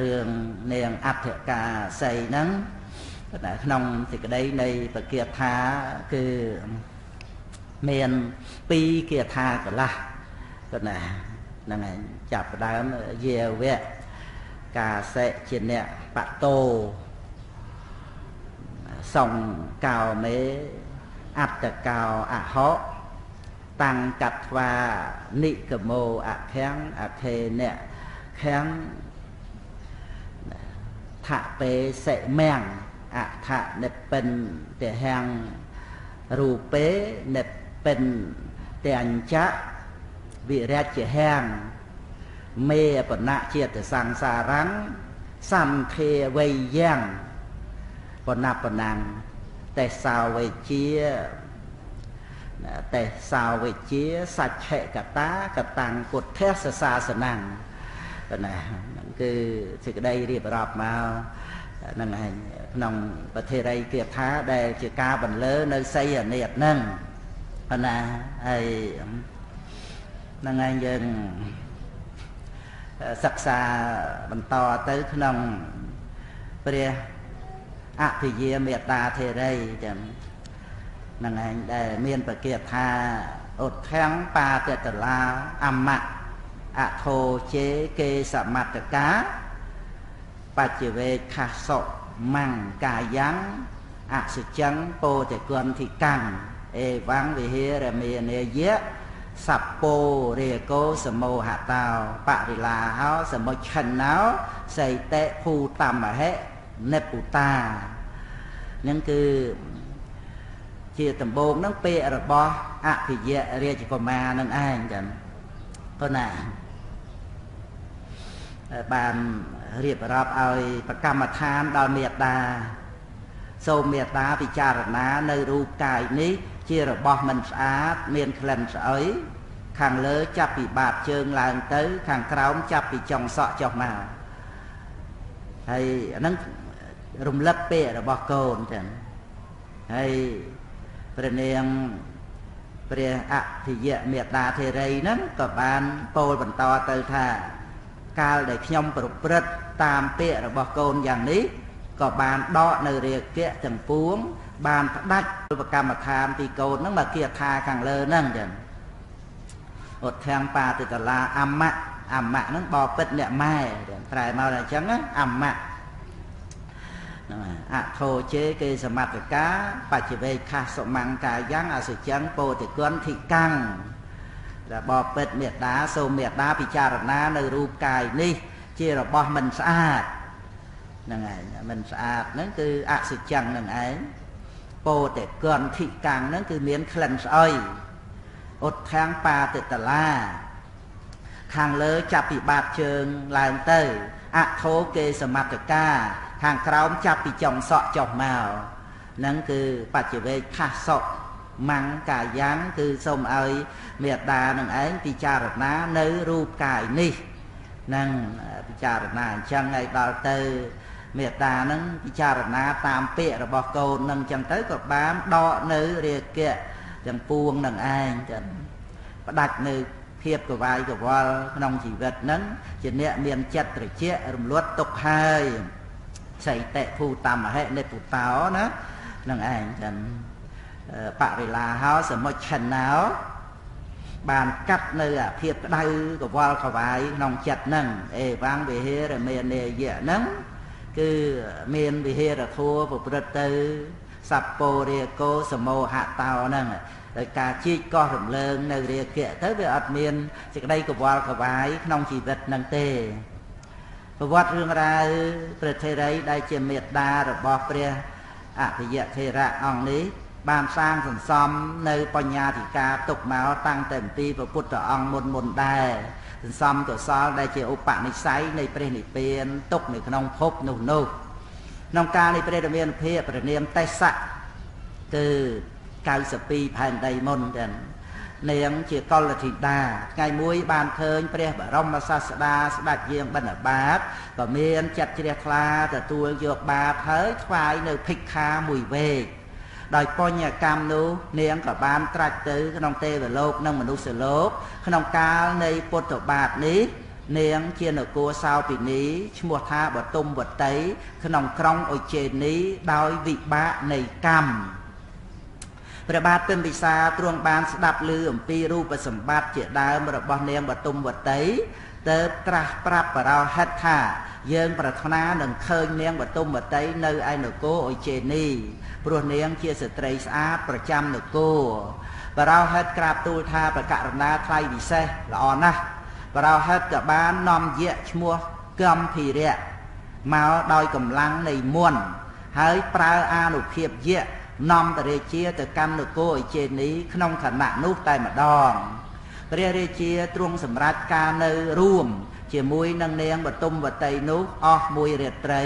រឿងនាងអដ្ឋកាសីហ្នឹងក្នុងសេចក្តីនៃបគាថាគឺមាន2គាថាកន្លះគាត់ណាហ្នឹងឯងចាប់ផ្ដើមយាវៈកាសិជាអ្នកបតោសង្កោមេអត្តកោអហោតាំងកត្វានិកមោអខាំងអខេអ្នកខាំងថពេសិមាំងអថនិព្ពិនតហាំងរូពេនិព្ពិនទាំងចៈវិរច្ចហាំងមេបណៈជាតិសង្សារੰសន្ធាវៃយ៉ាងបណាប់បណាំងទេសោវិជ្ជាទេសោវិជ្ជាសច្ឆកតាកតាំងពុទ្ធសាសនាណាហ្នឹងគឺសេចក្តីរៀបរាប់មកហ្នឹងឯងក្នុងប្រធេរីគាថាដែលជាការបន្លឺនៅសីហនេតហ្នឹងណាហើយហ្នឹងឯងយើងសិក្សាបន្តទៅក្នុងព្រះអភិយាមេត្តាធេរីចឹងហ្នឹងឯងដែលមានប្រគាថាឧទ្ធាំងបាតតឡាអមៈអធោជេកេសមត្តកាបច្ចវេខសោមង្កាយ៉ាងអសុចឹងពោតគន្ធិកាំងអេវង្វិហេរមេនេយៈសัพពោរាកោសមោហតោបរិឡាហោសមុច្ឆណោសៃតេភូតមហេនិពុតានឹងគឺជាដំបូងនឹងពាក្យរបស់អភិយៈរាជកុមារនឹងឯងចឹងប៉ុណ្ណាបានរៀបរាប់ឲ្យប្រកម្មដ្ឋានដល់មេត្តាសូមមេត្តាពិចារណានៅរូបកាយនេះជារបស់មិនស្អាតមានក្លិនស្អុយខាងលើចាប់ពីបាតជើងឡើងទៅខាងក្រោមចាប់ពីចុងសក់ចុះមកហើយអាហ្នឹងរំលឹកពាក្យរបស់កូនចឹងហើយព្រះនាងព្រះអភិយៈមេត្តាធេរីហ្នឹងក៏បានពោលបន្តទៅថាកាលដែលខ្ញុំប្រព្រឹត្តតាមពាក្យរបស់កូនយ៉ាងនេះ ក៏បានដកនៅរាគៈទាំងពួងបានផ្ដាច់ឧបកម្មដ្ឋានពីកូនហ្នឹងមកគាថាខាងលើហ្នឹងចឹងឧទ្ធាំបាតិតឡាអមៈហ្នឹងបបិទ្ធអ្នកម៉ែប្រែមកតែអញ្ចឹងអមៈហ្នឹងអធោជេគេសមត្ថកាបច្ចវេខាសុមង្កាយ៉ាងអសុចឹងពោតិគុណធិកាំងដែលបបិទ្ធមេត្តាសូមមេត្តាពិចារណានៅរូបកាយនេះជារបស់មិនស្អាតហ្នឹងឯងមិនស្អាតហ្នឹងគឺអសុចឹងហ្នឹងឯងពោតិគុណធិកាំងហ្នឹងគឺមានក្លិនស្អុយឧទ្ធាំបាតិតឡាខាងលើចាប់ពីបាតជើងឡើងទៅអធោគេសមត្ថកាខាងក្រោមចាប់ពីចុងសក់ចុះមកហ្នឹងគឺបច្ចវេខាសុមង្កាយ៉ាងគឺសូមឲ្យមេត្តានឹងឯងពិចារណានៅរូបកាយនេះហ្នឹងពិចារណាអញ្ចឹងឲ្យដល់ទៅមេត្តានឹងពិចារណាតាមពាក្យរបស់កូននឹងអញ្ចឹងទៅក៏បានដកនៅរាគៈទាំងពួងនឹងឯងចឹងផ្ដាច់នៅភាពកវាយកវល់ក្នុងជីវិតហ្នឹងជាអ្នកមានចិត្តត្រជាក់រំលត់ទុកហើយសីតិភូតមហិនិពុតោណានឹងឯងចឹងបរិឡាហោសមុច្ឆណោបានកាត់នៅអាភាពក្តៅកវល់កវាយក្នុងចិត្តហ្នឹងអេវាងវិហេរមេនេយៈហ្នឹងគឺមានវិហេរធัวប្រព្រឹត្តទៅសัพពរាគោសមោហតោហ្នឹងដោយការជីកកោះរំលើងនៅរាគៈទៅវាអត់មានសេចក្តីកវល់កវាយក្នុងជីវិតហ្នឹងទេប្រវត្តិរឿងរ៉ាវព្រះថេរីដែលជាមេត្តារបស់ព្រះអភិយថេរៈអង្គនេះបានសាងសន្សំនៅបញ្ញាធិការទុកមកតាំងតែពីព្រះពុទ្ធអង្គមុនដែរសន្សំកុសលដែលជាឧបនិស្ស័យនៃព្រះនិព្វានទុកនៅក្នុងភពនោះក្នុងកាលនៃព្រះរាមាភិបព្រះនាមទេសៈគឺ92ផែនដីមុនចឹងនាងជាកុលធីតាថ្ងៃមួយបានឃើញព្រះបរមសាស្តាស្ដេចយាងបិណ្ឌបាតក៏មានចិត្តជ្រះថ្លាទទួលយកបាតហើយថ្វាយនៅភិក្ខាមួយវេកដោយបញ្ញកម្មនោះនាងក៏បានត្រាច់ទៅក្នុងទេវលោកនិងមនុស្សលោកក្នុងកាលនៃពុទ្ធបាទនេះនាងជានគរសោពិនីឈ្មោះថាបតុមវតីក្នុងក្រុងអុជេនីដោយវិបាកនៃកម្មព្រះបាទពិមពិសាទ្រង់បានស្ដាប់ឮអំពីរូបសម្បត្តិជាដើមរបស់នាងបតុមវតីទើបត្រាស់ប្រាប់បរោហិតថាយើងប្រាថ្នានឹងឃើញនាងបតុមវតីនៅឯនគរអុជេនីព្រោះនាងជាស្ត្រីស្អាតប្រចាំនគរបរោហិតក្រាបទូលថាប្រករុណាថ្លៃវិសេសល្អណាស់បរោហិតក៏បាននាំយក្សឈ្មោះកម្ភិរៈមកដោយកម្លាំងនៃមន្តហើយប្រើអានុភាពយក្សនាំព្រះរាជាទៅកាន់នគរអុជេនីក្នុងខណៈនោះតែម្ដងព្រះរាជាទ្រង់សម្រេចការនៅរួមជាមួយនឹងនាងបតុមវតីនោះអស់មួយរាត្រី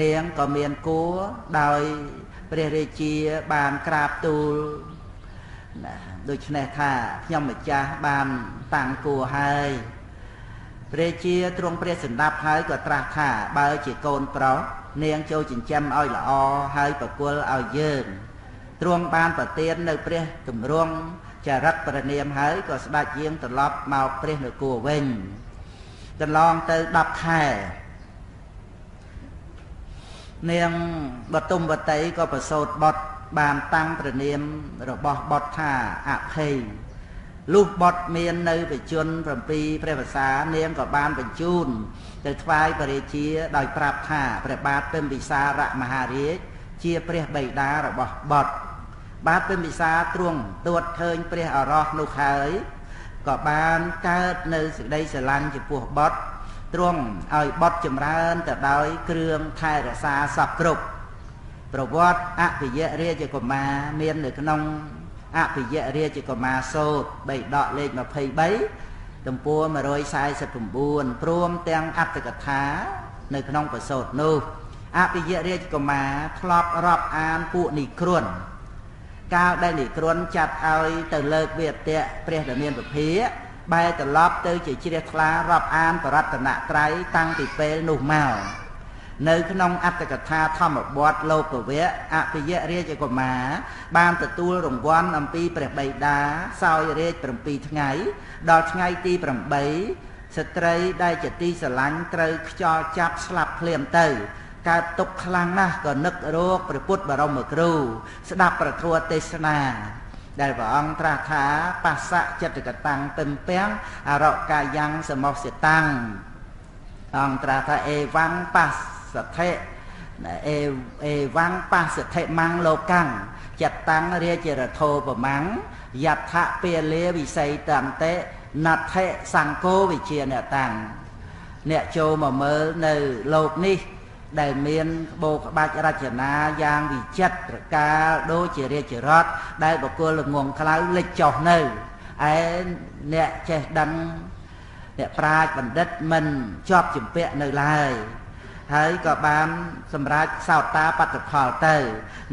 នាងក៏មានគួរដោយព្រះរាជាបានក្រាបទូលដូច្នេះថាខ្ញុំម្ចាស់បានតាំងគួរហើយព្រះរាជាទ្រង់ព្រះសណ្ដាប់ហើយក៏ត្រាស់ថាបើជាកូនប្រុសនាងចូលចិញ្ចឹមឲ្យល្អហើយប្រគល់ឲ្យយើងទ្រង់បានប្រទាននៅព្រះទម្រង់ចរិតប្រណិមហើយក៏ស្ដេចយាងត្រឡប់មកព្រះនគរវិញកន្លងទៅ10ខែនាងបតុមវតីក៏ប្រសូតបុត្របានតាំងព្រះនាមរបស់បុត្រថាអភ័យលុះបុត្រមាននៅបច្ចុប្បន្ន7ព្រះវស្សានាងក៏បានបញ្ជូនទៅថ្វាយព្រះរាជាដោយប្រាប់ថាព្រះបាទពិមពិសារមហារាជជាព្រះបិតារបស់បុត្របាទពិមពិសាទ្រង់ទួតឃើញព្រះអរោះនោះហើយក៏បានកើតនៅសេចក្តីស្រឡាញ់ចំពោះបុត្រទ្រង់ឲ្យបុត្រចម្រើនទៅដោយគ្រឿងថែរក្សាសពគ្រប់ប្រវត្តិអភិយរាជកុមារមាននៅក្នុងអភិយរាជកុមារសូត្របៃដកលេខ23ទំព័រ149ព្រមទាំងអត្ថកថានៅក្នុងប្រសូតនោះអភិយរាជកុមារធ្លាប់រាប់អានពួកនិគ្រុនកាលដែលនិគ្រុនចាត់ឲ្យទៅលើកវាទៈព្រះដែលមានពភាបែរត្រឡប់ទៅជាជ្រះថ្លារាប់អានបរតនត្រ័យតាំងពីពេលនោះមកនៅក្នុងអត្ថកថាធម្មបទលោកវៈអភិយរាជកុមារបានទទួលរង្វាន់អំពីព្រះបិតាសោយរាជ7ថ្ងៃដល់ថ្ងៃទី8ស្ត្រីដែលជាទីស្រឡាញ់ត្រូវខ្យល់ចាប់ស្លាប់ភ្លាមទៅ កើតទុកខ្លាំងណាស់ក៏នឹករកព្រះពុទ្ធបរមគ្រូស្ដាប់ព្រះធម៌ទេសនាដែលព្រះអង្គត្រាស់ថាបស្សៈចិត្តកតាំងពឹមពាំងអរកាយ៉ាងសមោសិតាំងអង្គត្រាស់ថាអេវ៉ាំងបស្សថេអេវ៉ាំងបស្សថេមੰងលោកੰចិត្តតាំងរាជរធោបមੰងយដ្ឋពាលាវិស័យតន្តេណដ្ឋិសង្គោវិជាអ្នកតាំងអ្នកចូលមកមើលនៅលោកនេះដែលមានក្បូរក្បាច់រចនាយ៉ាងវិចិត្រប្រការដូចជារាជរដ្ឋដែលបុគ្គលល្ងងខ្លៅលេចចុះនៅឯអ្នកចេះដឹងអ្នកប្រាជ្ញបណ្ឌិតមិនជាប់ជំពាក់នៅឡើយហើយក៏បានសម្រេចសោតាបត្តផលទៅ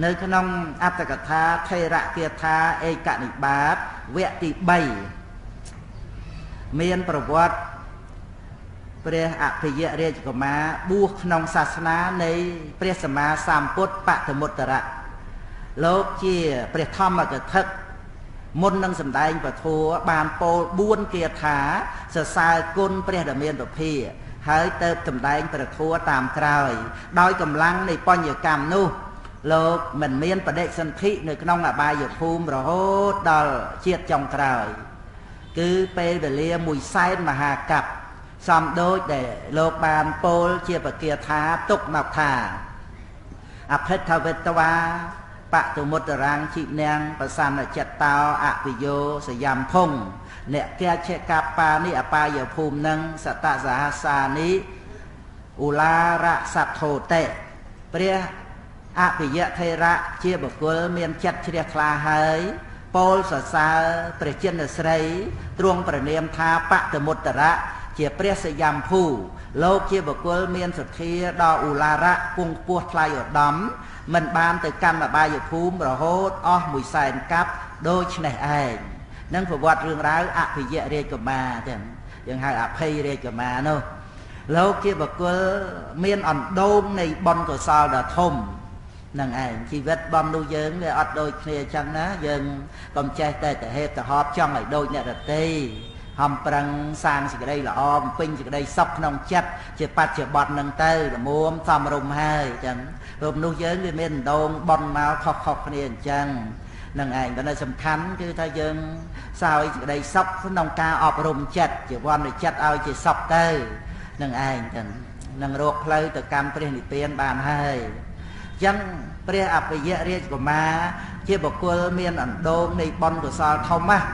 នៅក្នុងអត្តកថាថេរគាថាឯកនិបាតវគ្គទី3មានប្រវត្តិព្រះអភិយរាជកុមារបួសក្នុងសាសនានៃព្រះសម្មាសម្ពុទ្ធបតមុត្តរៈលោកជាព្រះធម្មកថាមុននឹងសម្ដែងពធបានពោល4គាថាសរសើរគុណព្រះដ៏មានពភាហើយទៅសម្ដែងព្រះធម៌តាមក្រោយដោយកម្លាំងនៃបញ្ញកម្មនោះលោកមិនមានបដិសន្ធិនៅក្នុងអបាយភូមិរហូតដល់ជាតិចុងក្រោយគឺពេលវេលា100,000មហាកັບសំដូចដែលលោកបានពោលជាបគាថាទុកមកថាអភិទ្ធវេតវាបតុមុត្តរាំងជីនាងប្រសन्नចិត្តតោអភិយោសយំភុងអ្នកគាឆេកាបានិអបាយភូមិនឹងសតសហសានិឧឡារសទ្ធោតេព្រះអភិយថេរៈជាបុគ្គលមានចិត្តជ្រះថ្លាហើយពោលសរសើរព្រះចិនស្រីទ្រង់ប្រណិមថាបតមុត្តរៈជាព្រះសយំភូលោកជាបុគ្គលមានសទ្ធាដល់ឧឡារៈពងពោះថ្លៃឧត្តមមិនបានទៅកាន់អបាយភូមិរហូតអស់100,000 កាប់ដូច្នេះឯងនឹងប្រវត្តិរឿងរ៉ាវអភិយរាជកុមារចឹងយើងហៅអភ័យរាជកុមារនោះលោកជាបុគ្គលមានអណ្ដូងនៃបុណ្យកុសលដ៏ធំនឹងឯងជីវិតបំនោះយើងវាអត់ដូចគ្នាចឹងណាយើងកុំចេះតែហេតុទៅហប់ចង់ឲ្យដូចអ្នកដទៃហំប្រឹងសាងសេចក្តីល្អបំពេញសេចក្តីសុខក្នុងចិត្តជាបច្ចុប្បន្ននឹងទៅល្មមសំរុំហើយចឹងព្រោះមនុស្សយើងវាមានដងបន់មកខុសគ្នាអញ្ចឹងនឹងឯងប៉ុន្តែសំខាន់គឺថាយើងសោយសេចក្តីសុខក្នុងការអប់រំចិត្តជាវណ្ណចិត្តឲ្យជាសុខទៅនឹងឯងចឹងនឹងរកផ្លូវទៅកម្មព្រះនិព្វានបានហើយអញ្ចឹងព្រះអភិយរាជកុមារជាបុគ្គលមានអណ្ដូងនៃបុណ្យកុសលធំណាស់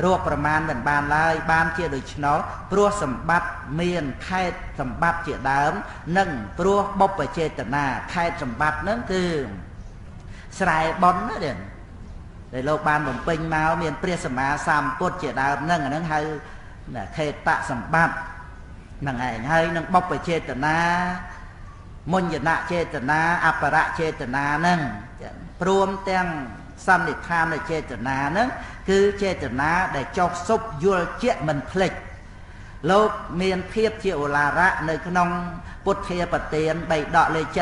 រកប្រមាណមិនបានឡើយបានជាដូច្នោះព្រោះសម្បត្តិមានខេត្តសម្បត្តិជាដើមនិងព្រោះបុព្វចេតនាខេត្តសម្បត្តិហ្នឹងគឺស្រែបុណ្យណាដែលលោកបានបំពេញមកមានព្រះសម្មាសម្ពុទ្ធជាដើមហ្នឹងអាហ្នឹងហៅខេត្តសម្បត្តិហ្នឹងឯងហើយនឹងបុព្វចេតនាមុញ្ញនចេតនាអបរចេតនាហ្នឹងព្រមទាំងសន្និដ្ឋានចេតនាហ្នឹងគឺចេតនាដែលចុះសុបយល់ជាក់មិនភ្លេចលោកមានភាពជាឧឡារៈនៅក្នុងពុទ្ធាប្រទាន3ដកលេខ72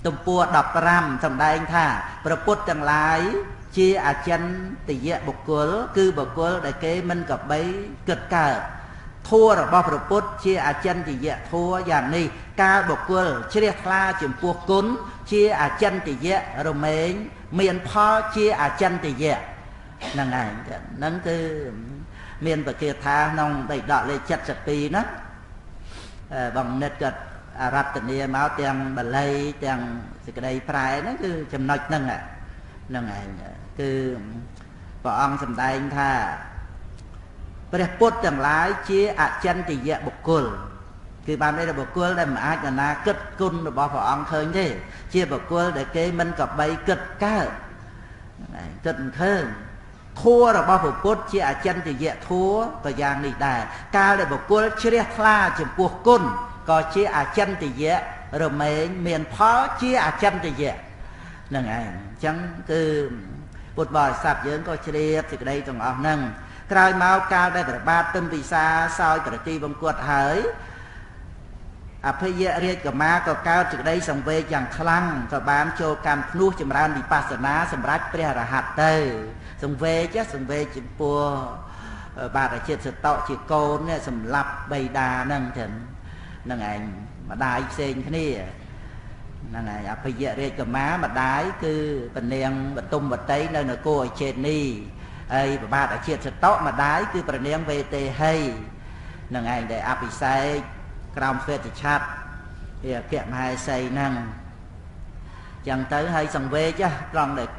ទំព័រ15សម្ដែងថាព្រះពុទ្ធទាំងឡាយជាអចិន្ទយៈបុគ្គលគឺបុគ្គលដែលគេមិនកបីគិតកើតធัวរបស់ព្រះពុទ្ធជាអចិន្ទយៈធัวយ៉ាងនេះកាលបុគ្គលជ្រះថ្លាចំពោះគុណជាអចិន្ទយៈរមែងមានផលជាអចិន្ទយៈហ្នឹងឯងហ្នឹងគឺមានបគាថាក្នុងដីដកលេខ72ណាបងនិតក៏អរតនាមកទាំងបាលីទាំងសេចក្តីប្រែហ្នឹងគឺចំណុចហ្នឹងហ្នឹងឯងគឺព្រះអង្គសម្ដែងថាព្រះពុទ្ធទាំងឡាយជាអចិន្ទយៈបុគ្គលគឺបានន័យថាបុគ្គលដែលមិនអាចណាគិតគុណរបស់ព្រះអង្គឃើញទេជាបុគ្គលដែលគេមិនកបីគិតកើតគិតមិនឃើញធัวរបស់ព្រះពុទ្ធជាអចិន្ទយៈធัวក៏យ៉ាងនេះដែរកាលដែលបុគ្គលជ្រះថ្លាចំពោះគុណក៏ជាអចិន្ទយៈរមែងមានផលជាអចិន្ទយៈហ្នឹងឯងអញ្ចឹងគឺពុទ្ធបរិស័ទយើងក៏ជ្រាបសេចក្តីទាំងអស់ហ្នឹងក្រោយមកកាលដែលព្រះបាទពិមពិសាសោយប្រតិបង្គត់ហើយអភិយរាជកុមារក៏កើតសេចក្តីសង្វេគយ៉ាងខ្លាំងក៏បានចូលកម្មភ្នោះចម្រើនវិបស្សនាសម្រាប់ព្រះអរហន្តទៅសង្វេគចំពោះបាទអាចិតសតោជាកូននេះសម្លាប់បិតាហ្នឹងចឹងហ្នឹងឯង ម្ដាយផ្សេងគ្នាហ្នឹងហើយអភិយរាជកម្មាម្ដាយគឺព្រះនាងបទុមវតីនៅនគរអចេនីហើយប្របាទអាជាតិសតៈម្ដាយគឺព្រះនាងវេទេហីហ្នឹងឯងដែលអភិសេកក្រោមស្វេតឆ័ត្រវាអគ្គមហេសីហ្នឹងចឹងទៅហើយសង្វេគត្រង់ដែល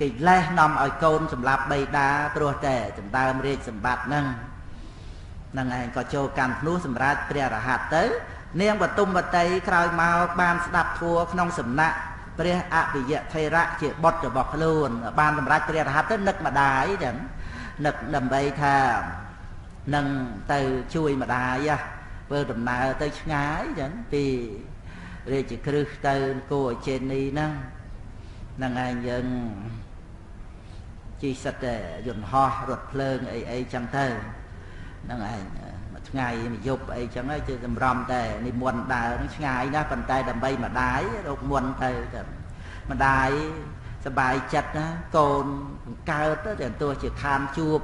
គេលេះនាំឲ្យកូនសម្លាប់បិតាព្រោះតែដណ្ដើមរាជសម្បត្តិហ្នឹងហ្នឹងឯងក៏ចូលកម្មភ្នោះសម្រាប់ព្រះរហ័តទៅនាងបទុមវតីក្រោយមកបានស្ដាប់ធัวក្នុងសំណាក់ព្រះអភិយថេរៈជាបុត្ររបស់ខ្លួនបានសម្រាប់ព្រះរហ័តទៅនឹកម្ដាយចឹងនឹកដើម្បីថានឹងទៅជួយម្ដាយធ្វើដំណើរទៅឆ្ងាយចឹងពីរាជក្រឹសទៅគោអចេនីហ្នឹងហ្នឹងឯងយើងជិះសិតតែយន្តហោះរថភ្លើងអីចឹងទៅហ្នឹងឯងមួយថ្ងៃមួយយប់អីចឹងហើយជាសម្រំតែនិមន្តដើរហ្នឹងឆ្ងាយណាស់ប៉ុន្តែដើម្បីម្ដាយរកមុនទៅម្ដាយសบายចិត្តណាកូនកើតទៅទោះជាខានជួប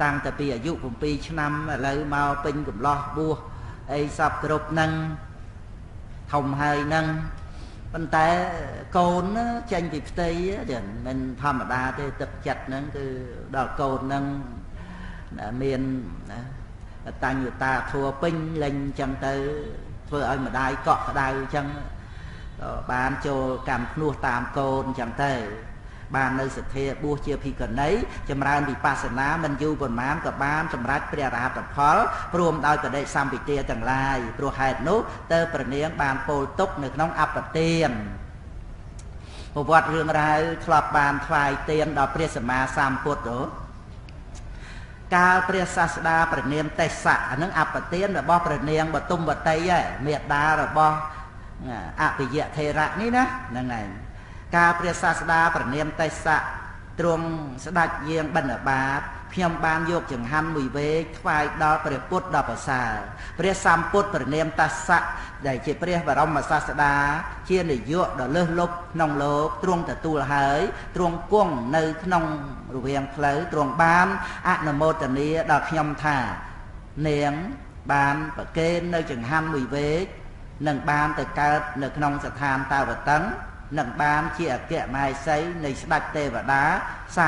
តាំងតែពីអាយុ7ឆ្នាំឥឡូវមកពេញកំឡោះបួសអីសពគ្រប់ហ្នឹងធំហើយហ្នឹងប៉ុន្តែកូនចេញពីផ្ទៃចឹងមិនធម្មតាទេទឹកចិត្តហ្នឹងគឺដល់កូនហ្នឹងមានតញ្ញតាធัวពេញលេញចឹងទៅធ្វើឲ្យម្ដាយកក់ក្ដៅចឹងក៏បានចូលកម្មភ្នោះតាមកូនចឹងទៅបាននៅសទ្ធាបួសជាភិក្ខុនីចម្រើនវិបស្សនាមិនយូរប៉ុន្មានក៏បានសម្រេចព្រះរហត្តផលព្រមដោយបដិសម្ពិទាទាំងឡាយព្រោះហេតុនោះទៅព្រះនាងបានពោលទុកនៅក្នុងអបទានប្រវត្តិរឿងរ៉ាវធ្លាប់បានថ្វាយទានដល់ព្រះសម្មាសម្ពុទ្ធកាលព្រះសាស្តាព្រះនាមទេសៈអានឹងអបទានរបស់ព្រះនាងបទុមវតីមេដារបស់អភិយថេរៈនេះណាហ្នឹងឯងកាលព្រះសាស្តាព្រះនាមទេសៈទ្រង់ស្ដេចយាងបិណ្ឌបាតខ្ញុំបានយកចង្ហាន់មួយវែកថ្វាយដល់ព្រះពុទ្ធដល់ប្រសើរព្រះសម្ពុទ្ធព្រះនាមទេសៈដែលជាព្រះបរមសាស្តាជានាយកដ៏លើសលប់ក្នុងលោកទ្រង់ទទួលហើយទ្រង់គង់នៅក្នុងរវាងផ្លូវទ្រង់បានអនុមោទនាដល់ខ្ញុំថានាងបានប្រគេននៅចង្ហាន់មួយវែកនឹងបានទៅកើតនៅក្នុងស្ថានតាវតឹងនឹងបានជាអគ្គមហេសីនៃស្ដេចទេវតា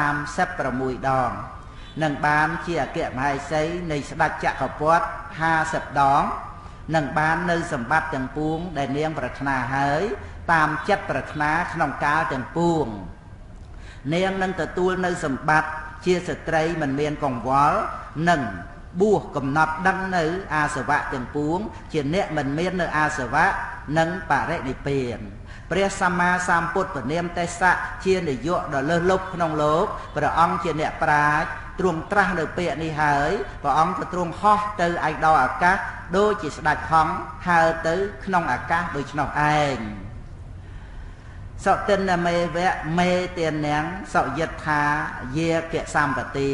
36ដងនឹងបានជាអគ្គមហេសីនៃស្ដេចចក្រពត្តិ50ដងនឹងបាននៅសម្បត្តិទាំងពួងដែលនាងប្រាថ្នាហើយតាមចិត្តប្រាថ្នាក្នុងកាលទាំងពួងនាងនឹងទទួលនៅសម្បត្តិជាស្ត្រីមិនមានកង្វល់នឹងបួសកំណត់ដឹងនៅអាសវៈទាំងពួងជាអ្នកមិនមាននៅអាសវៈនិងបរិនិព្វានព្រះសម្មាសម្ពុទ្ធព្រះនាមទេសៈជានាយកដ៏លើសលប់ក្នុងលោកព្រះអង្គជាអ្នកប្រាជ្ញទ្រង់ត្រាស់នៅពាក្យនេះហើយព្រះអង្គក៏ទ្រង់ហោះទៅឯដល់អាកាសដូចជាស្ដេចហង្សហើរទៅក្នុងអាកាសដូច្នោះឯងសតិនមេវៈមេទានាងសយិដ្ឋាយាគសម្បទា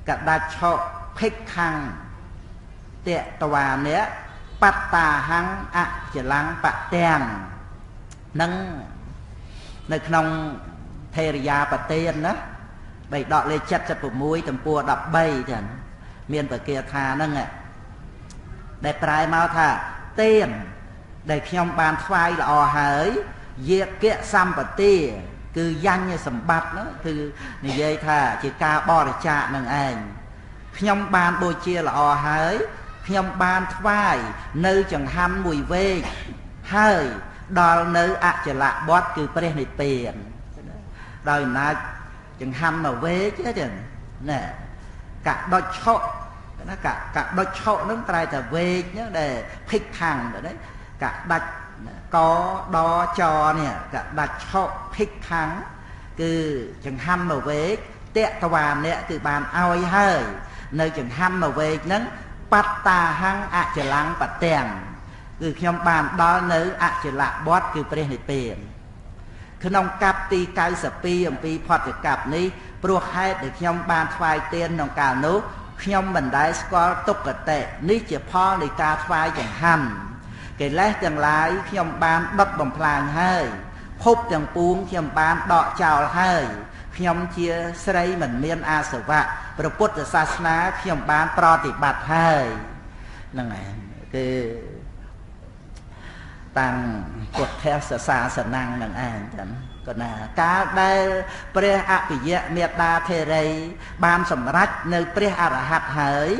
កដាច់ឆោភិក្ខាំងតេតវានៈបត្តាហੰអចលੰបទាំងនឹងនៅក្នុងថេរយាបទានណាបៃដកលេខ76ទំព័រ13ចឹងមានប្រគាថាហ្នឹងដែលប្រែមកថាទានដែលខ្ញុំបានថ្វាយល្អហើយយាគៈសម្បទាគឺយញ្ញសម្បត្តិនោះគឺនិយាយថាជាការបរិច្ចាគនឹងឯងខ្ញុំបានបូជាល្អហើយខ្ញុំបានថ្វាយនៅចង្ហាន់មួយវែកហើយដល់នៅអចលបុត្រគឺព្រះនិព្វានដោយអំណាចចង្ហាន់មួយវែកទេណែកដុចឆក់ណាកដុចឆក់នឹងត្រែតែវែកហ្នឹងដែលភិក្ខាំងទៅកដាច់កដចនេះកដាច់ឆក់ភិក្ខាំងគឺចង្ហាន់មួយវែកតេតវានៈគឺបានឲ្យហើយនៅចង្ហាន់មួយវែកហ្នឹងបត្តាហੰអចលੰបទាំងគឺខ្ញុំបានដល់នៅអចលបុត្រគឺព្រះនិព្វានក្នុងកັບទី92អំពីផុតកັບនេះព្រោះហេតុដែលខ្ញុំបានថ្វាយទានក្នុងកាលនោះខ្ញុំមិនដែលស្គាល់ទុក្ខតិនេះជាផលនៃការថ្វាយចង្ហាន់កិលេសទាំងឡាយខ្ញុំបានដុតបំផ្លាញហើយភពទាំងពួងខ្ញុំបានដកចោលហើយខ្ញុំជាស្រីមិនមានអាសវៈព្រះពុទ្ធសាសនាខ្ញុំបានប្រតិបត្តិហើយហ្នឹងឯងគឺ តាំងពុទ្ធសាសនានឹងឯងចឹងក៏ណាកាលដែលព្រះអភិយមេតាធេរីបានសម្រេចនៅព្រះអរហន្តហើយ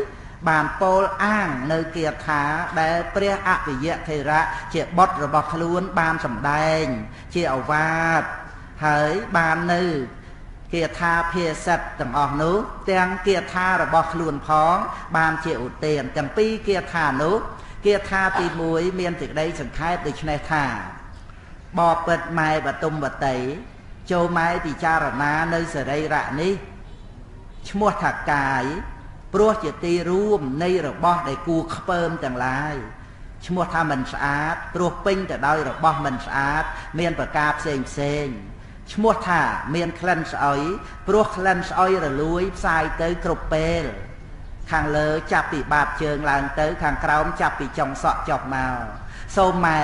បានពោលអាងនៅគាថាដែលព្រះអភិយធេរៈជាបុត្ររបស់ខ្លួនបានសម្ដែងជាឱវាទហើយបាននៅគាថាភាសិតទាំងអស់នោះទាំងគាថារបស់ខ្លួនផងបានជាឧទានទាំងពីរគាថានោះគាថាទី1មានសេចក្តីសង្ខេបដូចនេះថាបបិទ្ធម៉ែបតុមវតីចូលម៉ែពិចារណានៅសរីរៈនេះឈ្មោះថាកាយព្រោះជាទីរួមនៃរបស់ដែលគួរខ្ពើមទាំងឡាយឈ្មោះថាមិនស្អាតព្រោះពេញទៅដោយរបស់មិនស្អាតមានប្រការផ្សេងផ្សេងឈ្មោះថាមានក្លិនស្អុយព្រោះក្លិនស្អុយរលួយផ្សាយទៅគ្រប់ពេលខាងលើចាប់ពីបាតជើងឡើងទៅខាងក្រោមចាប់ពីចុងសក់ចុះមកសូមម៉ែ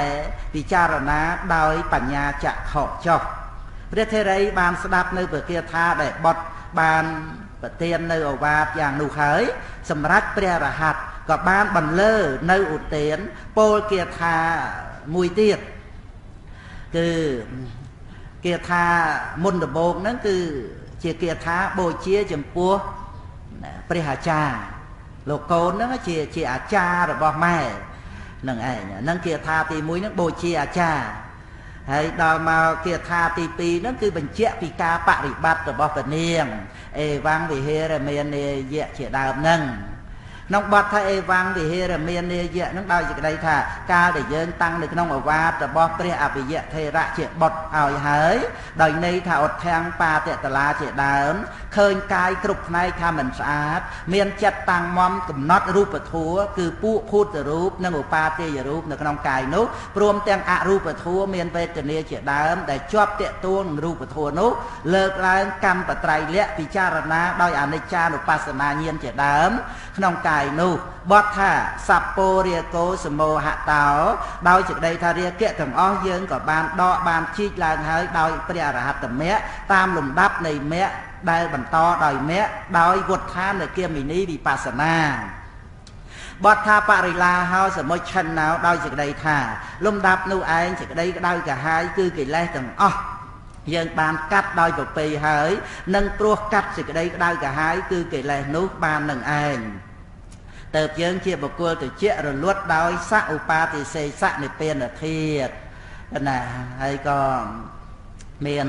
ពិចារណាដោយបញ្ញាចក្ខុចុះព្រះធេរីបានស្ដាប់នៅព្រះគាថាដែលបុត្របានប្រទាននៅឱវាទយ៉ាងនោះហើយសម្រាប់ព្រះរហ័តក៏បានបន្លឺនៅឧទានពោលគាថាមួយទៀតគឺគាថាមុនដំបូងហ្នឹងគឺជាគាថាបូជាចំពោះព្រះអាចារ្យលោកកូនហ្នឹងជាអាចារ្យរបស់ម៉ែនឹងឯងហ្នឹងគាថាទី1ហ្នឹងបូជាអាចារ្យហើយដល់មកគាថាទី2ហ្នឹងគឺបញ្ជាក់ពីការបរិបត្តិរបស់ព្រះនាងអេវ៉ាំងវិហេរមេនេយៈជាដើមហ្នឹងក្នុងបទថាអេវ៉ាំងវិហេរមេនេយៈហ្នឹងដោយសេចក្តីថាកាលដែលយើងតាំងនៅក្នុងឱវាទរបស់ព្រះអភិយថេរៈជាបុត្រឲ្យហើយដោយន័យថាឧទ្ធាំងបាតតឡាជាដើមឃើញកាយគ្រប់ផ្នែកថាមិនស្អាតមានចិត្តតាំងមមកំណត់រូបធម៌គឺពួកភូតរូបនិងឧបាទេយរូបនៅក្នុងកាយនោះព្រមទាំងអរូបធម៌មានវេទនាជាដើមដែលជាប់តាក់ទងនឹងរូបធម៌នោះលើកឡើងកម្មបត្រៃលក្ខពិចារណាដោយអនិច្ចានុបស្សនាញាណជាដើមក្នុងកាយនោះបទថាសัพពរាគោសមោហតោដោយសេចក្តីថារាគៈទាំងអស់យើងក៏បានដកបានជីកឡើងហើយដោយព្រះអរហត្តមគ្គតាមលំដាប់នៃមគ្គដែលបន្តដោយមគ្គដោយវុទ្ធាននៃគាមិនីវិបស្សនាបទថាបរិឡាហោសមុច្ឆិនណោដោយសេចក្តីថាលំដាប់នោះឯងសេចក្តីក្តៅកាហាយគឺកិលេសទាំងអស់យើងបានកាត់ដោយប្រពៃហើយនឹងព្រោះកាត់សេចក្តីក្តៅកាហាយគឺកិលេសនោះបាននឹងឯងតើបយើងជាបុគ្គលត្រជាក់រលត់ដោយសឧបាទិសេសនិព្វានធាតុណាហើយក៏មាន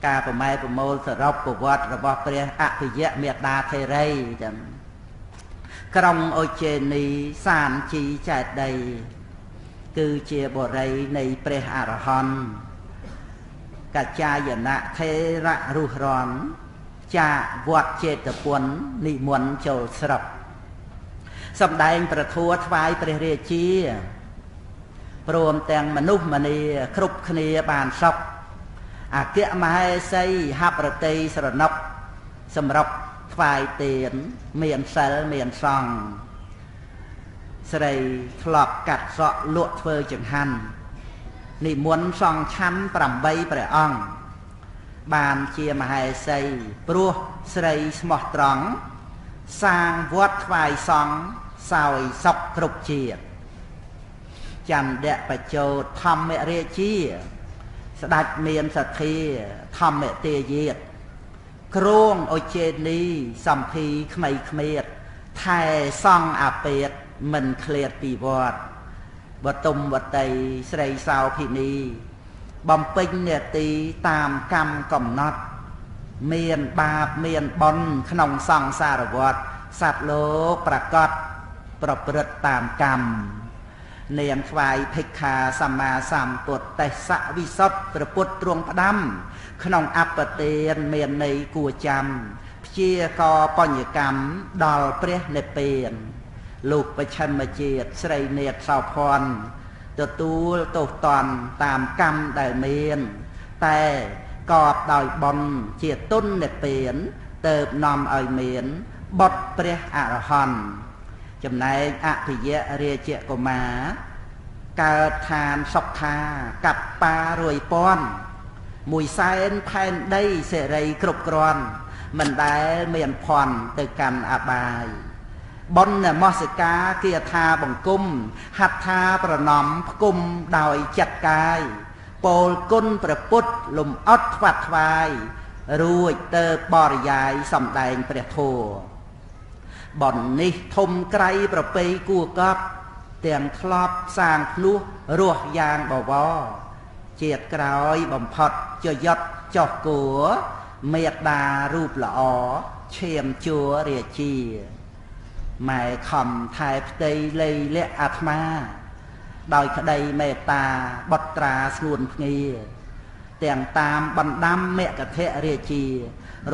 ការប្រម៉ែប្រមូលសរុបប្រវត្តិរបស់ព្រះអភិយមេតាធេរីចឹងក្រុងអូចេនីសានជីចែកដីគឺជាបរិយនៃព្រះអរហន្តកច្ចាយណៈថេរៈរុះរនចាវត្តចេតពុននិមន្តចូលស្រុកសម្ដែងប្រធัวថ្វាយព្រះរាជាព្រមទាំងមនុស្សម្នាគ្រប់គ្នាបានសុខអគ្គមហេសីហបរតីស្រណុកសម្រាប់ថ្វាយទានមានសិលមានសង្ឃស្រីធ្លាប់កាត់សក់លក់ធ្វើចង្ហាន់និមន្តសង្ឃឆាន់8ព្រះអង្គបានជាមហេសីព្រោះស្រីស្មោះត្រង់សាងវត្តថ្វាយសង្ឃសោយសុខគ្រប់ជាតិចន្ទៈបច្ចោធម្មរាជាស្ដេចមានសទ្ធាធម្មទេយាទគ្រងអុចេនីសំភីក្មៃក្មៀតថែសង់អាពេតមិនឃ្លាតពីវត្តបតុមវតីស្រីសោភិនីបំពេញនេតិតាមកម្មកំណត់មានបាបមានបុណ្យក្នុងសង្សារវត្តសត្វលោកប្រកបប្រព្រឹត្តតាមកម្មនាងថ្វាយភិក្ខាសម្មាសម្ពុទ្ធទេសវិសុទ្ធព្រះពុទ្ធទ្រង់ផ្ដាំក្នុងអបទានមានន័យគួរចាំព្យាករបញ្ញកម្មដល់ព្រះនិព្វានលោកបច្ឆិមជាតិស្រីនេតសោភ័ណ្ឌទទួលទោសតន់តាមកម្មដែលមានតែកបដោយបុណ្យជាទុននិព្វានទៅនាំឲ្យមានបុត្រព្រះអរហន្តចំណែកអភិយរាជកុមារកើតឋានសុខាកាត់ប៉ារួយពាន់1សែនផែនដីសេរីគ្រប់គ្រាន់មិនដែលមានភ័ណ្ឌទៅកាន់អបាយ ប៉ុនមោសិកាគាថាបង្គំហត្ថាប្រណំផ្គុំដោយចិត្តកាយពោលគុណព្រះពុទ្ធលំអត់ខ្វាត់ខ្វាយរួចទៅបរិយាយសំដែងព្រះធម៌ប៉ុននេះធំក្រៃប្រពៃគួកប់ទាំងធ្លាប់សាងភ្នោះរស់យ៉ាងបវរជាតិក្រោយបំផុតចយុតចោះគួរមេត្តារូបល្អឈាមជួររាជាម៉ែខំថែផ្ទៃលៃលាក់អាត្មាដោយក្តីមេត្តាបុត្រាស្ងួនភ្ងាទាំងតាមបណ្ដាំមគ្គធរាជា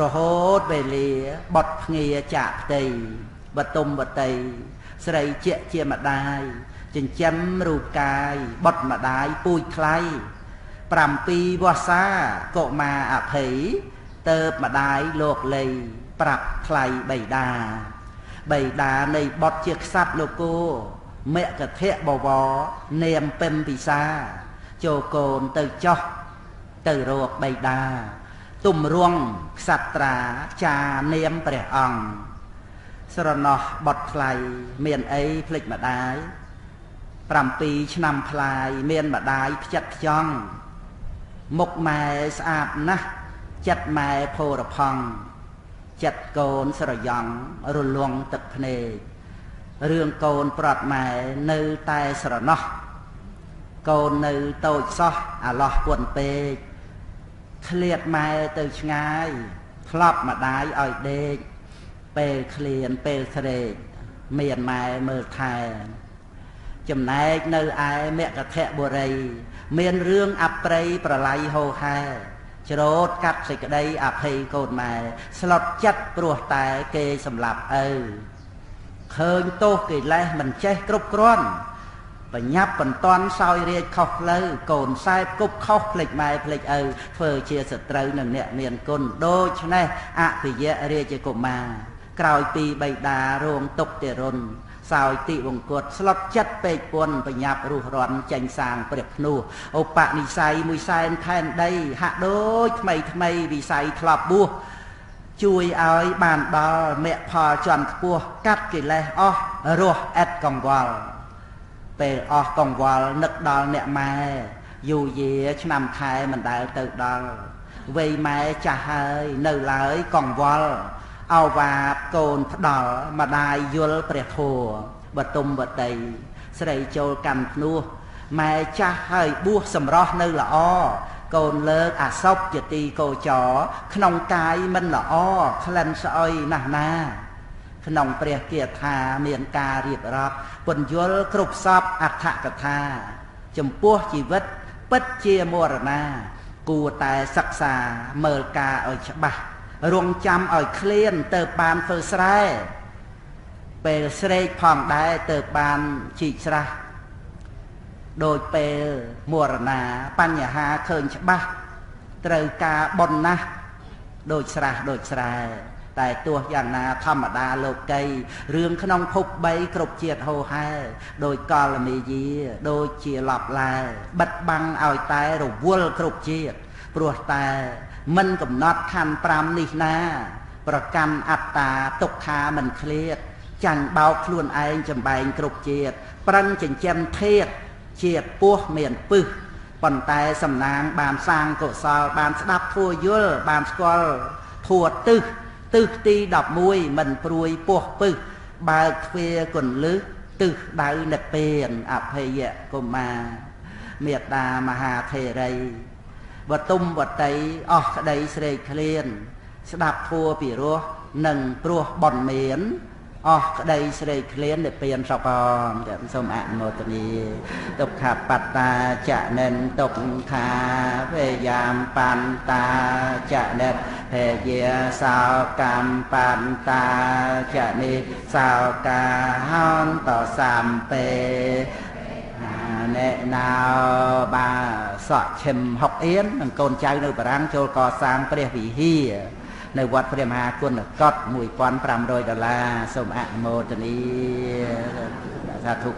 រហូតវេលាបុតភ្ងាចាក់ផ្ទៃបតុមបតីស្រីជាជាម្ដាយចិញ្ចឹមរូបកាយបុតម្ដាយពូជថ្លៃ7វស្សាកុមារអភ័យទៅម្ដាយលោកលីប្រាប់ថ្លៃបៃតានៃបុត្រជាក្សត្រលោកគោមគ្គធបវរនាមពេមពិសាចូលកូនទៅចោះទៅរកបៃតាទុំរងក្សត្រាចានាមព្រះអង្គស្រណោះបុត្រថ្លៃមានអីភ្លេចម្ដាយ7ឆ្នាំផ្លាយមានម្ដាយផ្ចិតផ្ចង់មុខម៉ែស្អាតណាស់ចិត្តម៉ែភោរផង់ចិត្តកូនស្រយ៉ង់រលងទឹកភ្នែករឿងកូនប្រត់ម៉ែនៅតែស្រណោះកូននៅតូចសោះអាឡោះពុនពេកឃ្លាតម៉ែទៅឆ្ងាយធ្លាប់ម្ដាយឲ្យដេកពេលឃ្លានពេលស្រេកមានម៉ែមើលថែចំណែកនៅឯមគ្គធបុរីមានរឿងអប្រិយប្រឡ័យហូរហែច្រូតកាត់សេចក្តីអភ័យកូនម៉ែស្លុតចិត្តព្រោះតែគេសម្លាប់ឪឃើញទោសកិលេសមិនចេះគ្រប់គ្រាន់បញ្ញាប់បន្តាន់សោយរាជខុសផ្លូវកូនសែបគប់ខុសភ្លេចម៉ែភ្លេចឪធ្វើជាសត្រូវនឹងអ្នកមានគុណដូច្នេះអភិយរាជកុមារក្រោយពីបៃតារងទុក្ខទារុណសោយតិវង្គតស្លុតចិត្តពេកពុនបញ្ញាប់រុះរាន់ចេញសាងព្រះភ្នោះឧបនិស្ស័យមួយសែនខែនដីហាក់ដូចថ្មីវិស័យធ្លាប់បួសជួយឲ្យបានដល់មគ្គផលចន្ទខ្ពស់កាត់កិលេសអស់រស់ឥតកង្វល់ពេលអស់កង្វល់នឹកដល់អ្នកម៉ែយូរយាឆ្នាំខែមិនដែលទៅដល់វ័យម៉ែចាស់ហើយនៅឡើយកង្វល់អវាបកូនផ្ដល់ម្ដាយយល់ព្រះធម៌បតុមបតីស្រីចូលកាន់ភ្នោះម៉ែចាស់ហើយបួសសម្រស់នៅល្អកូនលើកអាសពជាទីកោចរក្នុងកាយមិនល្អក្លិនស្អុយណាស់ណាក្នុងព្រះគាថាមានការរៀបរាប់ពន្យល់គ្រប់សពអត្ថកថាចំពោះជីវិតពិតជាមរណាគួរតែសិក្សាមើលការឲ្យច្បាស់រងចាំឲ្យឃ្លានទៅបានធ្វើស្រែពេលស្រែកផងដែរទៅបានជីកស្រះដោយពេលមរណាបញ្ហាឃើញច្បាស់ត្រូវការបុណ្យណាស់ដូចស្រះដូចស្រែតែទោះយ៉ាងណាធម្មតាលោកីរឿងក្នុងភព3គ្រប់ជាតិហូរហែដោយកលមេយាដូចជាឡប់ឡែបិទបាំងឲ្យតែរវល់គ្រប់ជាតិព្រោះតែមិនកំណត់ខណ្ឌ5នេះណាប្រកាន់អត្តាទុក្ខាមិនឃ្លាតចាញ់បោកខ្លួនឯងចំបែងគ្រប់ជាតិប្រឹងចិញ្ចឹមធាតុជាតិពោះមានពឹសប៉ុន្តែសំណាងបានសាងកុសលបានស្ដាប់ធัวយល់បានស្គាល់ធัวទឹះទី11មិនព្រួយពោះពឹសបើកទ្វារគន្លឹះទឹះដៅនិព្វានអភយកុមារមេត្តាមហាធេរីបតុមបតីអស់ក្តីស្រេកឃ្លានស្ដាប់ធัวពីរោះនិងព្រោះបនមានអស់ក្តីស្រេកឃ្លាននិព្វានសពងសូមអនុមោទនាទុក្ខបត្តាចនិនទុក្ខាវេយាមបន្តាចនិតភេយាសោកម្មបន្តាចនិសោកាហន្តសម្ពេណែណៅបាសក់ឈឹមហុកអៀននិងកូនចៅនៅបារាំងចូលកសាងព្រះវិហារនៅវត្តព្រះមហាគុណកត$1,500សូមអនុមោទនាសាធុ